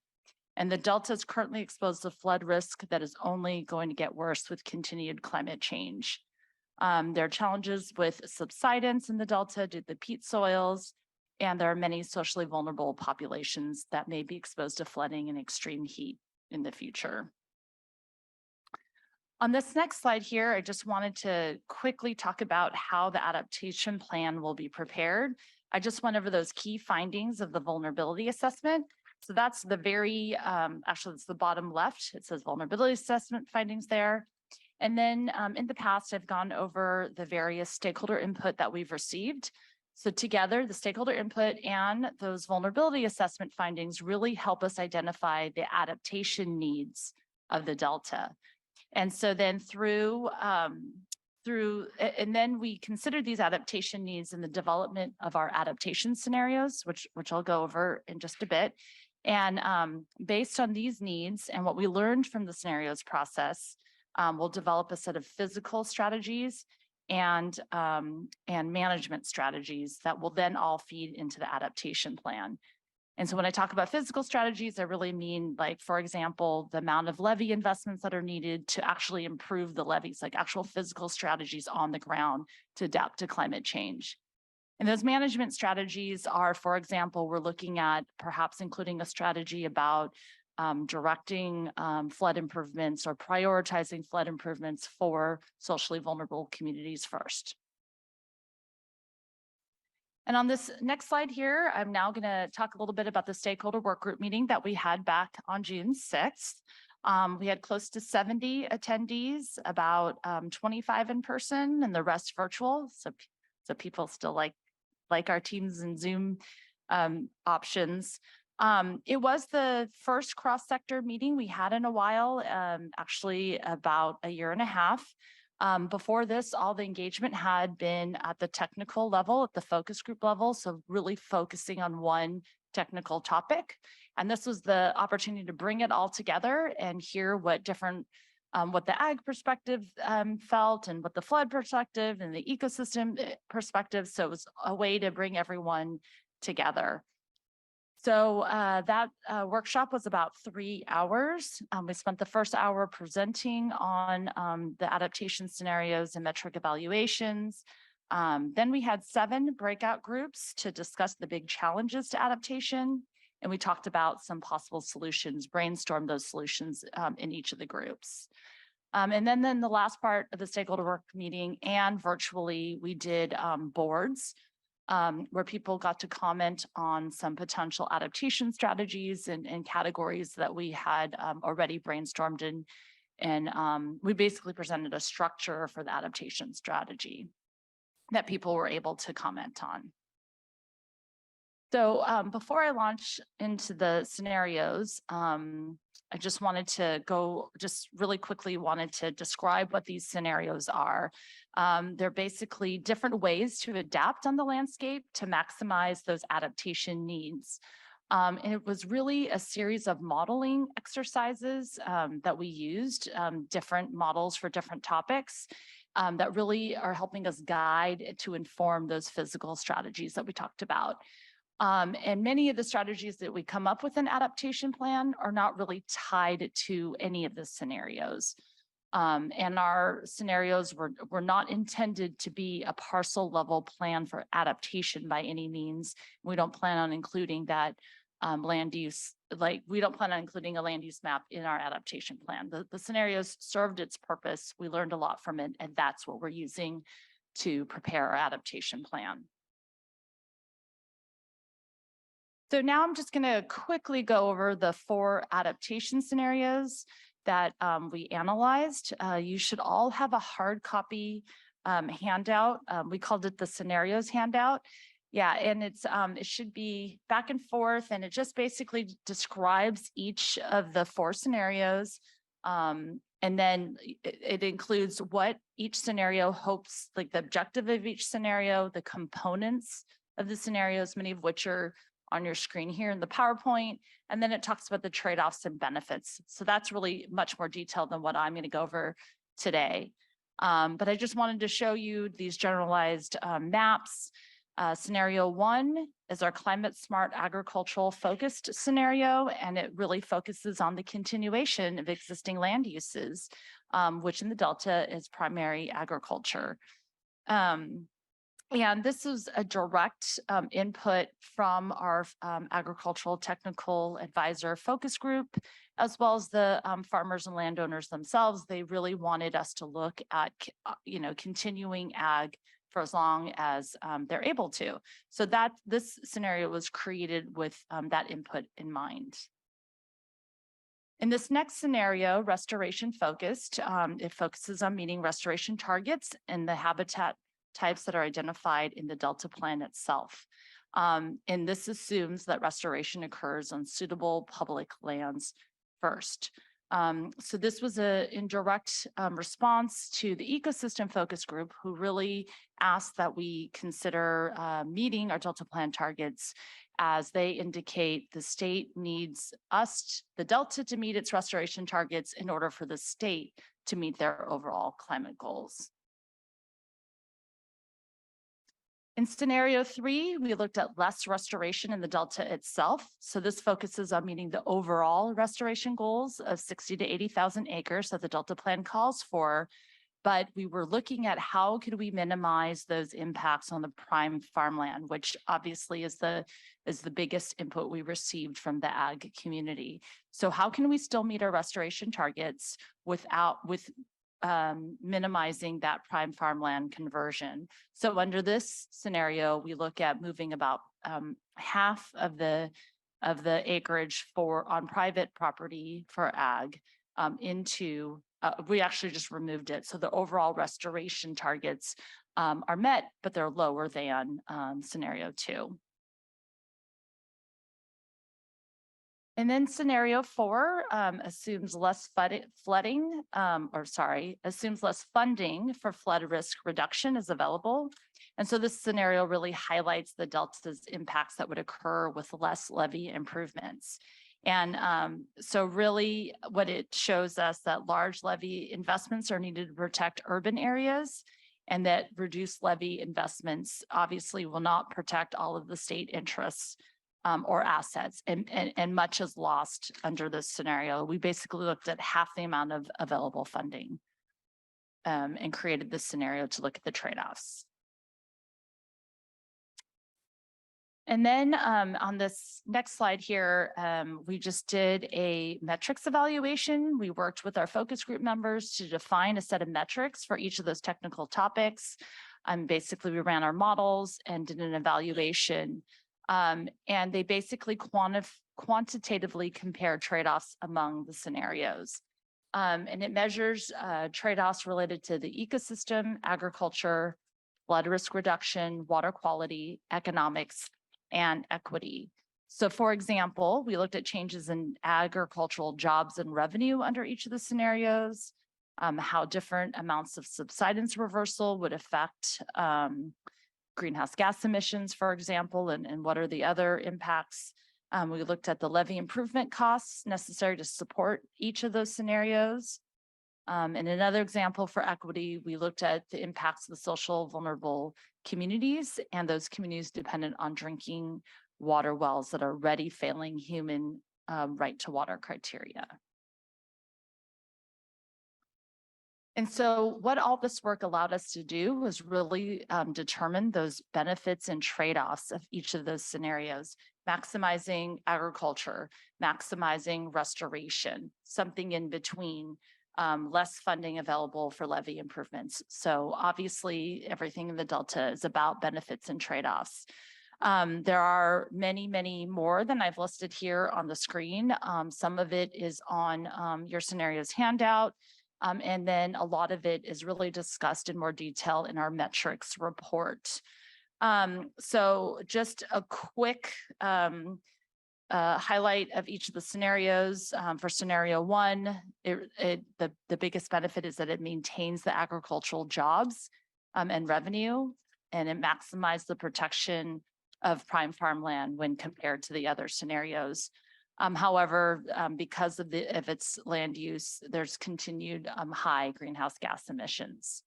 And the Delta is currently exposed to flood risk that is only going to get worse with continued climate change. There are challenges with subsidence in the Delta due to the peat soils, and there are many socially vulnerable populations that may be exposed to flooding and extreme heat in the future. On this next slide here, I just wanted to quickly talk about how the adaptation plan will be prepared. I just went over those key findings of the vulnerability assessment. So that's the very, actually it's the bottom left. It says vulnerability assessment findings there. And then in the past, I've gone over the various stakeholder input that we've received. So together, the stakeholder input and those vulnerability assessment findings really help us identify the adaptation needs of the Delta. And so then and then we consider these adaptation needs in the development of our adaptation scenarios, which I'll go over in just a bit. And based on these needs and what we learned from the scenarios process, we'll develop a set of physical strategies and management strategies that will then all feed into the adaptation plan. And so when I talk about physical strategies, I really mean, like, for example, the amount of levee investments that are needed to actually improve the levees, like actual physical strategies on the ground to adapt to climate change. And those management strategies are, for example, we're looking at perhaps including a strategy about directing flood improvements or prioritizing flood improvements for socially vulnerable communities first. And on this next slide here, I'm now going to talk a little bit about the stakeholder work group meeting that we had back on June 6th. We had close to 70 attendees, about 25 in person and the rest virtual. So people still like our Teams and Zoom options. It was the first cross-sector meeting we had in a while, actually about a year and a half. Before this, all the engagement had been at the technical level, at the focus group level, so really focusing on one technical topic. And this was the opportunity to bring it all together and hear what different, what the ag perspective felt and what the flood perspective and the ecosystem perspective. So it was a way to bring everyone together. So that workshop was about 3 hours. We spent the first hour presenting on the adaptation scenarios and metric evaluations. Then we had 7 breakout groups to discuss the big challenges to adaptation. And we talked about some possible solutions, brainstormed those solutions in each of the groups. And then the last part of the stakeholder work meeting and virtually, we did boards. Where people got to comment on some potential adaptation strategies and categories that we had already brainstormed in. And we basically presented a structure for the adaptation strategy that people were able to comment on. So before I launch into the scenarios, I just wanted to really quickly wanted to describe what these scenarios are. They're basically different ways to adapt on the landscape to maximize those adaptation needs. And it was really a series of modeling exercises that we used, different models for different topics that really are helping us guide to inform those physical strategies that we talked about. And many of the strategies that we come up with an adaptation plan are not really tied to any of the scenarios. And our scenarios were not intended to be a parcel level plan for adaptation by any means. We don't plan on including that land use, we don't plan on including a land use map in our adaptation plan. The scenarios served its purpose. We learned a lot from it, and that's what we're using to prepare our adaptation plan. So now I'm just going to quickly go over the 4 adaptation scenarios that we analyzed. You should all have a hard copy handout. We called it the scenarios handout. Yeah, and it should be back and forth, and it just basically describes each of the 4 scenarios. And then it includes what each scenario hopes, like the objective of each scenario, the components of the scenarios, many of which are on your screen here in the PowerPoint, and then it talks about the trade-offs and benefits. So that's really much more detailed than what I'm going to go over today. But I just wanted to show you these generalized maps. Scenario 1 is our climate smart agricultural focused scenario, and it really focuses on the continuation of existing land uses, which in the Delta is primary agriculture. And this is a direct input from our agricultural technical advisor focus group, as well as the farmers and landowners themselves. They really wanted us to look at, continuing ag for as long as they're able to. So that this scenario was created with that input in mind. In this next scenario, restoration focused, it focuses on meeting restoration targets in the habitat types that are identified in the Delta Plan itself. And this assumes that restoration occurs on suitable public lands first. So this was in direct response to the ecosystem focus group, who really asked that we consider meeting our Delta Plan targets, as they indicate the state needs us, the Delta, to meet its restoration targets in order for the state to meet their overall climate goals. In scenario 3, we looked at less restoration in the Delta itself. So this focuses on meeting the overall restoration goals of 60 to 80,000 acres that the Delta Plan calls for. But we were looking at how could we minimize those impacts on the prime farmland, which obviously is the biggest input we received from the ag community. So how can we still meet our restoration targets with minimizing that prime farmland conversion? So under this scenario, we look at moving about half of the acreage on private property for ag into, we actually just removed it. So the overall restoration targets are met, but they're lower than scenario 2. And then scenario 4 assumes less assumes less funding for flood risk reduction is available. And so this scenario really highlights the Delta's impacts that would occur with less levee improvements. And so really what it shows us that large levee investments are needed to protect urban areas, and that reduced levee investments obviously will not protect all of the state interests or assets, and much is lost under this scenario. We basically looked at half the amount of available funding and created this scenario to look at the trade-offs. And then on this next slide here, we just did a metrics evaluation. We worked with our focus group members to define a set of metrics for each of those technical topics. Basically, we ran our models and did an evaluation. And they basically quantitatively compare trade-offs among the scenarios. And it measures trade-offs related to the ecosystem, agriculture, flood risk reduction, water quality, economics, and equity. So for example, we looked at changes in agricultural jobs and revenue under each of the scenarios, how different amounts of subsidence reversal would affect greenhouse gas emissions, for example, and what are the other impacts. We looked at the levee improvement costs necessary to support each of those scenarios. And another example for equity, we looked at the impacts of the social vulnerable communities and those communities dependent on drinking water wells that are already failing human right to water criteria. And so what all this work allowed us to do was really determine those benefits and trade-offs of each of those scenarios, maximizing agriculture, maximizing restoration, something in between, less funding available for levee improvements. So obviously everything in the Delta is about benefits and trade-offs. There are many, many more than I've listed here on the screen. Some of it is on your scenarios handout. And then a lot of it is really discussed in more detail in our metrics report. So just a quick highlight of each of the scenarios. For scenario 1, the biggest benefit is that it maintains the agricultural jobs and revenue, and it maximizes the protection of prime farmland when compared to the other scenarios. However, because of its land use, there's continued high greenhouse gas emissions.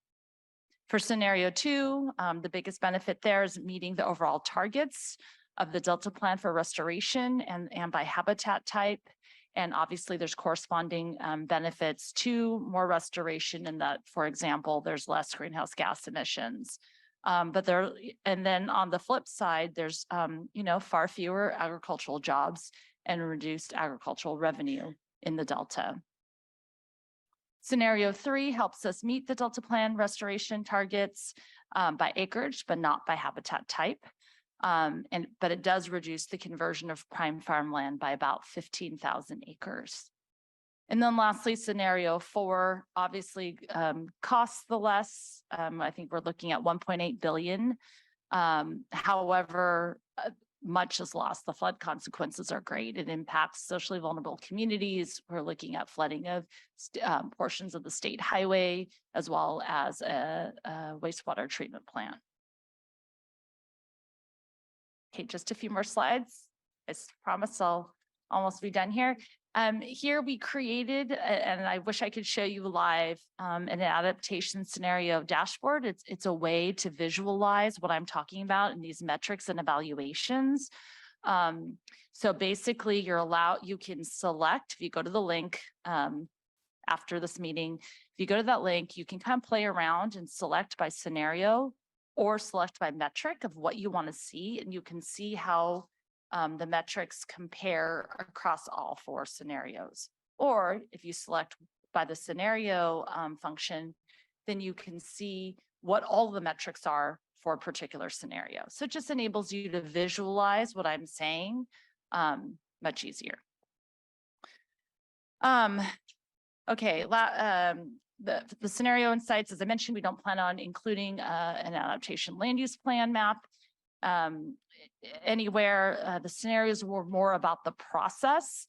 For scenario 2, the biggest benefit there is meeting the overall targets of the Delta Plan for restoration and by habitat type. And obviously there's corresponding benefits to more restoration in that, for example, there's less greenhouse gas emissions. And then on the flip side, there's far fewer agricultural jobs and reduced agricultural revenue in the Delta. Scenario 3 helps us meet the Delta Plan restoration targets by acreage, but not by habitat type. But it does reduce the conversion of prime farmland by about 15,000 acres. And then lastly, scenario 4, obviously costs the less. I think we're looking at 1.8 billion. However, much is lost. The flood consequences are great. It impacts socially vulnerable communities. We're looking at flooding of portions of the state highway, as well as a wastewater treatment plant. Okay, just a few more slides. I promise I'll almost be done here. Here we created, and I wish I could show you live, an adaptation scenario dashboard. It's a way to visualize what I'm talking about in these metrics and evaluations. So basically you can select, if you go to the link after this meeting, if you go to that link, you can kind of play around and select by scenario or select by metric of what you want to see, and you can see how the metrics compare across all 4 scenarios. Or if you select by the scenario function, then you can see what all the metrics are for a particular scenario. So it just enables you to visualize what I'm saying much easier. Okay, the scenario insights, as I mentioned, we don't plan on including an adaptation land use plan map anywhere. The scenarios were more about the process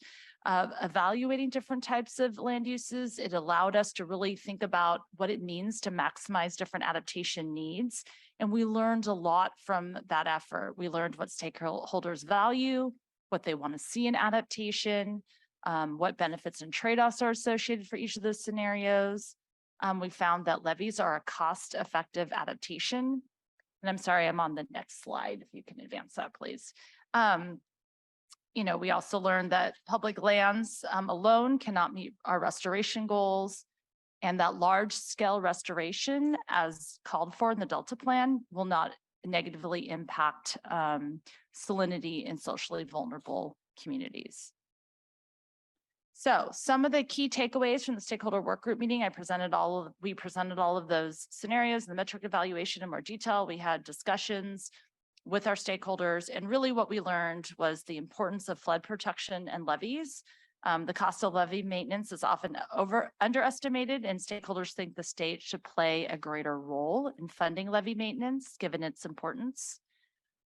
of evaluating different types of land uses. It allowed us to really think about what it means to maximize different adaptation needs. And we learned a lot from that effort. We learned what stakeholders value, what they want to see in adaptation, what benefits and trade-offs are associated for each of those scenarios. We found that levies are a cost-effective adaptation. And I'm sorry, I'm on the next slide. If you can advance that, please. We also learned that public lands alone cannot meet our restoration goals, and that large-scale restoration, as called for in the Delta Plan, will not negatively impact salinity in socially vulnerable communities. So some of the key takeaways from the stakeholder work group meeting, we presented all of those scenarios, the metric evaluation in more detail. We had discussions with our stakeholders, and really what we learned was the importance of flood protection and levees. The cost of levee maintenance is often underestimated, and stakeholders think the state should play a greater role in funding levee maintenance, given its importance.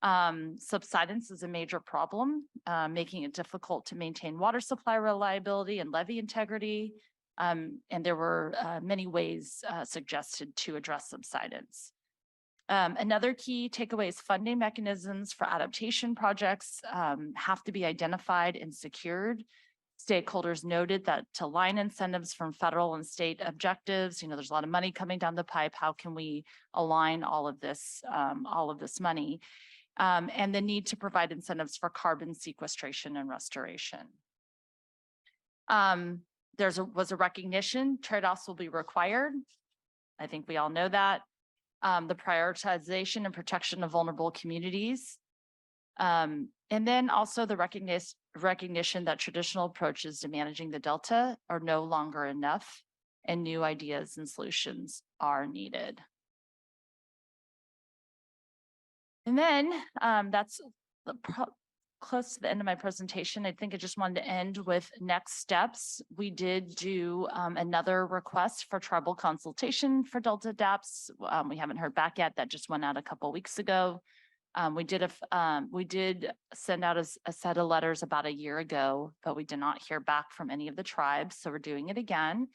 Subsidence is a major problem, making it difficult to maintain water supply reliability and levee integrity. And there were many ways suggested to address subsidence. Another key takeaway is funding mechanisms for adaptation projects have to be identified and secured. Stakeholders noted that to align incentives from federal and state objectives, there's a lot of money coming down the pipe. How can we align all of this money? And the need to provide incentives for carbon sequestration and restoration. Was a recognition, trade-offs will be required. I think we all know that. The prioritization and protection of vulnerable communities. And then also the recognition that traditional approaches to managing the Delta are no longer enough, and new ideas and solutions are needed. And then that's close to the end of my presentation. I think I just wanted to end with next steps. We did do another request for tribal consultation for Delta DAPS. We haven't heard back yet. That just went out a couple weeks ago. We did send out a set of letters about a year ago, but we did not hear back from any of the tribes. So we're doing it again.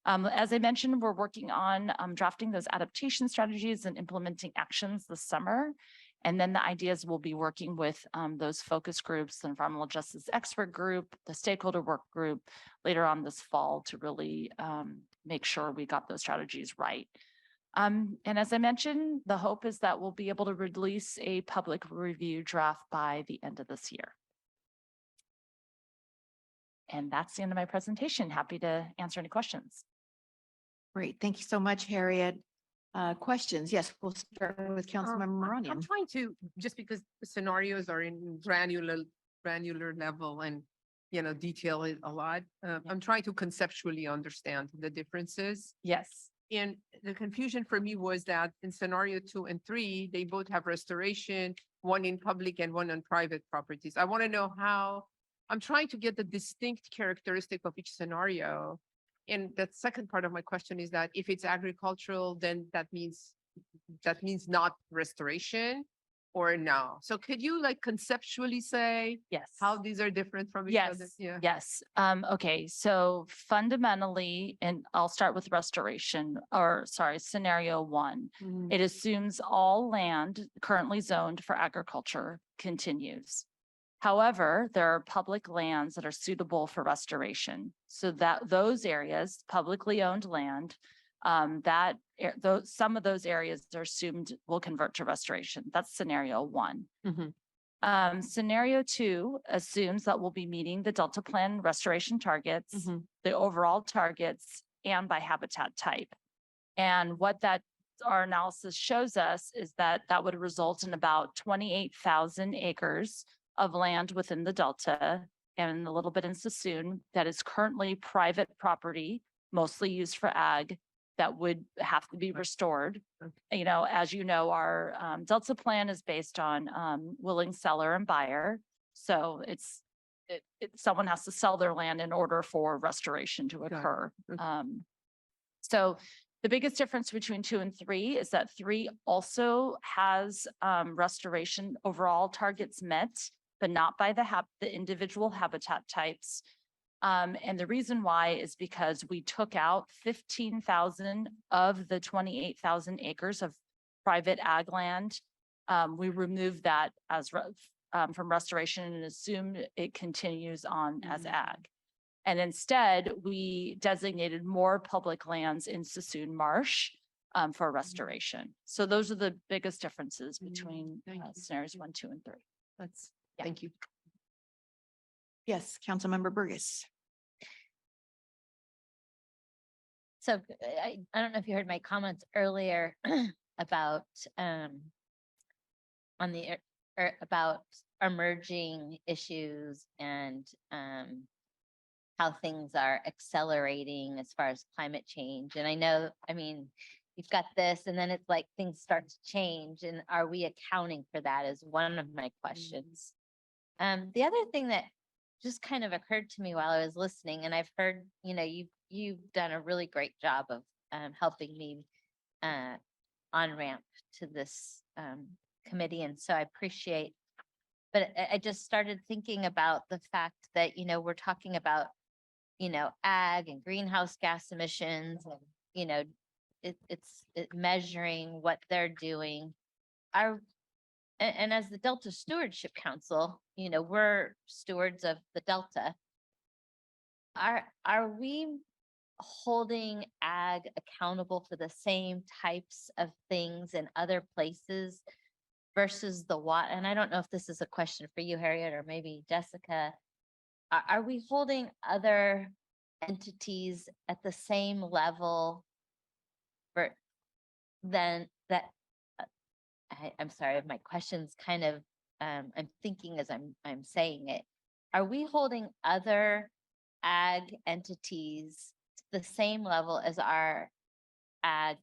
As I mentioned, we're working on drafting those adaptation strategies and implementing actions this summer. And then the ideas will be working with those focus groups, the environmental justice expert group, the stakeholder work group later on this fall to really make sure we got those strategies right. And as I mentioned, the hope is that we'll be able to release a public review draft by the end of this year. And that's the end of my presentation. Happy to answer any questions. Great. Thank you so much, Harriet. Questions? Yes, we'll start with Councilmember Moranian. I'm trying to, just because the scenarios are in granular level and, detail it a lot. I'm trying to conceptually understand the differences. Yes. And the confusion for me was that in scenario 2 and 3, they both have restoration, one in public and one on private properties. I want to know how I'm trying to get the distinct characteristic of each scenario. And the second part of my question is that if it's agricultural, then that means not restoration or no. So could you like conceptually say Yes. how these are different from each other? Yes, yes. Okay, so fundamentally, and I'll start with restoration, or sorry, scenario one. Mhm. It assumes all land currently zoned for agriculture continues. However, there are public lands that are suitable for restoration. So that those areas, publicly owned land, some of those areas are assumed will convert to restoration. That's scenario one. Mhm. Scenario two assumes that we'll be meeting the Delta Plan restoration targets, the overall targets, and by habitat type. And what our analysis shows us is that that would result in about 28,000 acres of land within the Delta and a little bit in Sassoon that is currently private property, mostly used for ag, that would have to be restored. You know, as you know, our Delta Plan is based on willing seller and buyer. So someone has to sell their land in order for restoration to occur. So the biggest difference between 2 and 3 is that 3 also has restoration overall targets met, but not by the individual habitat types. And the reason why is because we took out 15,000 of the 28,000 acres of private ag land. We removed that as from restoration and assumed it continues on as ag. And instead, we designated more public lands in Sassoon Marsh for restoration. So those are the biggest differences between scenarios 1, 2, and 3. Thank you. Yes, Councilmember Burgess. So I don't know if you heard my comments earlier about about emerging issues and how things are accelerating as far as climate change. And I know, I mean, you've got this and then it's like things start to change, and are we accounting for that is one of my questions. The other thing that just kind of occurred to me while I was listening, and I've heard, you know, you've done a really great job of helping me on ramp to this committee, and so I appreciate. But I just started thinking about the fact that, you know, we're talking about, you know, ag and greenhouse gas emissions, and, you know, it's measuring what they're doing. And as the Delta Stewardship Council, you know, we're stewards of the Delta. Are we holding ag accountable for the same types of things in other places versus the water? And I don't know if this is a question for you, Harriet, or maybe Jessica. Are we holding other entities at the same level than that? I'm sorry, my question's kind of, I'm thinking as I'm saying it. Are we holding other ag entities to the same level as our ag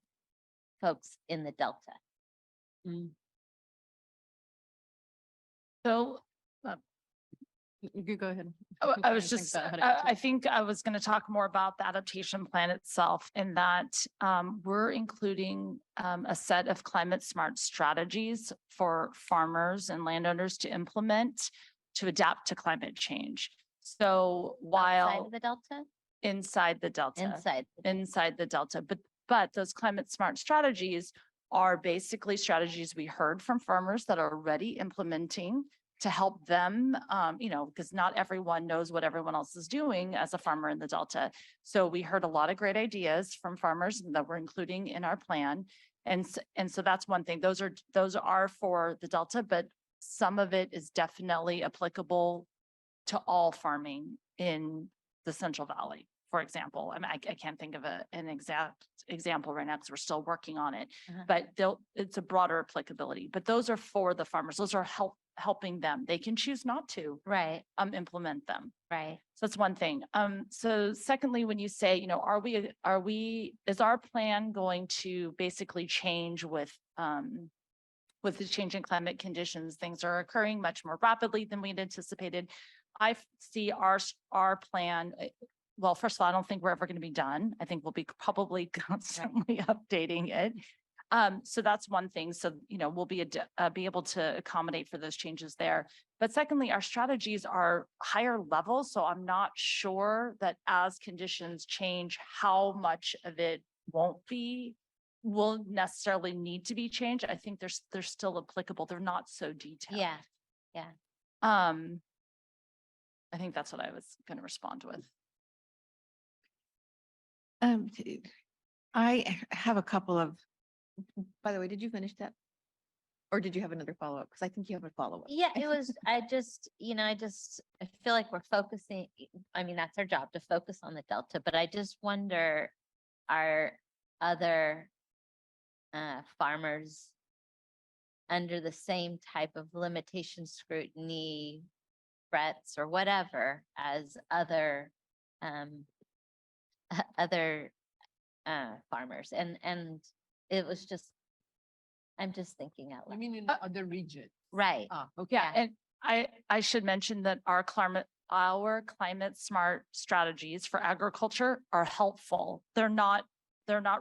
folks in the Delta? So You go ahead. I was just, I think I was going to talk more about the adaptation plan itself, in that we're including a set of climate smart strategies for farmers and landowners to implement to adapt to climate change. So while Outside of the Delta? Inside the Delta. Inside the Delta. But those climate smart strategies are basically strategies we heard from farmers that are already implementing to help them, you know, because not everyone knows what everyone else is doing as a farmer in the Delta. So we heard a lot of great ideas from farmers that we're including in our plan. And so that's one thing. Those are for the Delta, but some of it is definitely applicable to all farming in the Central Valley, for example. I mean, I can't think of an exact example right now because we're still working on it, but it's a broader applicability. But those are for the farmers. Those are helping them. They can choose not to implement them. Right. So that's one thing. So secondly, when you say, you know, is our plan going to basically change with the changing climate conditions? Things are occurring much more rapidly than we had anticipated. see our plan. Well, first of all, I don't think we're ever going to be done. I think we'll be probably constantly updating it. So that's one thing. So, we'll be able to accommodate for those changes there. But secondly, our strategies are higher level. So I'm not sure that as conditions change, how much of it will necessarily need to be changed. I think they're still applicable. They're not so detailed. Yeah, yeah. I think that's what I was going to respond with. I have a couple of, by the way, did you finish that? Or did you have another follow-up? Because I think you have a follow-up. Yeah, it was, I feel like we're focusing, I mean, that's our job to focus on the Delta, but I just wonder, are other farmers under the same type of limitation, scrutiny, threats or whatever as other farmers? And it was just, I'm just thinking out I loud. mean, in other regions. Right. Okay. Yeah, and I should mention that our climate smart strategies for agriculture are helpful. They're not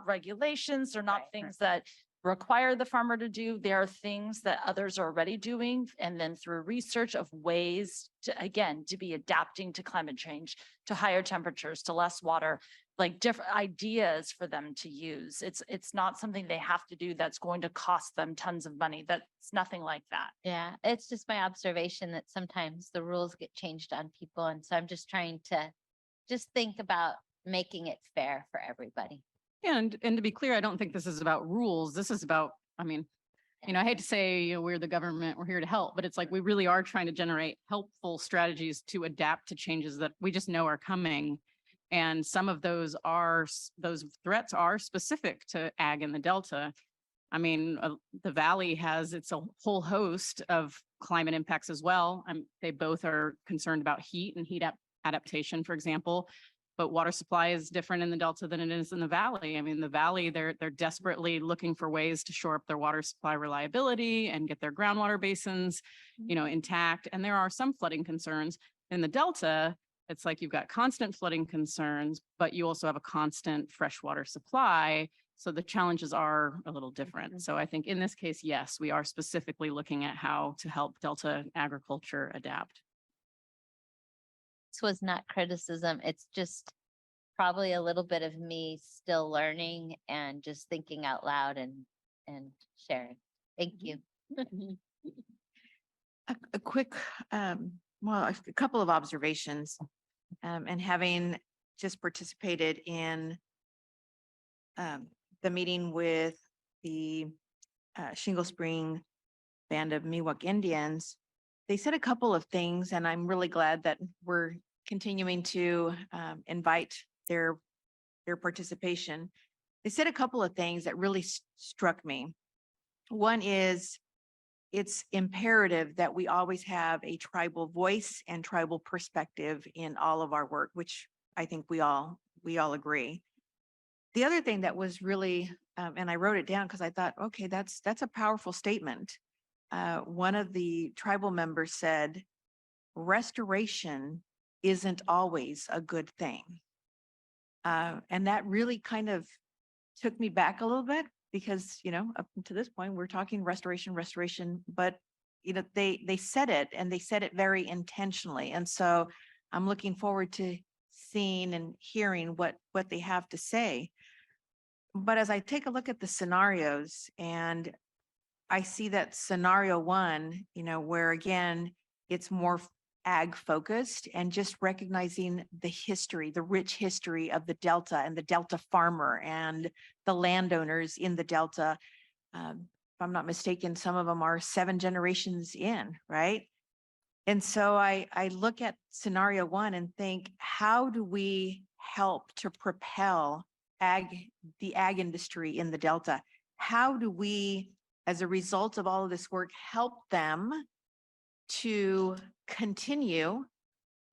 regulations. They're not things that require the farmer to do. They are things that others are already doing. And then through research of ways to be adapting to climate change, to higher temperatures, to less water, like different ideas for them to use. It's not something they have to do that's going to cost them tons of money. That's nothing like that. Yeah, it's just my observation that sometimes the rules get changed on people. And so I'm just trying to think about making it fair for everybody. Yeah, and to be clear, I don't think this is about rules. This is about, I mean, I hate to say, we're the government, we're here to help, but it's like we really are trying to generate helpful strategies to adapt to changes that we just know are coming. And some of those threats are specific to ag in the Delta. I mean, the Valley has its whole host of climate impacts as well. They both are concerned about heat and heat adaptation, for example. But water supply is different in the Delta than it is in the Valley. I mean, the Valley, they're desperately looking for ways to shore up their water supply reliability and get their groundwater basins, intact. And there are some flooding concerns. In the Delta, it's like you've got constant flooding concerns, but you also have a constant freshwater supply. So the challenges are a little different. So I think in this case, yes, we are specifically looking at how to help Delta agriculture adapt. This was not criticism. It's just probably a little bit of me still learning and just thinking out loud and sharing. Thank you. A quick, a couple of observations, and having just participated in the meeting with the Shingle Spring Band of Miwok Indians. They said a couple of things, and I'm really glad that we're continuing to invite their participation. They said a couple of things that really struck me. One is it's imperative that we always have a tribal voice and tribal perspective in all of our work, which I think we all agree. The other thing that was really, and I wrote it down because I thought, okay, that's a powerful statement. One of the tribal members said, restoration isn't always a good thing. And that really kind of took me back a little bit because, up to this point, we're talking restoration, but, they said it and they said it very intentionally. And so I'm looking forward to seeing and hearing what they have to say. But as I take a look at the scenarios and I see that scenario one, where again, it's more ag focused and just recognizing the history, the rich history of the Delta and the Delta farmer and the landowners in the Delta. If I'm not mistaken, some of them are 7 generations in, right? And so I look at scenario one and think, how do we help to propel the ag industry in the Delta? How do we, as a result of all of this work, help them to continue,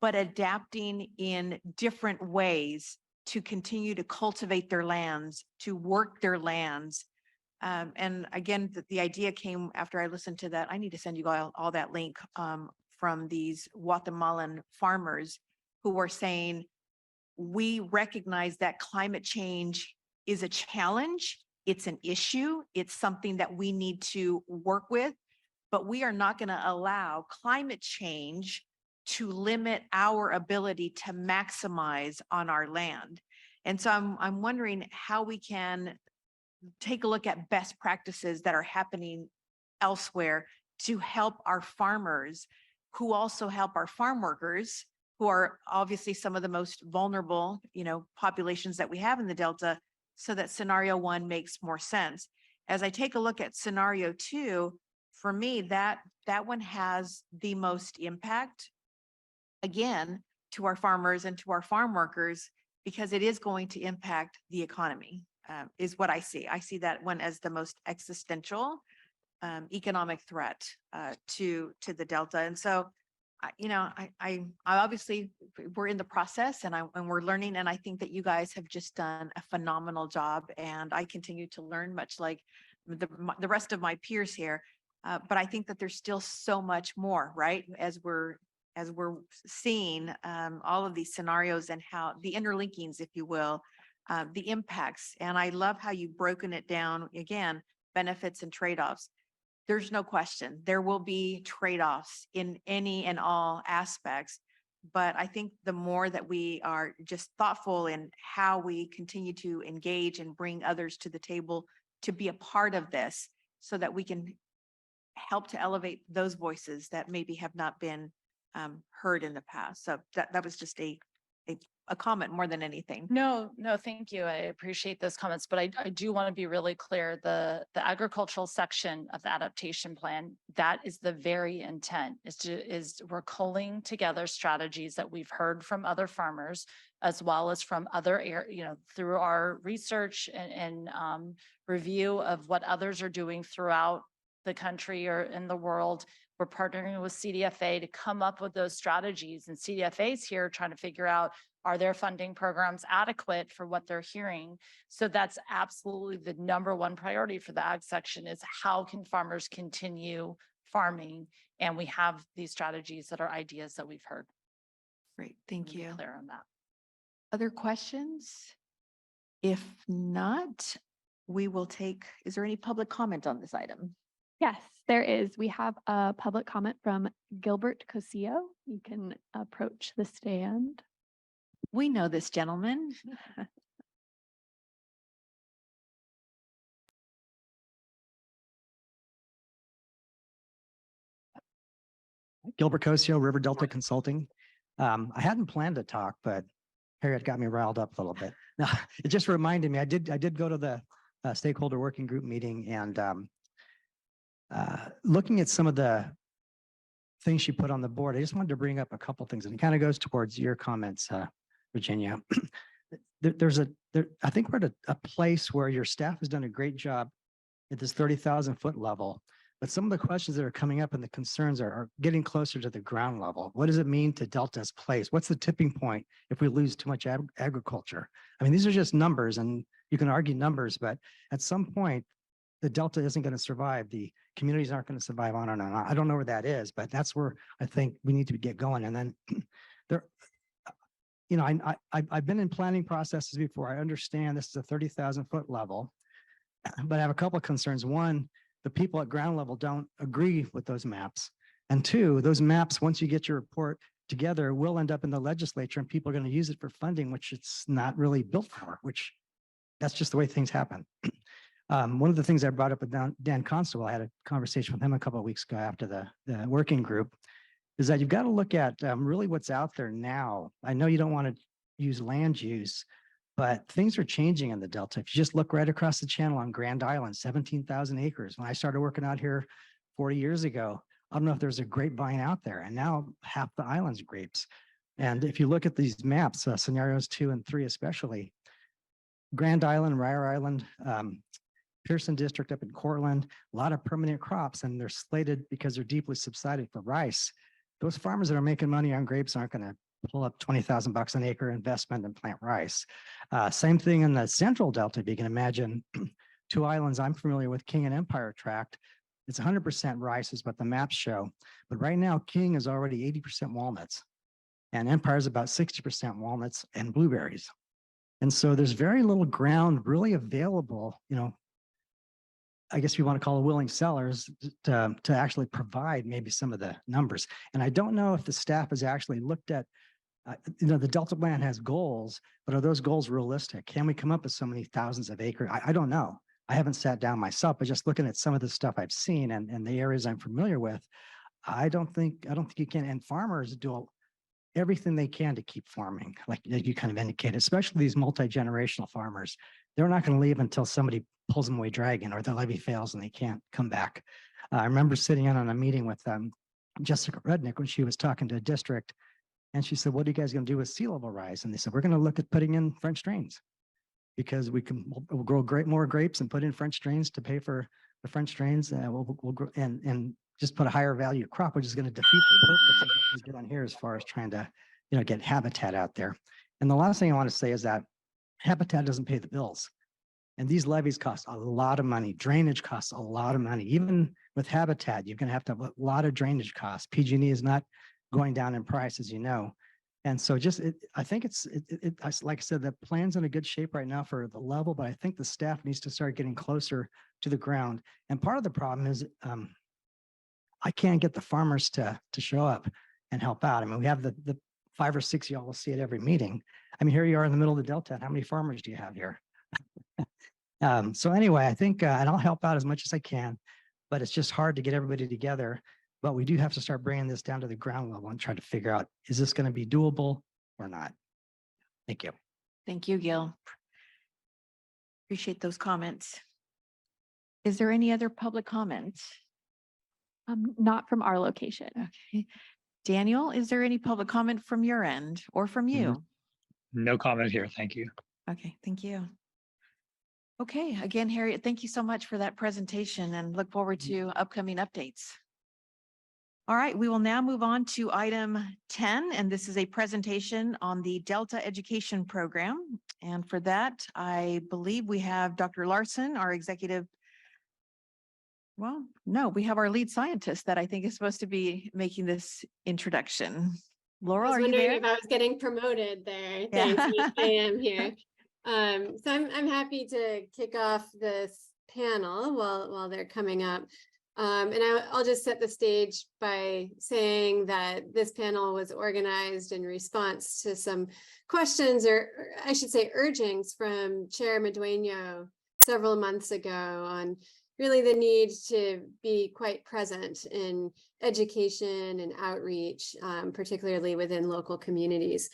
but adapting in different ways to continue to cultivate their lands, to work their lands? And again, the idea came after I listened to that. I need to send you all that link from these Guatemalan farmers who were saying, we recognize that climate change is a challenge. It's an issue. It's something that we need to work with, but we are not going to allow climate change to limit our ability to maximize on our land. And so I'm wondering how we can take a look at best practices that are happening elsewhere to help our farmers, who also help our farm workers, who are obviously some of the most vulnerable, populations that we have in the Delta, so that scenario 1 makes more sense. As I take a look at scenario 2, for me, that one has the most impact, again, to our farmers and to our farm workers, because it is going to impact the economy, is what I see. I see that one as the most existential economic threat to the Delta. And so, I obviously, we're in the process and we're learning, and I think that you guys have just done a phenomenal job, and I continue to learn, much like the rest of my peers here. But I think that there's still so much more, right? As we're seeing all of these scenarios and how the interlinkings, if you will, the impacts. And I love how you've broken it down, again, benefits and trade-offs. There's no question there will be trade-offs in any and all aspects. But I think the more that we are just thoughtful in how we continue to engage and bring others to the table to be a part of this, so that we can help to elevate those voices that maybe have not been heard in the past. So that was just a comment more than anything. No, thank you. I appreciate those comments, but I do want to be really clear. The agricultural section of the adaptation plan, that is the very intent, is we're culling together strategies that we've heard from other farmers, as well as from other through our research and review of what others are doing throughout the country or in the world. We're partnering with CDFA to come up with those strategies, and CDFA's here trying to figure out, are their funding programs adequate for what they're hearing? So that's absolutely the number one priority for the ag section, is how can farmers continue farming? And we have these strategies that are ideas that we've heard. Great, thank you. Clear on that. Other questions? If not, we will take, is there any public comment on this item? Yes, there is. We have a public comment from Gilbert Cosillo. You can approach the stand. We know this gentleman. Gilbert Cosio, River Delta Consulting. I hadn't planned to talk, but Harriet got me riled up a little bit. No, it just reminded me, I did go to the stakeholder working group meeting, and looking at some of the things she put on the board, I just wanted to bring up a couple things, and it kind of goes towards your comments, Virginia. I think we're at a place where your staff has done a great job at this 30,000-foot level, but some of the questions that are coming up and the concerns are getting closer to the ground level. What does it mean to Delta's place? What's the tipping point if we lose too much agriculture? I mean, these are just numbers, and you can argue numbers, but at some point, the Delta isn't going to survive. The communities aren't going to survive on and on. I don't know where that is, but that's where I think we need to get going. And then there, I've been in planning processes before. I understand this is a 30,000-foot level, but I have a couple of concerns. One, the people at ground level don't agree with those maps. And two, those maps, once you get your report together, will end up in the legislature, and people are going to use it for funding, which it's not really built for, which that's just the way things happen. One of the things I brought up with Dan Constable, I had a conversation with him a couple of weeks ago after the working group, is that you've got to look at really what's out there now. I know you don't want to use land use, but things are changing in the Delta. If you just look right across the channel on Grand Island, 17,000 acres. When I started working out here 40 years ago, I don't know if there's a grapevine out there, and now half the island's grapes. And if you look at these maps, scenarios 2 and 3 especially, Grand Island, Ryer Island, Pearson District up in Cortland, a lot of permanent crops, and they're slated because they're deeply subsided for rice. Those farmers that are making money on grapes aren't going to pull up $20,000 an acre investment and plant rice. Same thing in the central Delta. If you can imagine 2 islands I'm familiar with, King and Empire Tract, It's 100% rice is what the maps show. But right now, King is already 80% walnuts. And Empire is about 60% walnuts and blueberries. And so there's very little ground really available, I guess we want to call it willing sellers to actually provide maybe some of the numbers. And I don't know if the staff has actually looked at, the Delta plan has goals, but are those goals realistic? Can we come up with so many thousands of acres? I don't know. I haven't sat down myself, but just looking at some of the stuff I've seen and the areas I'm familiar with, I don't think you can. And farmers do everything they can to keep farming, like you kind of indicated, especially these multi-generational farmers. They're not going to leave until somebody pulls them away dragging or the levy fails and they can't come back. I remember sitting in on a meeting with Jessica Rudnick when she was talking to a district, and she said, what are you guys going to do with sea level rise? And they said, we're going to look at putting in French drains because we'll grow more grapes and put in French drains to pay for the French drains. We'll grow and just put a higher value crop, which is going to defeat the purpose of what we're doing here as far as trying to, get habitat out there. And the last thing I want to say is that habitat doesn't pay the bills. And these levees cost a lot of money. Drainage costs a lot of money. Even with habitat, you're going to have a lot of drainage costs. PG&E is not going down in price, as you know. And so I think it's like I said, the plan's in a good shape right now for the level, but I think the staff needs to start getting closer to the ground. And part of the problem is I can't get the farmers to show up and help out. I mean, we have the 5 or 6 y'all will see at every meeting. I mean, here you are in the middle of the Delta. How many farmers do you have here? So anyway, I think, and I'll help out as much as I can, but it's just hard to get everybody together. But we do have to start bringing this down to the ground level and try to figure out, is this going to be doable or not? Thank you. Thank you, Gil. Appreciate those comments. Is there any other public comments? Not from our location. Okay. Daniel, is there any public comment from your end or from you? No comment here. Thank you. Okay, thank you. Okay, again, Harriet, thank you so much for that presentation and look forward to upcoming updates. All right, we will now move on to item 10, and this is a presentation on the Delta Education Program. And for that, I believe we have Dr. Larson, our executive. Well, no, we have our lead scientist that I think is supposed to be making this introduction. Laurel, are you there? If I was getting promoted there. Yeah. Thanks, I am here. So I'm happy to kick off this panel while they're coming up. And I'll just set the stage by saying that this panel was organized in response to some questions, or I should say urgings from Chair Medueno several months ago on really the need to be quite present in education and outreach, particularly within local communities.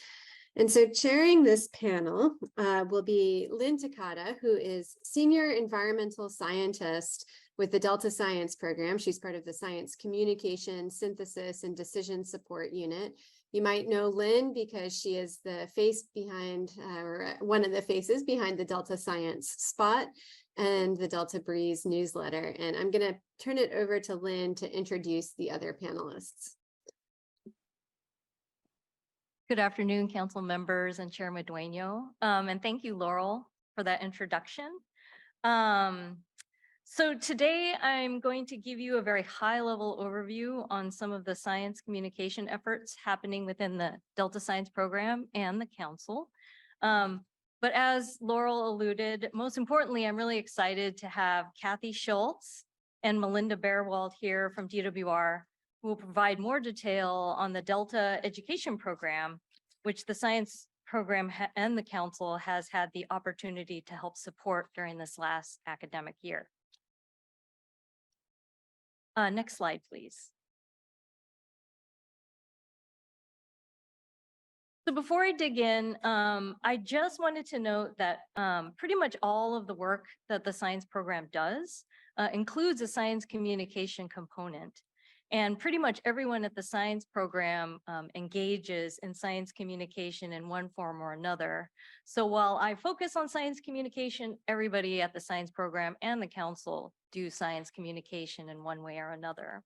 And so chairing this panel will be Lynn Takata, who is Senior Environmental Scientist with the Delta Science Program. She's part of the Science Communication, Synthesis, and Decision Support Unit. You might know Lynn because she is the face behind, or one of the faces behind the Delta Science Spot and the Delta Breeze newsletter. And I'm going to turn it over to Lynn to introduce the other panelists. Good afternoon, council members and Chair Medueno. And thank you, Laurel, for that introduction. So today I'm going to give you a very high-level overview on some of the science communication efforts happening within the Delta Science Program and the council. But as Laurel alluded, most importantly, I'm really excited to have Kathy Schultz and Melinda Bearwald here from DWR, who will provide more detail on the Delta Education Program, which the Science Program and the council has had the opportunity to help support during this last academic year. Next slide, please. So before I dig in, I just wanted to note that pretty much all of the work that the science program does includes a science communication component. And pretty much everyone at the science program engages in science communication in one form or another. So while I focus on science communication, everybody at the science program and the council do science communication in one way or another.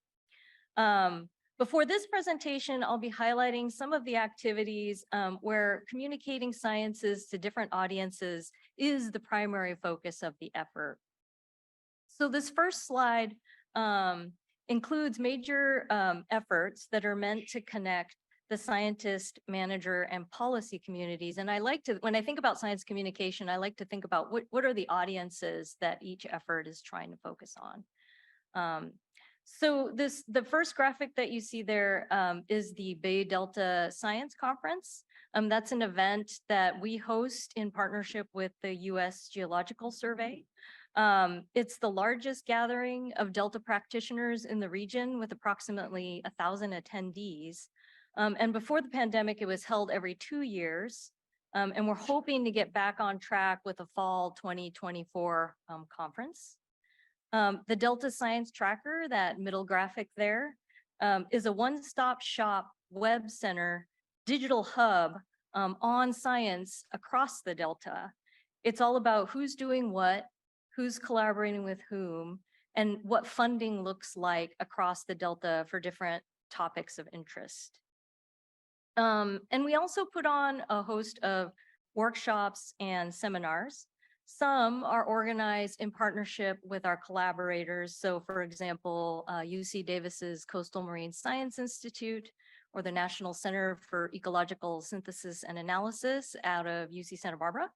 Before this presentation, I'll be highlighting some of the activities where communicating sciences to different audiences is the primary focus of the effort. So this first slide includes major efforts that are meant to connect the scientist, manager, and policy communities. And I like to, when I think about science communication, I like to think about what are the audiences that each effort is trying to focus on. So the first graphic that you see there is the Bay Delta Science Conference. That's an event that we host in partnership with the US Geological Survey. It's the largest gathering of Delta practitioners in the region with approximately 1,000 attendees. And before the pandemic, it was held every 2 years. And we're hoping to get back on track with a fall 2024 conference. The Delta Science Tracker, that middle graphic there, is a one-stop shop web center digital hub on science across the Delta. It's all about who's doing what, who's collaborating with whom, and what funding looks like across the Delta for different topics of interest. And we also put on a host of workshops and seminars. Some are organized in partnership with our collaborators. So for example, UC Davis's Coastal Marine Science Institute or the National Center for Ecological Synthesis and Analysis out of UC Santa Barbara.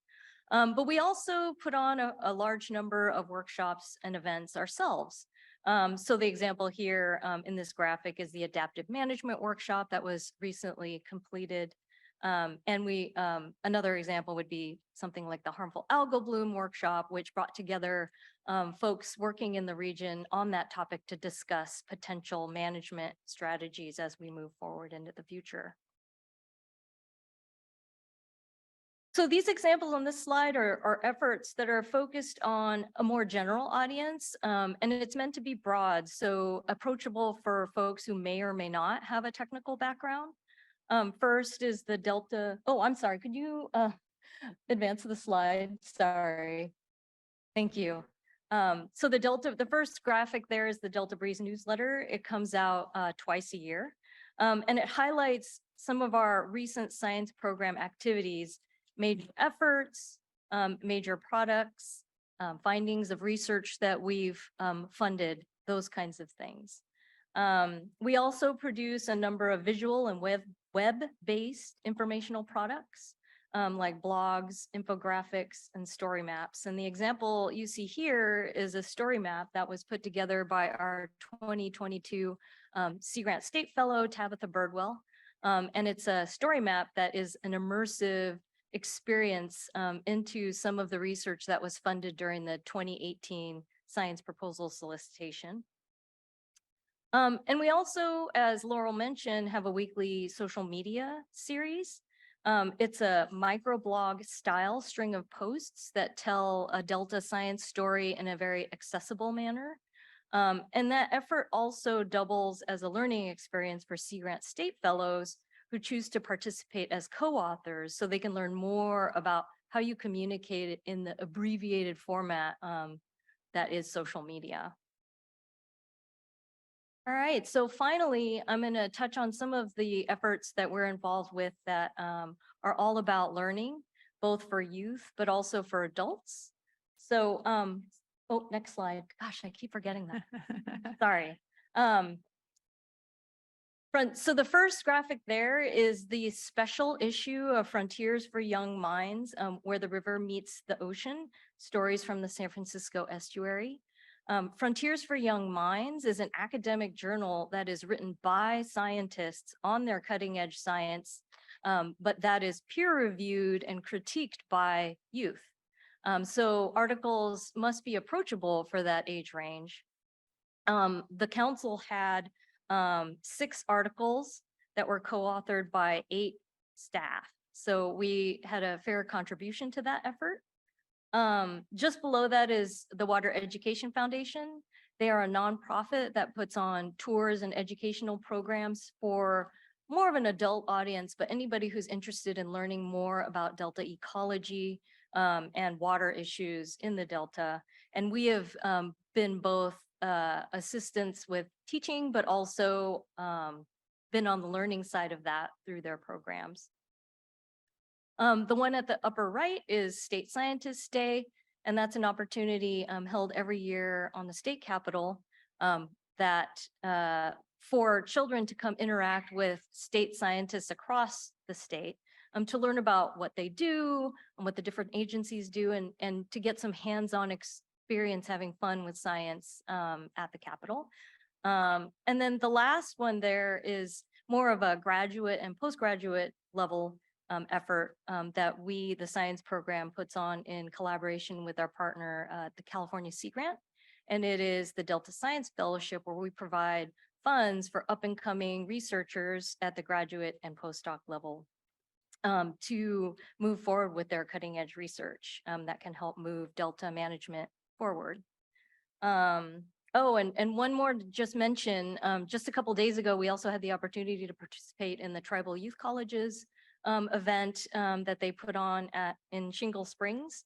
But we also put on a large number of workshops and events ourselves. So the example here in this graphic is the adaptive management workshop that was recently completed. And another example would be something like the harmful algal bloom workshop, which brought together folks working in the region on that topic to discuss potential management strategies as we move forward into the future. So these examples on this slide are efforts that are focused on a more general audience, and it's meant to be broad, so approachable for folks who may or may not have a technical background. First is the Delta. Oh, I'm sorry. Could you advance the slide? Sorry. Thank you. So the Delta, the first graphic there is the Delta Breeze newsletter. It comes out twice a year, and it highlights some of our recent science program activities, major efforts, major products, findings of research that we've funded, those kinds of things. We also produce a number of visual and web-based informational products like blogs, infographics, and story maps. And the example you see here is a story map that was put together by our 2022 Sea Grant State Fellow, Tabitha Birdwell. And it's a story map that is an immersive experience into some of the research that was funded during the 2018 science proposal solicitation. And we also, as Laurel mentioned, have a weekly social media series. It's a microblog style string of posts that tell a Delta science story in a very accessible manner. And that effort also doubles as a learning experience for Sea Grant State Fellows who choose to participate as co-authors so they can learn more about how you communicate it in the abbreviated format that is social media. All right, so finally, I'm going to touch on some of the efforts that we're involved with that are all about learning, both for youth, but also for adults. So, oh, next slide. Gosh, I keep forgetting that. Sorry. So the first graphic there is the special issue of Frontiers for Young Minds, where the river meets the ocean, stories from the San Francisco estuary. Frontiers for Young Minds is an academic journal that is written by scientists on their cutting edge science, but that is peer reviewed and critiqued by youth. So articles must be approachable for that age range. The council had 6 articles that were co-authored by 8 staff. So we had a fair contribution to that effort. Just below that is the Water Education Foundation. They are a nonprofit that puts on tours and educational programs for more of an adult audience, but anybody who's interested in learning more about Delta ecology and water issues in the Delta. And we have been both assistance with teaching, but also been on the learning side of that through their programs. The one at the upper right is State Scientists Day, and that's an opportunity held every year on the state capitol that for children to come interact with state scientists across the state to learn about what they do and what the different agencies do and to get some hands-on experience having fun with science at the Capitol. And then the last one there is more of a graduate and postgraduate level effort that the science program puts on in collaboration with our partner, the California Sea Grant. And it is the Delta Science Fellowship where we provide funds for up and coming researchers at the graduate and postdoc level to move forward with their cutting edge research that can help move Delta management forward. Oh, and one more to just mention, just a couple days ago, we also had the opportunity to participate in the Tribal Youth Colleges event that they put on in Shingle Springs.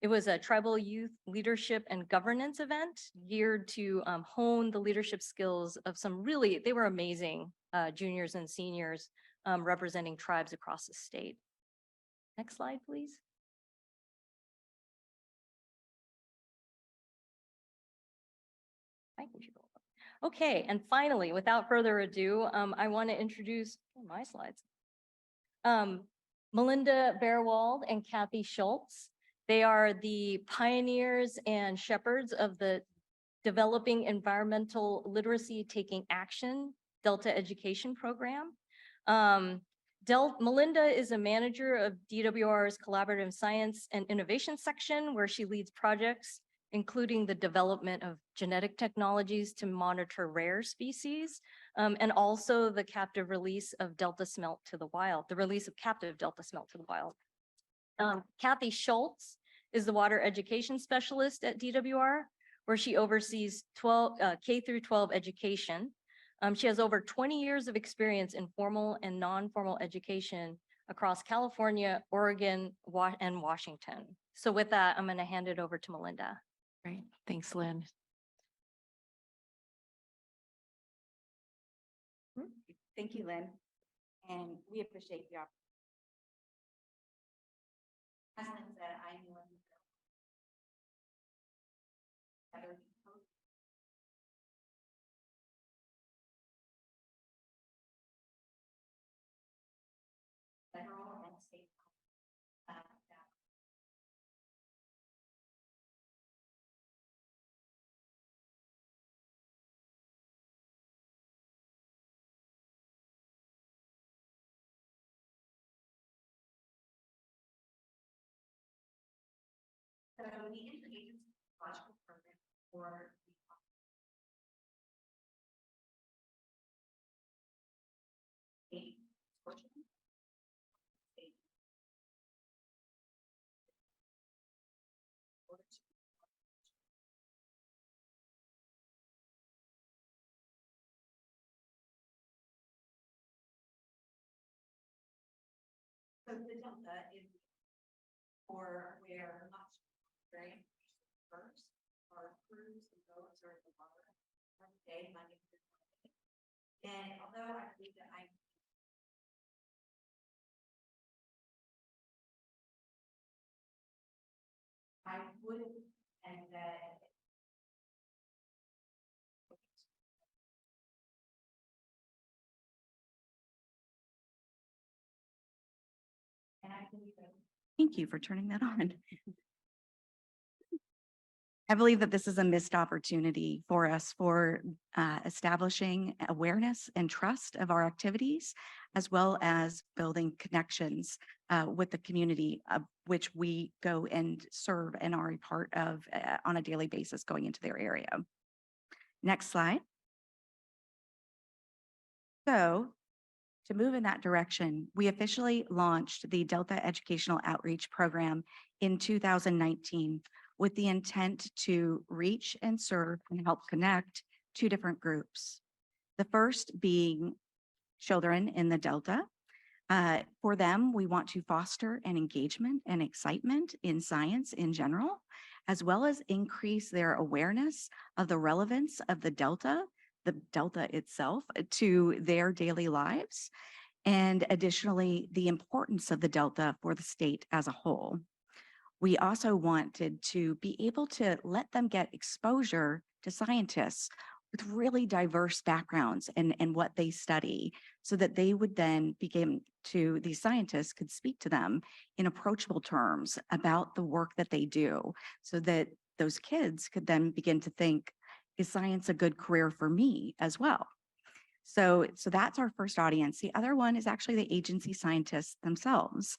It was a tribal youth leadership and governance event geared to hone the leadership skills of they were amazing juniors and seniors representing tribes across the state. Next slide, please. Okay, and finally, without further ado, I want to introduce my slides. Melinda Bearwald and Kathy Schultz. They are the pioneers and shepherds of the Developing Environmental Literacy Taking Action Delta Education Program. Melinda is a manager of DWR's Collaborative Science and Innovation section, where she leads projects including the development of genetic technologies to monitor rare species, and also the captive release of Delta smelt to the wild, the release of captive Delta smelt to the wild. Kathy Schultz is the water education specialist at DWR, where she oversees K through 12 education. She has over 20 years of experience in formal and non-formal education across California, Oregon, and Washington. So with that, I'm going to hand it over to Melinda. Great. Thanks, Lynn. Thank you, Lynn. And we appreciate the opportunity. As Lynn said, I'm Lynn. Federal and state. So the interagency logical program for the So the Delta is for where much experience first, our crews and boats are in the water every day, Monday through Friday. And although I believe that I would, and that and I believe that. Thank you for turning that on. I believe that this is a missed opportunity for us for establishing awareness and trust of our activities, as well as building connections with the community of which we go and serve and are a part of on a daily basis going into their area. Next slide. So to move in that direction, we officially launched the Delta Educational Outreach Program in 2019 with the intent to reach and serve and help connect two different groups. The first being children in the Delta. For them, we want to foster an engagement and excitement in science in general, as well as increase their awareness of the relevance of the Delta itself to their daily lives, and additionally, the importance of the Delta for the state as a whole. We also wanted to be able to let them get exposure to scientists with really diverse backgrounds and what they study, so that they would then these scientists could speak to them in approachable terms about the work that they do, so that those kids could then begin to think, is science a good career for me as well? So that's our first audience. The other one is actually the agency scientists themselves.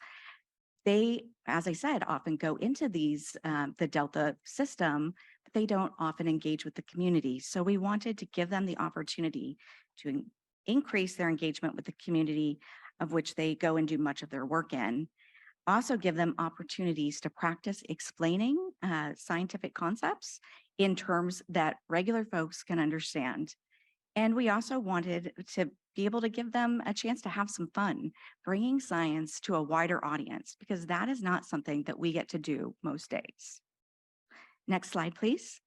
They, as I said, often go into the Delta system, but they don't often engage with the community. So we wanted to give them the opportunity to increase their engagement with the community of which they go and do much of their work in. Also give them opportunities to practice explaining scientific concepts in terms that regular folks can understand. And we also wanted to be able to give them a chance to have some fun, bringing science to a wider audience, because that is not something that we get to do most days. Next slide, please.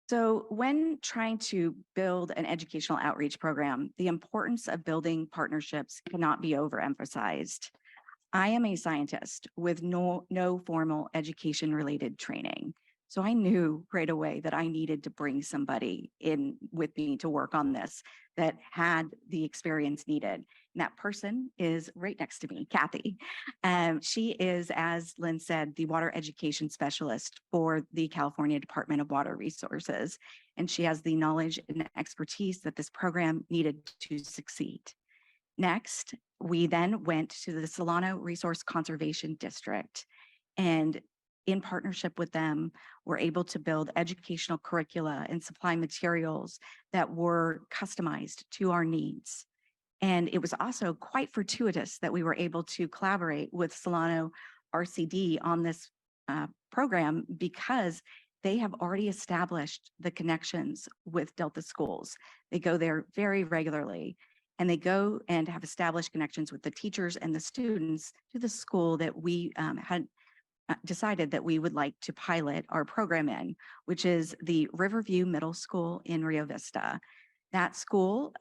So when trying to build an educational outreach program, the importance of building partnerships cannot be overemphasized. I am a scientist with no formal education-related training. So I knew right away that I needed to bring somebody in with me to work on this that had the experience needed. And that person is right next to me, Kathy. She is, as Lynn said, the water education specialist for the California Department of Water Resources. And she has the knowledge and expertise that this program needed to succeed. Next, we then went to the Solano Resource Conservation District, and in partnership with them, we're able to build educational curricula and supply materials that were customized to our needs. And it was also quite fortuitous that we were able to collaborate with Solano RCD on this program, because they have already established the connections with Delta schools. They go there very regularly, and they go and have established connections with the teachers and the students to the school that we had decided that we would like to pilot our program in, which is the Riverview Middle School in Rio Vista. That school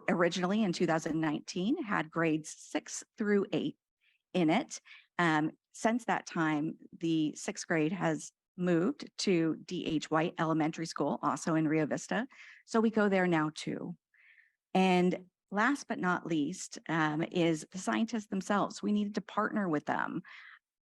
originally in 2019 had grades 6 through 8 in it. Since that time, the 6th grade has moved to D.H. White Elementary School, also in Rio Vista. So we go there now too. And last but not least is the scientists themselves. We needed to partner with them.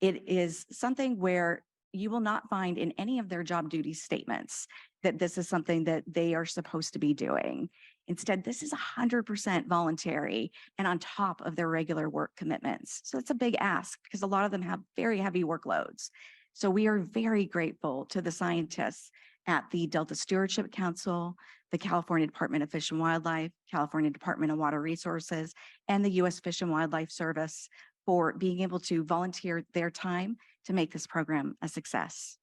It is something where you will not find in any of their job duty statements that this is something that they are supposed to be doing. Instead, this is 100% voluntary and on top of their regular work commitments. So it's a big ask because a lot of them have very heavy workloads. So we are very grateful to the scientists at the Delta Stewardship Council, the California Department of Fish and Wildlife, California Department of Water Resources, and the U.S. Fish and Wildlife Service for being able to volunteer their time to make this program a success.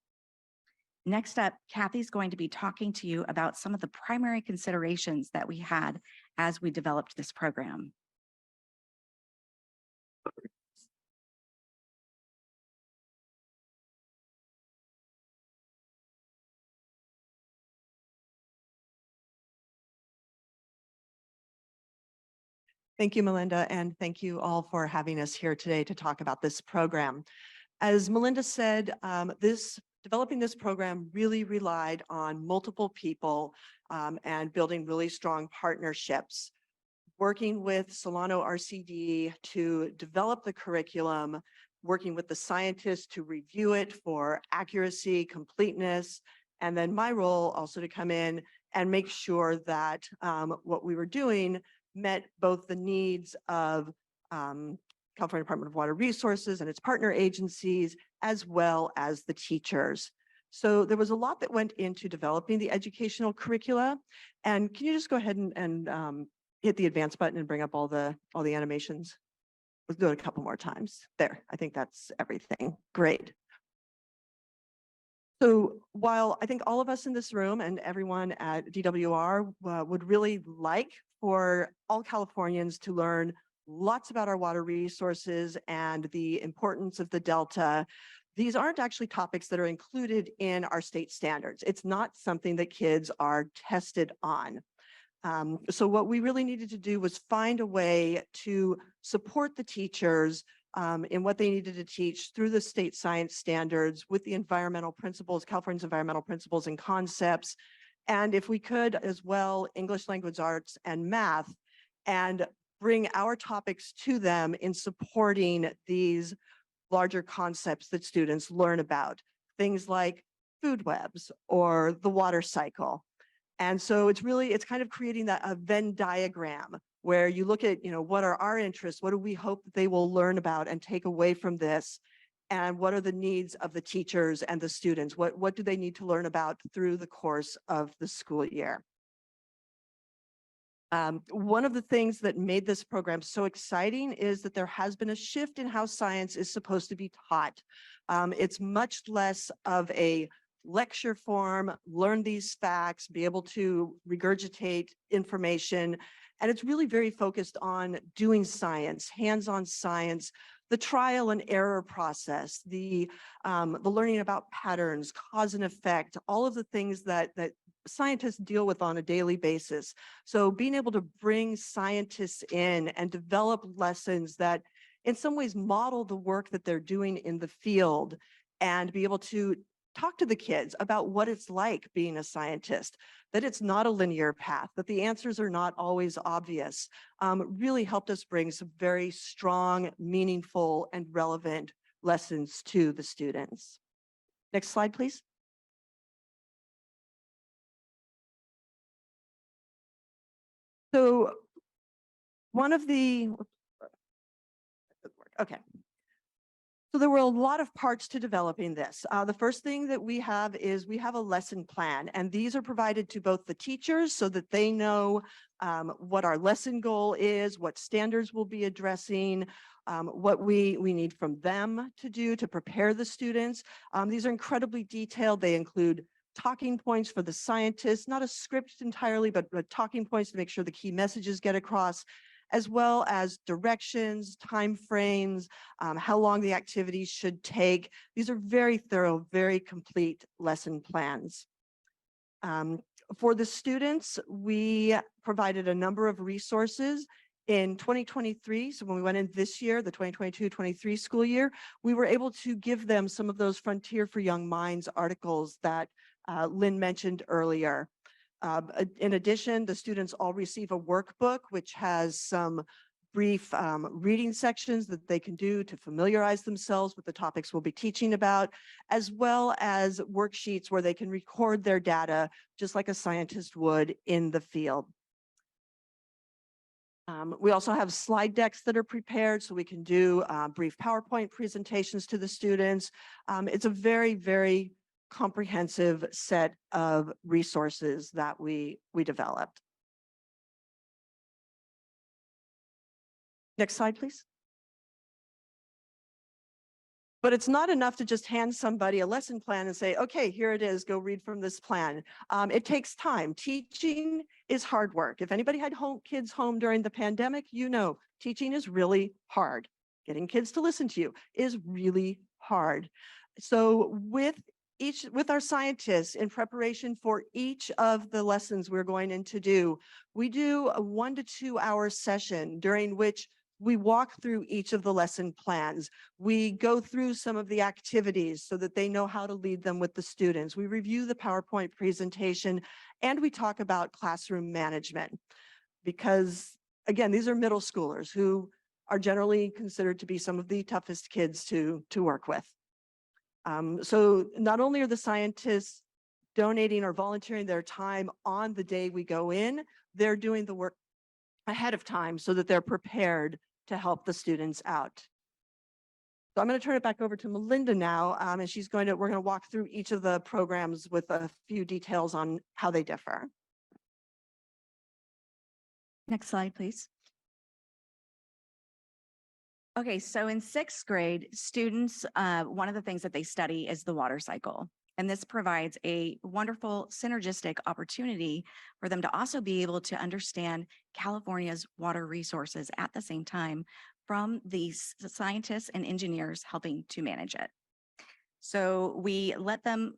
Next up, Kathy's going to be talking to you about some of the primary considerations that we had as we developed this program. Thank you, Melinda, and thank you all for having us here today to talk about this program. As Melinda said, developing this program really relied on multiple people and building really strong partnerships. Working with Solano RCD to develop the curriculum, working with the scientists to review it for accuracy, completeness, and then my role also to come in and make sure that what we were doing met both the needs of California Department of Water Resources and its partner agencies, as well as the teachers. So there was a lot that went into developing the educational curricula. And can you just go ahead and hit the advance button and bring up all the animations? Let's do it a couple more times. There, I think that's everything. Great. So while I think all of us in this room and everyone at DWR would really like for all Californians to learn lots about our water resources and the importance of the Delta, these aren't actually topics that are included in our state standards. It's not something that kids are tested on. So what we really needed to do was find a way to support the teachers in what they needed to teach through the state science standards with the environmental principles, California's environmental principles and concepts. And if we could as well, English language arts and math, and bring our topics to them in supporting these larger concepts that students learn about, things like food webs or the water cycle. And so it's kind of creating a Venn diagram where you look at, what are our interests? What do we hope that they will learn about and take away from this? And what are the needs of the teachers and the students? What do they need to learn about through the course of the school year? One of the things that made this program so exciting is that there has been a shift in how science is supposed to be taught. It's much less of a lecture form, learn these facts, be able to regurgitate information. And it's really very focused on doing science, hands-on science, the trial and error process, the learning about patterns, cause and effect, all of the things that scientists deal with on a daily basis. So being able to bring scientists in and develop lessons that in some ways model the work that they're doing in the field and be able to talk to the kids about what it's like being a scientist, that it's not a linear path, that the answers are not always obvious, really helped us bring some very strong, meaningful, and relevant lessons to the students. Next slide, please. So one of the, okay. So there were a lot of parts to developing this. The first thing that we have is we have a lesson plan, and these are provided to both the teachers so that they know what our lesson goal is, what standards we'll be addressing, what we need from them to do to prepare the students. These are incredibly detailed. They include talking points for the scientists, not a script entirely, but talking points to make sure the key messages get across, as well as directions, timeframes, how long the activities should take. These are very thorough, very complete lesson plans. For the students, we provided a number of resources. In 2023, so when we went in this year, the 2022-23 school year, we were able to give them some of those Frontier for Young Minds articles that Lynn mentioned earlier. In addition, the students all receive a workbook, which has some brief reading sections that they can do to familiarize themselves with the topics we'll be teaching about, as well as worksheets where they can record their data, just like a scientist would in the field. We also have slide decks that are prepared so we can do brief PowerPoint presentations to the students. It's a very, very comprehensive set of resources that we developed. Next slide, please. But it's not enough to just hand somebody a lesson plan and say, okay, here it is, go read from this plan. It takes time. Teaching is hard work. If anybody had kids home during the pandemic, you know, teaching is really hard. Getting kids to listen to you is really hard. So with our scientists in preparation for each of the lessons we're going in to do, we do a 1 to 2 hour session during which we walk through each of the lesson plans. We go through some of the activities so that they know how to lead them with the students. We review the PowerPoint presentation, and we talk about classroom management. Because again, these are middle schoolers who are generally considered to be some of the toughest kids to work with. So not only are the scientists donating or volunteering their time on the day we go in, they're doing the work ahead of time so that they're prepared to help the students out. So I'm going to turn it back over to Melinda now, and we're going to walk through each of the programs with a few details on how they differ. Next slide, please. Okay, so in 6th grade, students, one of the things that they study is the water cycle. And this provides a wonderful synergistic opportunity for them to also be able to understand California's water resources at the same time from the scientists and engineers helping to manage it. So we let them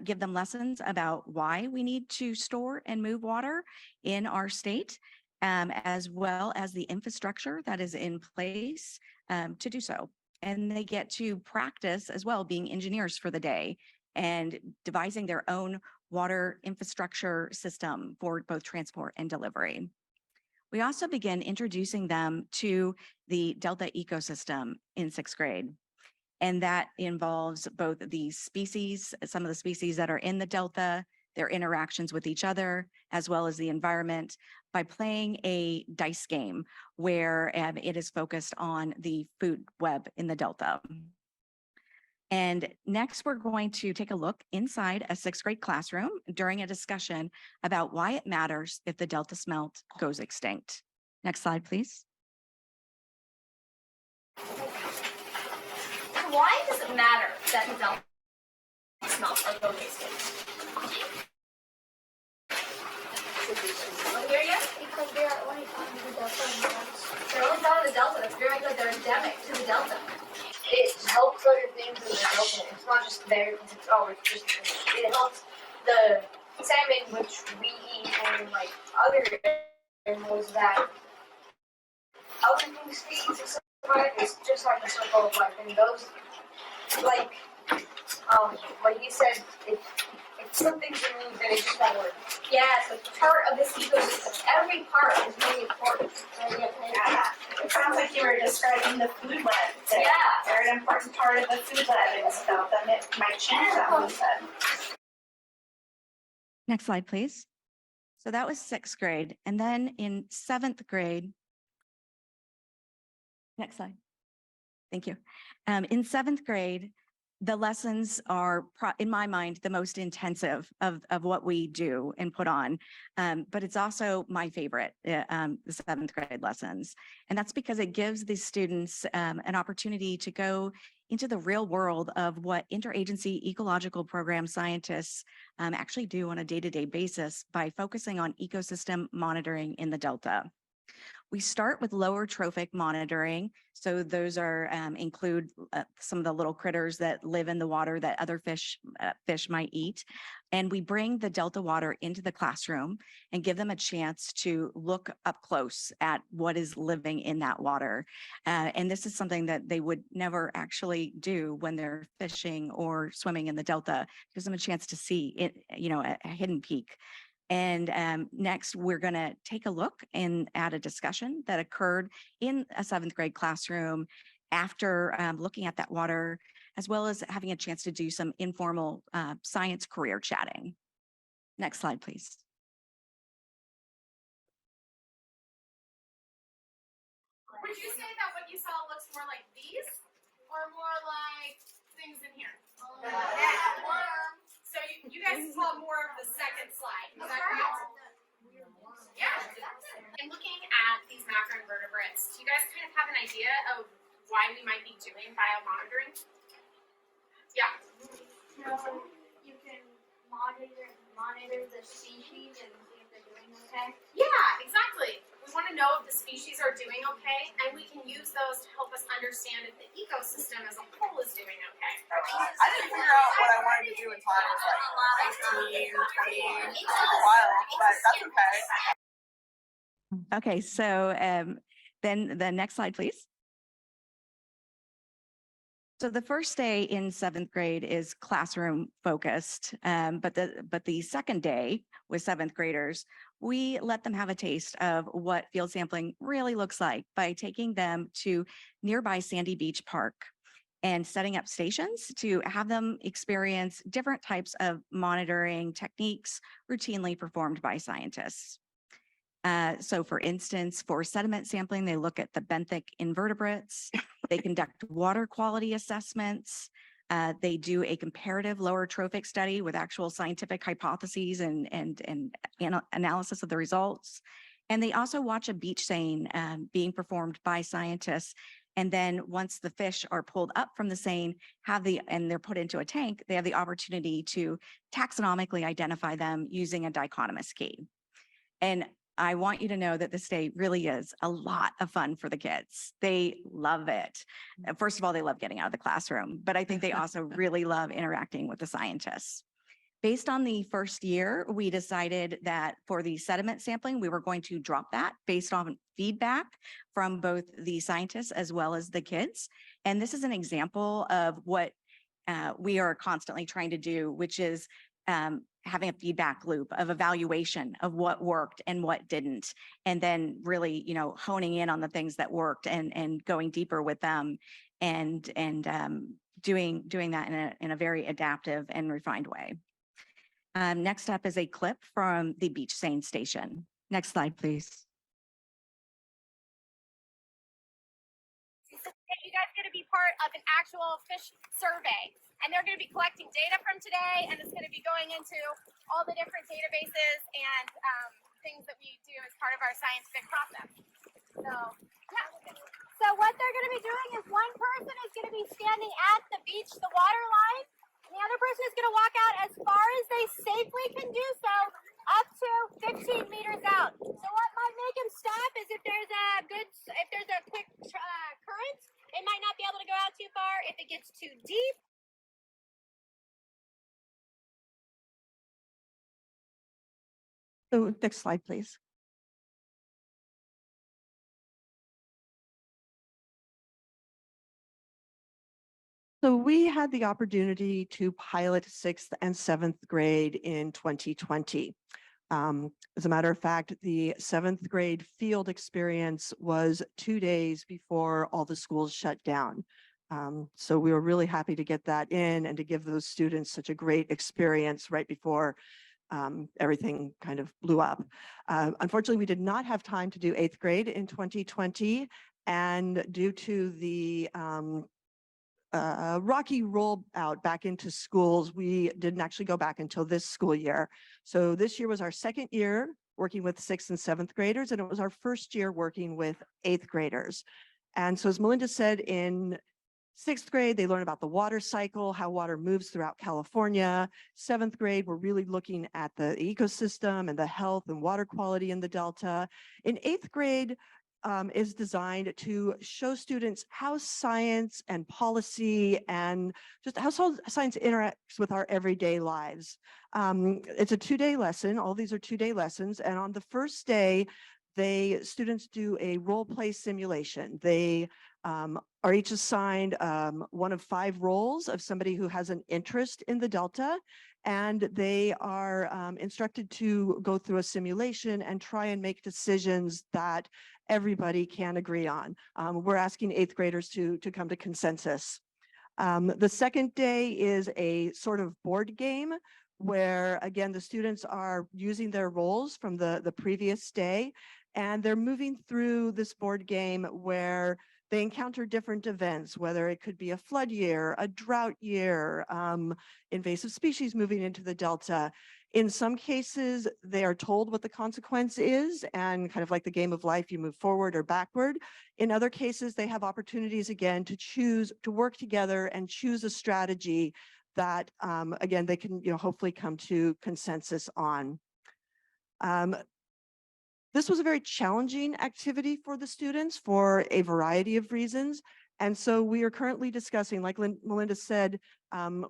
give them lessons about why we need to store and move water in our state, as well as the infrastructure that is in place to do so. And they get to practice as well, being engineers for the day and devising their own water infrastructure system for both transport and delivery. We also begin introducing them to the Delta ecosystem in 6th grade. And that involves both the species, some of the species that are in the Delta, their interactions with each other, as well as the environment, by playing a dice game where it is focused on the food web in the Delta. And next, we're going to take a look inside a 6th grade classroom during a discussion about why it matters if the Delta smelt goes extinct. Next slide, please. Why does it matter that the Delta smelt are going extinct? Here yet? Because they are only found in the Delta. They're only found in the Delta. That's very good. They're endemic to the Delta. It helps other things in the Delta. It's not just there. It's just it helps the salmon, which we eat, and like other animals that other things feed to survive. It's just like a circle of life, and those like he said, if something's removed, then it's just that word. Yeah, so it's part of this ecosystem. Every part is really important. Yeah. It sounds like you were describing the food web. Yeah. They're an important part of the food web and stuff. That might change that what you said. Next slide, please. So that was 6th grade. And then in 7th grade, next slide. Thank you. In 7th grade, the lessons are, in my mind, the most intensive of what we do and put on. But it's also my favorite, the 7th grade lessons. And that's because it gives the students an opportunity to go into the real world of what interagency ecological program scientists actually do on a day-to-day basis by focusing on ecosystem monitoring in the Delta. We start with lower trophic monitoring. So those are include some of the little critters that live in the water that other fish might eat. And we bring the Delta water into the classroom and give them a chance to look up close at what is living in that water. And this is something that they would never actually do when they're fishing or swimming in the Delta. It gives them a chance to see it, a hidden peak. And next, we're going to take a look at a discussion that occurred in a 7th grade classroom after looking at that water, as well as having a chance to do some informal science career chatting. Next slide, please. Would you say that what you saw looks more like these or more like things in here? So you guys saw more of the second slide. Is that correct? Yeah. And looking at these macroinvertebrates, do you guys kind of have an idea of why we might be doing biomonitoring? Yeah. So you can monitor the species and see if they're doing okay? Yeah, exactly. We want to know if the species are doing okay, and we can use those to help us understand if the ecosystem as a whole is doing okay. I didn't figure out what I wanted to do until I was like 19, 20, it took a while, but that's okay. Okay, so then the next slide, please. So the first day in 7th grade is classroom focused, but the second day with 7th graders, we let them have a taste of what field sampling really looks like by taking them to nearby Sandy Beach Park and setting up stations to have them experience different types of monitoring techniques routinely performed by scientists. So for instance, for sediment sampling, they look at the benthic invertebrates, they conduct water quality assessments, they do a comparative lower trophic study with actual scientific hypotheses and analysis of the results. And they also watch a beach seine being performed by scientists. And then once the fish are pulled up from the seine, and they're put into a tank, they have the opportunity to taxonomically identify them using a dichotomous key. And I want you to know that this day really is a lot of fun for the kids. They love it. First of all, they love getting out of the classroom, but I think they also really love interacting with the scientists. Based on the first year, we decided that for the sediment sampling, we were going to drop that based on feedback from both the scientists as well as the kids. And this is an example of what we are constantly trying to do, which is having a feedback loop of evaluation of what worked and what didn't, and then really, honing in on the things that worked and going deeper with them and doing that in a very adaptive and refined way. Next up is a clip from the beach science station. Next slide, please. You guys get to be part of an actual fish survey, and they're going to be collecting data from today, and it's going to be going into all the different databases and things that we do as part of our scientific process. So, yeah. So what they're going to be doing is one person is going to be standing at the beach, the water line, and the other person is going to walk out as far as they safely can do so, up to 15 meters out. So what might make them stop is if there's a quick current, they might not be able to go out too far. If it gets too deep. So next slide, please. So we had the opportunity to pilot 6th and 7th grade in 2020. As a matter of fact, the 7th grade field experience was 2 days before all the schools shut down. So we were really happy to get that in and to give those students such a great experience right before everything kind of blew up. Unfortunately, we did not have time to do 8th grade in 2020, and due to the rocky rollout back into schools, we didn't actually go back until this school year. So this year was our second year working with 6th and 7th graders, and it was our first year working with 8th graders. And so as Melinda said, in 6th grade, they learn about the water cycle, how water moves throughout California. 7th grade, we're really looking at the ecosystem and the health and water quality in the Delta. In 8th grade, is designed to show students how science and policy and just how science interacts with our everyday lives. It's a 2-day lesson. All these are 2-day lessons. And on the first day, students do a role play simulation. They are each assigned one of 5 roles of somebody who has an interest in the Delta, and they are instructed to go through a simulation and try and make decisions that everybody can agree on. We're asking 8th graders to come to consensus. The second day is a sort of board game where, again, the students are using their roles from the previous day, and they're moving through this board game where they encounter different events, whether it could be a flood year, a drought year, invasive species moving into the Delta. In some cases, they are told what the consequence is, and kind of like the game of life, you move forward or backward. In other cases, they have opportunities again to choose to work together and choose a strategy that, again, they can hopefully come to consensus on. This was a very challenging activity for the students for a variety of reasons. And so we are currently discussing, like Melinda said,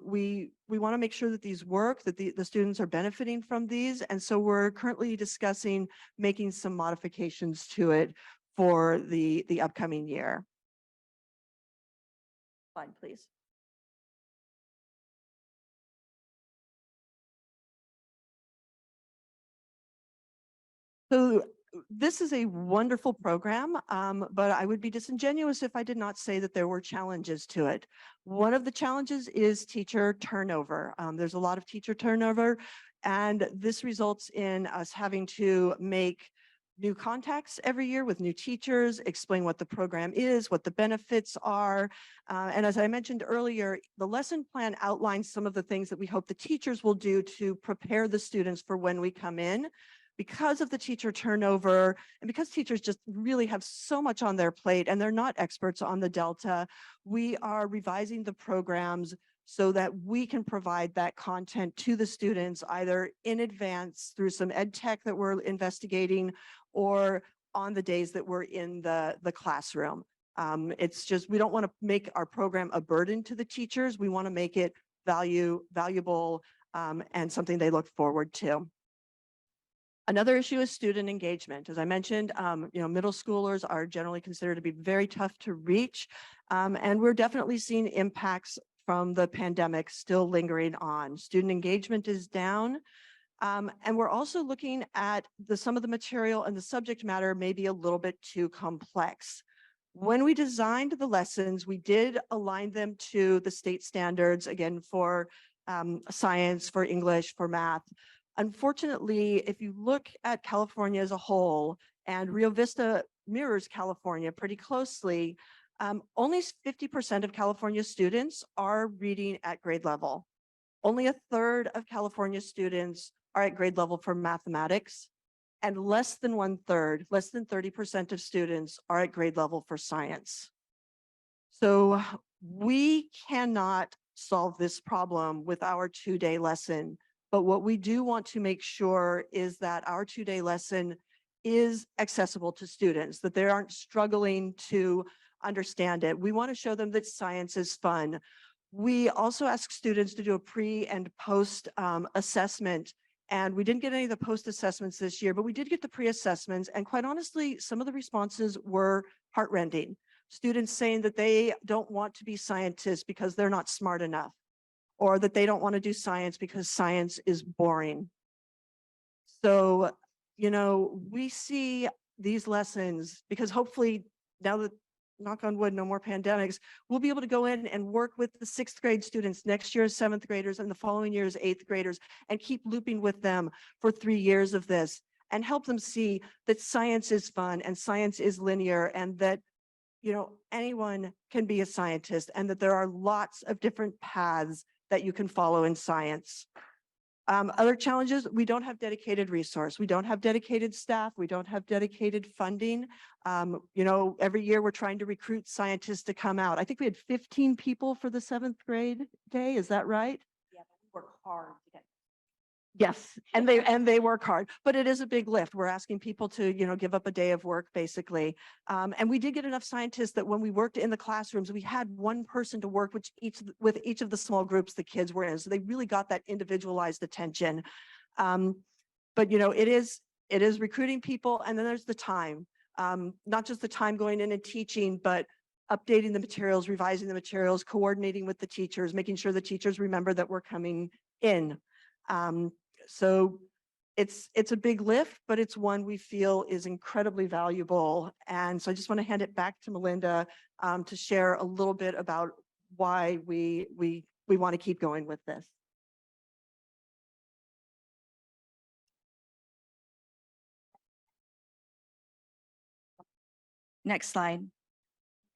we want to make sure that these work, that the students are benefiting from these. And so we're currently discussing making some modifications to it for the upcoming year. Slide, please. So this is a wonderful program, but I would be disingenuous if I did not say that there were challenges to it. One of the challenges is teacher turnover. There's a lot of teacher turnover, and this results in us having to make new contacts every year with new teachers, explain what the program is, what the benefits are. And as I mentioned earlier, the lesson plan outlines some of the things that we hope the teachers will do to prepare the students for when we come in. because of the teacher turnover and because teachers just really have so much on their plate and they're not experts on the Delta, we are revising the programs so that we can provide that content to the students either in advance through some ed tech that we're investigating or on the days that we're in the classroom. It's just, we don't want to make our program a burden to the teachers. We want to make it valuable and something they look forward to. Another issue is student engagement. As I mentioned, middle schoolers are generally considered to be very tough to reach. And we're definitely seeing impacts from the pandemic still lingering on. Student engagement is down. And we're also looking at some of the material and the subject matter may be a little bit too complex. When we designed the lessons, we did align them to the state standards, again, for science, for English, for math. Unfortunately, if you look at California as a whole, and Rio Vista mirrors California pretty closely, only 50% of California students are reading at grade level. Only a third of California students are at grade level for mathematics, and less than 1/3, less than 30% of students are at grade level for science. So we cannot solve this problem with our 2-day lesson. But what we do want to make sure is that our 2-day lesson is accessible to students, that they aren't struggling to understand it. We want to show them that science is fun. We also ask students to do a pre and post assessment. And we didn't get any of the post assessments this year, but we did get the pre-assessments. And quite honestly, some of the responses were heartrending. Students saying that they don't want to be scientists because they're not smart enough, or that they don't want to do science because science is boring. So, we see these lessons because hopefully now that, knock on wood, no more pandemics, we'll be able to go in and work with the 6th grade students next year's 7th graders and the following year's 8th graders and keep looping with them for 3 years of this and help them see that science is fun and science is linear and that anyone can be a scientist and that there are lots of different paths that you can follow in science. Other challenges, we don't have dedicated resource. We don't have dedicated staff. We don't have dedicated funding. Every year we're trying to recruit scientists to come out. I think we had 15 people for the 7th grade day. Is that right? Yeah, but we work hard to get. Yes, and they work hard, but it is a big lift. We're asking people to, give up a day of work basically. And we did get enough scientists that when we worked in the classrooms, we had one person to work with each of the small groups the kids were in. So they really got that individualized attention. But it is recruiting people, and then there's the time, not just the time going in and teaching, but updating the materials, revising the materials, coordinating with the teachers, making sure the teachers remember that we're coming in. So it's a big lift, but it's one we feel is incredibly valuable. And so I just want to hand it back to Melinda to share a little bit about why we want to keep going with this. Next slide.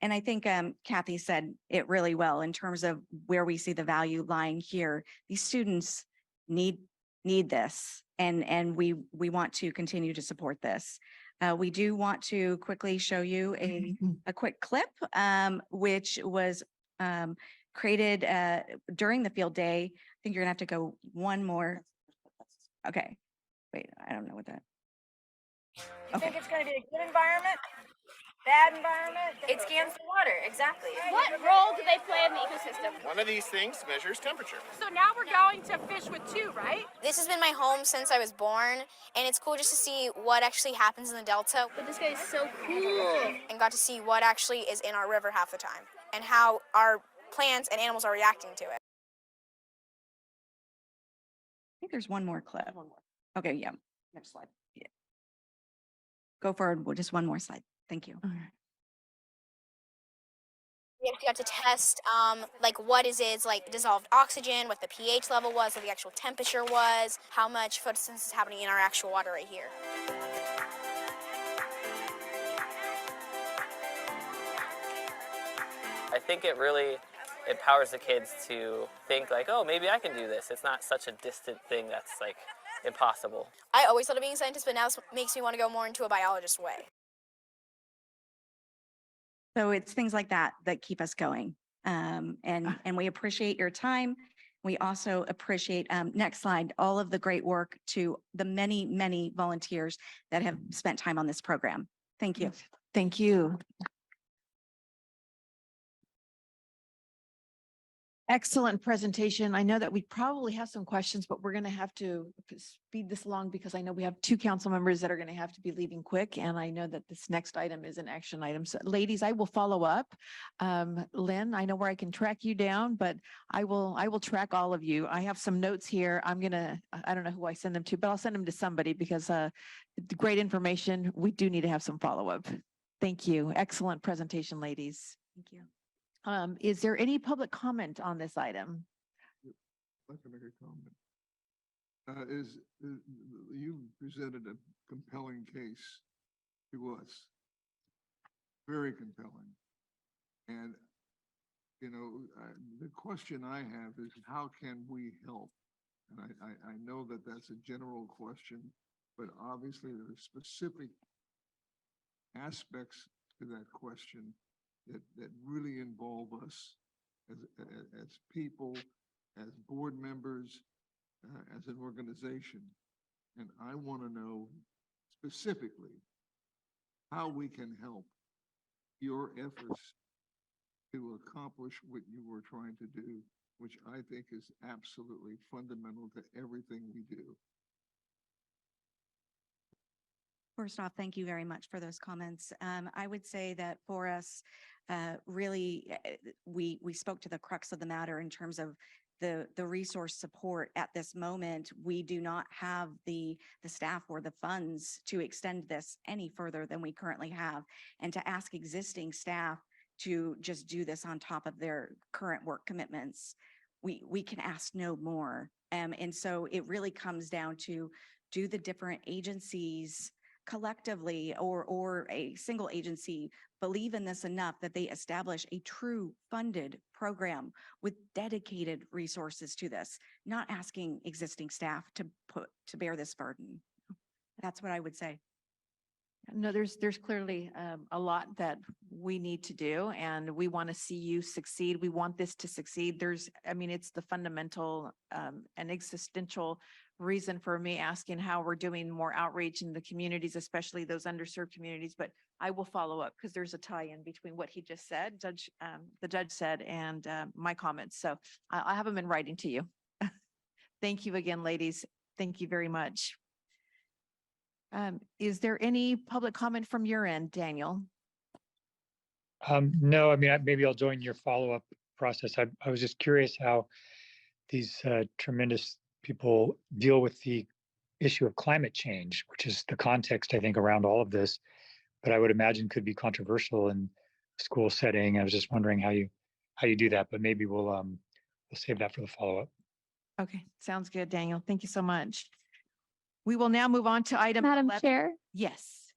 And I think Kathy said it really well in terms of where we see the value lying here. These students need this, and we want to continue to support this. We do want to quickly show you a quick clip, which was created during the field day. I think you're gonna have to go one more. Okay, wait, I don't know what that. You think it's going to be a good environment? Bad environment? It scans the water, exactly. What role do they play in the ecosystem? One of these things measures temperature. So now we're going to fish with 2, right? This has been my home since I was born, and it's cool just to see what actually happens in the Delta. But this guy is so cool. And got to see what actually is in our river half the time, and how our plants and animals are reacting to it. I think there's one more clip. Okay, yeah. Next slide. Yeah. Go forward with just one more slide. Thank you. We actually got to test what is dissolved oxygen, what the pH level was, what the actual temperature was, how much photosynthesis is happening in our actual water right here. I think it really empowers the kids to think like, oh, maybe I can do this. It's not such a distant thing that's like impossible. I always thought of being a scientist, but now it makes me want to go more into a biologist way. So it's things like that that keep us going. And we appreciate your time. We also appreciate, next slide, all of the great work to the many, many volunteers that have spent time on this program. Thank you. Thank you. Excellent presentation. I know that we probably have some questions, but we're going to have to speed this along because I know we have 2 council members that are going to have to be leaving quick. And I know that this next item is an action item. So ladies, I will follow up. Lynn, I know where I can track you down, but I will track all of you. I have some notes here. I don't know who I send them to, but I'll send them to somebody because great information. We do need to have some follow-up. Thank you. Excellent presentation, ladies. Thank you. Is there any public comment on this item? I'd like to make a comment. You presented a compelling case to us, very compelling. And, the question I have is how can we help? And I know that that's a general question, but obviously there are specific aspects to that question that really involve us as people, as board members, as an organization. And I want to know specifically how we can help your efforts to accomplish what you were trying to do, which I think is absolutely fundamental to everything we do. First off, thank you very much for those comments. I would say that for us, really, we spoke to the crux of the matter in terms of the resource support. At this moment, we do not have the staff or the funds to extend this any further than we currently have, and to ask existing staff to just do this on top of their current work commitments, we can ask no more. And so it really comes down to, do the different agencies collectively or a single agency believe in this enough that they establish a true funded program with dedicated resources to this, not asking existing staff to bear this burden. That's what I would say. No, there's clearly a lot that we need to do, and we want to see you succeed. We want this to succeed. It's the fundamental and existential reason for me asking how we're doing more outreach in the communities, especially those underserved communities. But I will follow up because there's a tie-in between what he just said, the judge said, and my comments. So I'll have them in writing to you. Thank you again, ladies. Thank you very much. Is there any public comment from your end, Daniel? No, maybe I'll join your follow-up process. I was just curious how these tremendous people deal with the issue of climate change, which is the context, I think, around all of this, but I would imagine could be controversial in a school setting. I was just wondering how you do that, but maybe we'll save that for the follow-up. Okay, sounds good, Daniel. Thank you so much. We will now move on to item Madam 11. Chair, Yes.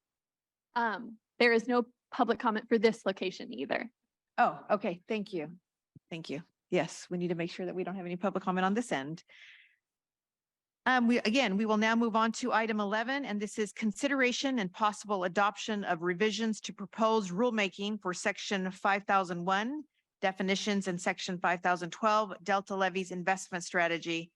there is no public comment for this location either. Oh, okay. Thank you. Thank you. Yes, we need to make sure that we don't have any public comment on this end. We will now move on to item 11, and this is consideration and possible adoption of revisions to proposed rulemaking for section 5001 definitions and section 5012 Delta Levies investment strategy,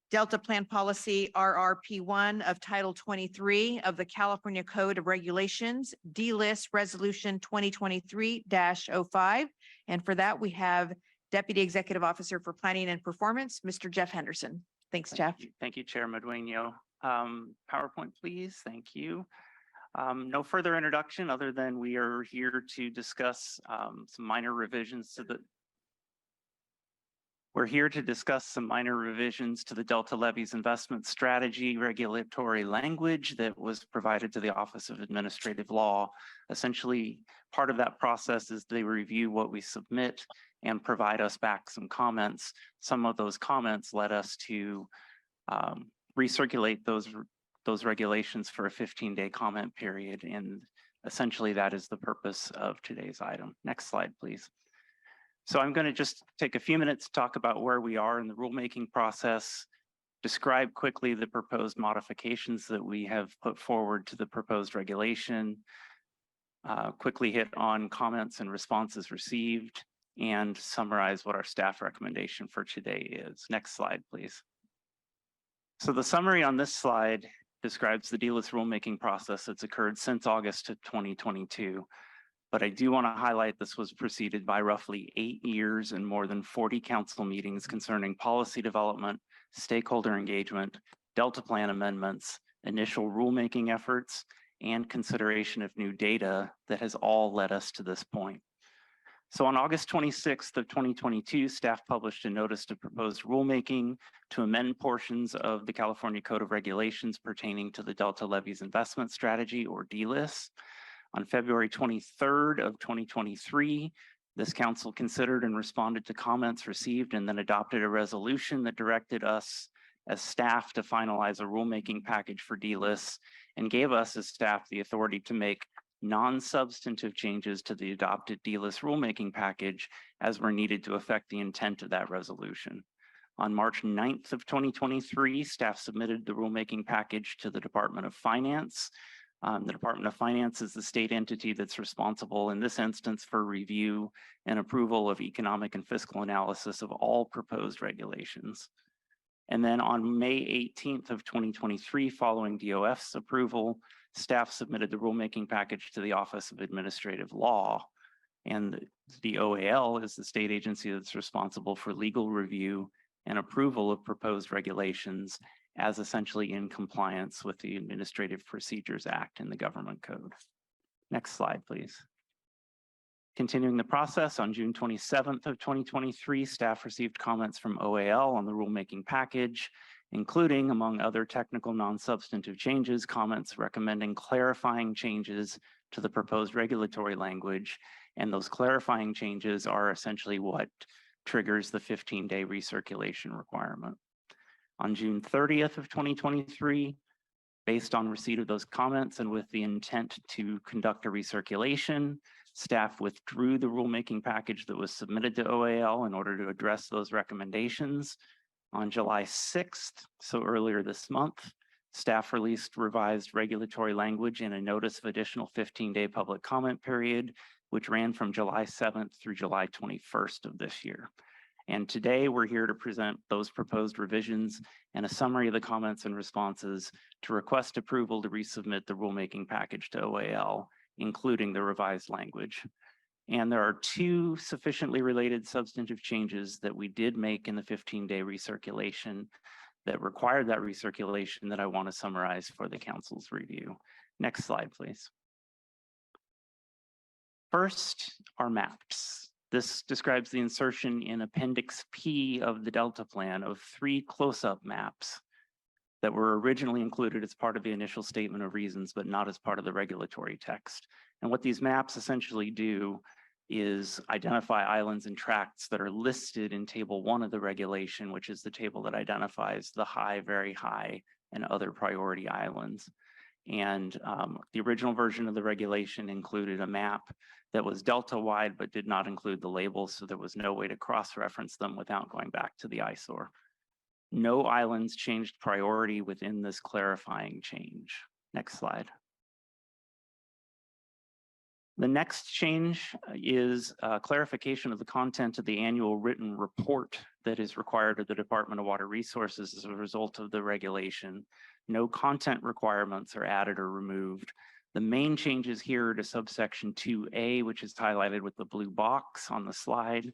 Delta Plan Policy RRP1 of Title 23 of the California Code of Regulations, D-List Resolution 2023-05. And for that, we have Deputy Executive Officer for Planning and Performance, Mr. Jeff Henderson. Thanks, Jeff. Thank you, Chair Medueno. PowerPoint, please. Thank you. No further introduction other than we are here to discuss some minor revisions to the We're here to discuss some minor revisions to the Delta Levies investment strategy regulatory language that was provided to the Office of Administrative Law. Essentially, part of that process is they review what we submit and provide us back some comments. Some of those comments led us to recirculate those regulations for a 15-day comment period. And essentially that is the purpose of today's item. Next slide, please. So I'm going to just take a few minutes to talk about where we are in the rulemaking process, describe quickly the proposed modifications that we have put forward to the proposed regulation, quickly hit on comments and responses received, and summarize what our staff recommendation for today is. Next slide, please. So the summary on this slide describes the DLIS rulemaking process that's occurred since August of 2022. But I do want to highlight this was preceded by roughly 8 years and more than 40 council meetings concerning policy development, stakeholder engagement, Delta Plan amendments, initial rulemaking efforts, and consideration of new data that has all led us to this point. So on August 26th of 2022, staff published a notice of proposed rulemaking to amend portions of the California Code of Regulations pertaining to the Delta Levees Investment Strategy, or DLIS. On February 23rd of 2023, this council considered and responded to comments received and then adopted a resolution that directed us as staff to finalize a rulemaking package for DLIS and gave us as staff the authority to make non-substantive changes to the adopted DLIS rulemaking package as were needed to affect the intent of that resolution. On March 9th of 2023, staff submitted the rulemaking package to the Department of Finance. The Department of Finance is the state entity that's responsible in this instance for review and approval of economic and fiscal analysis of all proposed regulations. And then on May 18th of 2023, following DOF's approval, staff submitted the rulemaking package to the Office of Administrative Law. And the OAL is the state agency that's responsible for legal review and approval of proposed regulations as essentially in compliance with the Administrative Procedures Act and the Government Code. Next slide, please. Continuing the process, on June 27th of 2023, staff received comments from OAL on the rulemaking package, including, among other technical non-substantive changes, comments recommending clarifying changes to the proposed regulatory language. And those clarifying changes are essentially what triggers the 15-day recirculation requirement. On June 30th of 2023, based on receipt of those comments and with the intent to conduct a recirculation, staff withdrew the rulemaking package that was submitted to OAL in order to address those recommendations. On July 6th, so earlier this month, staff released revised regulatory language in a notice of additional 15-day public comment period, which ran from July 7th through July 21st of this year. And today we're here to present those proposed revisions and a summary of the comments and responses to request approval to resubmit the rulemaking package to OAL, including the revised language. And there are two sufficiently related substantive changes that we did make in the 15-day recirculation that required that recirculation that I want to summarize for the council's review. Next slide, please. First are maps. This describes the insertion in Appendix P of the Delta Plan of 3 close-up maps that were originally included as part of the initial statement of reasons, but not as part of the regulatory text. And what these maps essentially do is identify islands and tracts that are listed in Table 1 of the regulation, which is the table that identifies the high, very high, and other priority islands. And the original version of the regulation included a map that was Delta-wide, but did not include the labels, so there was no way to cross-reference them without going back to the eyesore. No islands changed priority within this clarifying change. Next slide. The next change is clarification of the content of the annual written report that is required of the Department of Water Resources as a result of the regulation. No content requirements are added or removed. The main changes here to subsection 2A, which is highlighted with the blue box on the slide.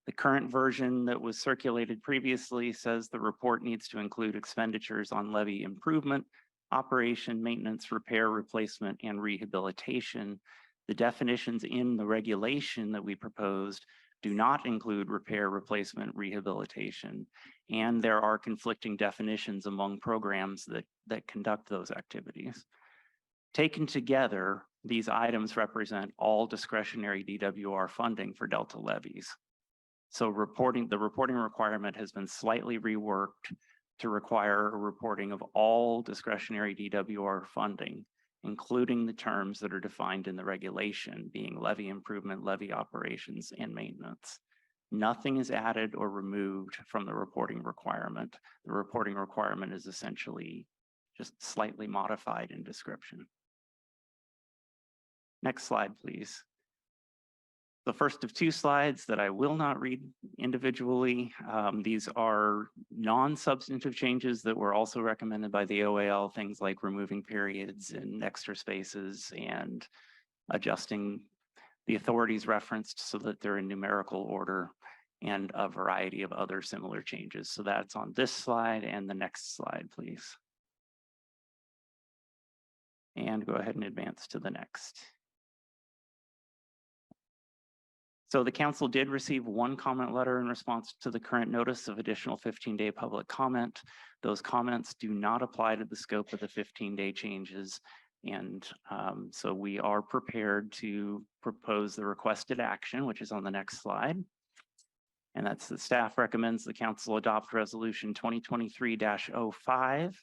The current version that was circulated previously says the report needs to include expenditures on levee improvement, operation, maintenance, repair, replacement, and rehabilitation. The definitions in the regulation that we proposed do not include repair, replacement, rehabilitation, and there are conflicting definitions among programs that conduct those activities. Taken together, these items represent all discretionary DWR funding for Delta levies. So the reporting requirement has been slightly reworked to require a reporting of all discretionary DWR funding, including the terms that are defined in the regulation, being levee improvement, levee operations, and maintenance. Nothing is added or removed from the reporting requirement. The reporting requirement is essentially just slightly modified in description. Next slide, please. The first of two slides that I will not read individually. These are non-substantive changes that were also recommended by the OAL, things like removing periods and extra spaces and adjusting the authorities referenced so that they're in numerical order, and a variety of other similar changes. So that's on this slide and the next slide, please. And go ahead and advance to the next. So the council did receive one comment letter in response to the current notice of additional 15-day public comment. Those comments do not apply to the scope of the 15-day changes. And so we are prepared to propose the requested action, which is on the next slide. And that's the staff recommends the council adopt resolution 2023-05,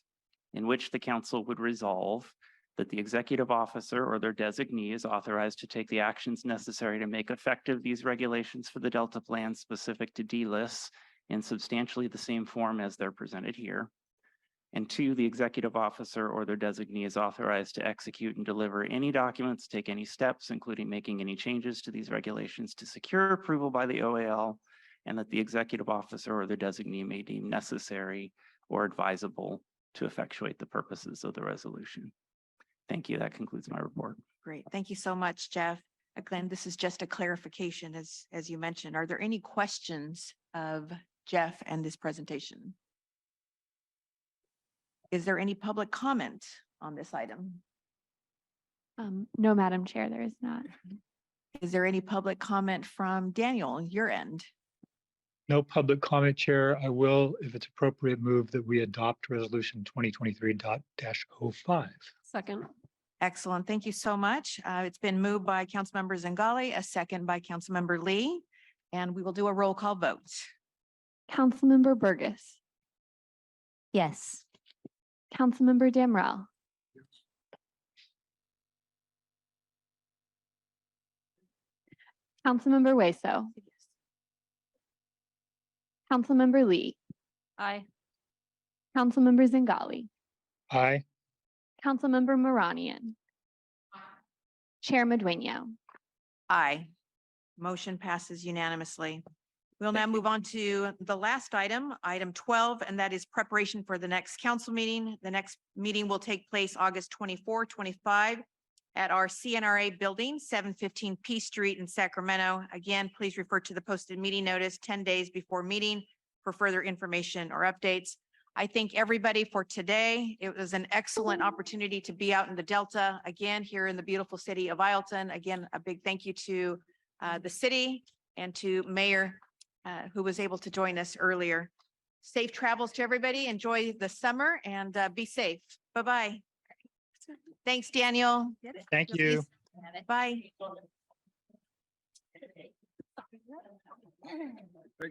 in which the council would resolve that the executive officer or their designee is authorized to take the actions necessary to make effective these regulations for the Delta plan specific to D lists in substantially the same form as they're presented here. And two, the executive officer or their designee is authorized to execute and deliver any documents, take any steps, including making any changes to these regulations to secure approval by the OAL, and that the executive officer or their designee may deem necessary or advisable to effectuate the purposes of the resolution. Thank you. That concludes my report. Great. Thank you so much, Jeff. Glenn, this is just a clarification, as you mentioned. Are there any questions of Jeff and this presentation? Is there any public comment on this item? No, Madam Chair, there is not. Is there any public comment from Daniel on your end? No public comment, Chair. I will, if it's appropriate, move that we adopt resolution 2023-05. Second. Excellent. Thank you so much. It's been moved by Councilmember Zingali, a second by Councilmember Lee, and we will do a roll call vote. Councilmember Burgess. Yes. Councilmember Damrell. Councilmember Hueso. Councilmember Lee. Aye. Councilmember Zingali. Aye. Councilmember Moranian. Chair Madueño. Aye. Motion passes unanimously. We'll now move on to the last item, item 12, and that is preparation for the next council meeting. The next meeting will take place August 24, 25 at our CNRA building, 715 P Street in Sacramento. Again, please refer to the posted meeting notice 10 days before meeting for further information or updates. I thank everybody for today. It was an excellent opportunity to be out in the Delta again here in the beautiful city of Ileton. Again, a big thank you to the city and to Mayor who was able to join us earlier. Safe travels to everybody. Enjoy the summer and be safe. Bye-bye. Thanks, Daniel. Thank you. Bye. Thank you.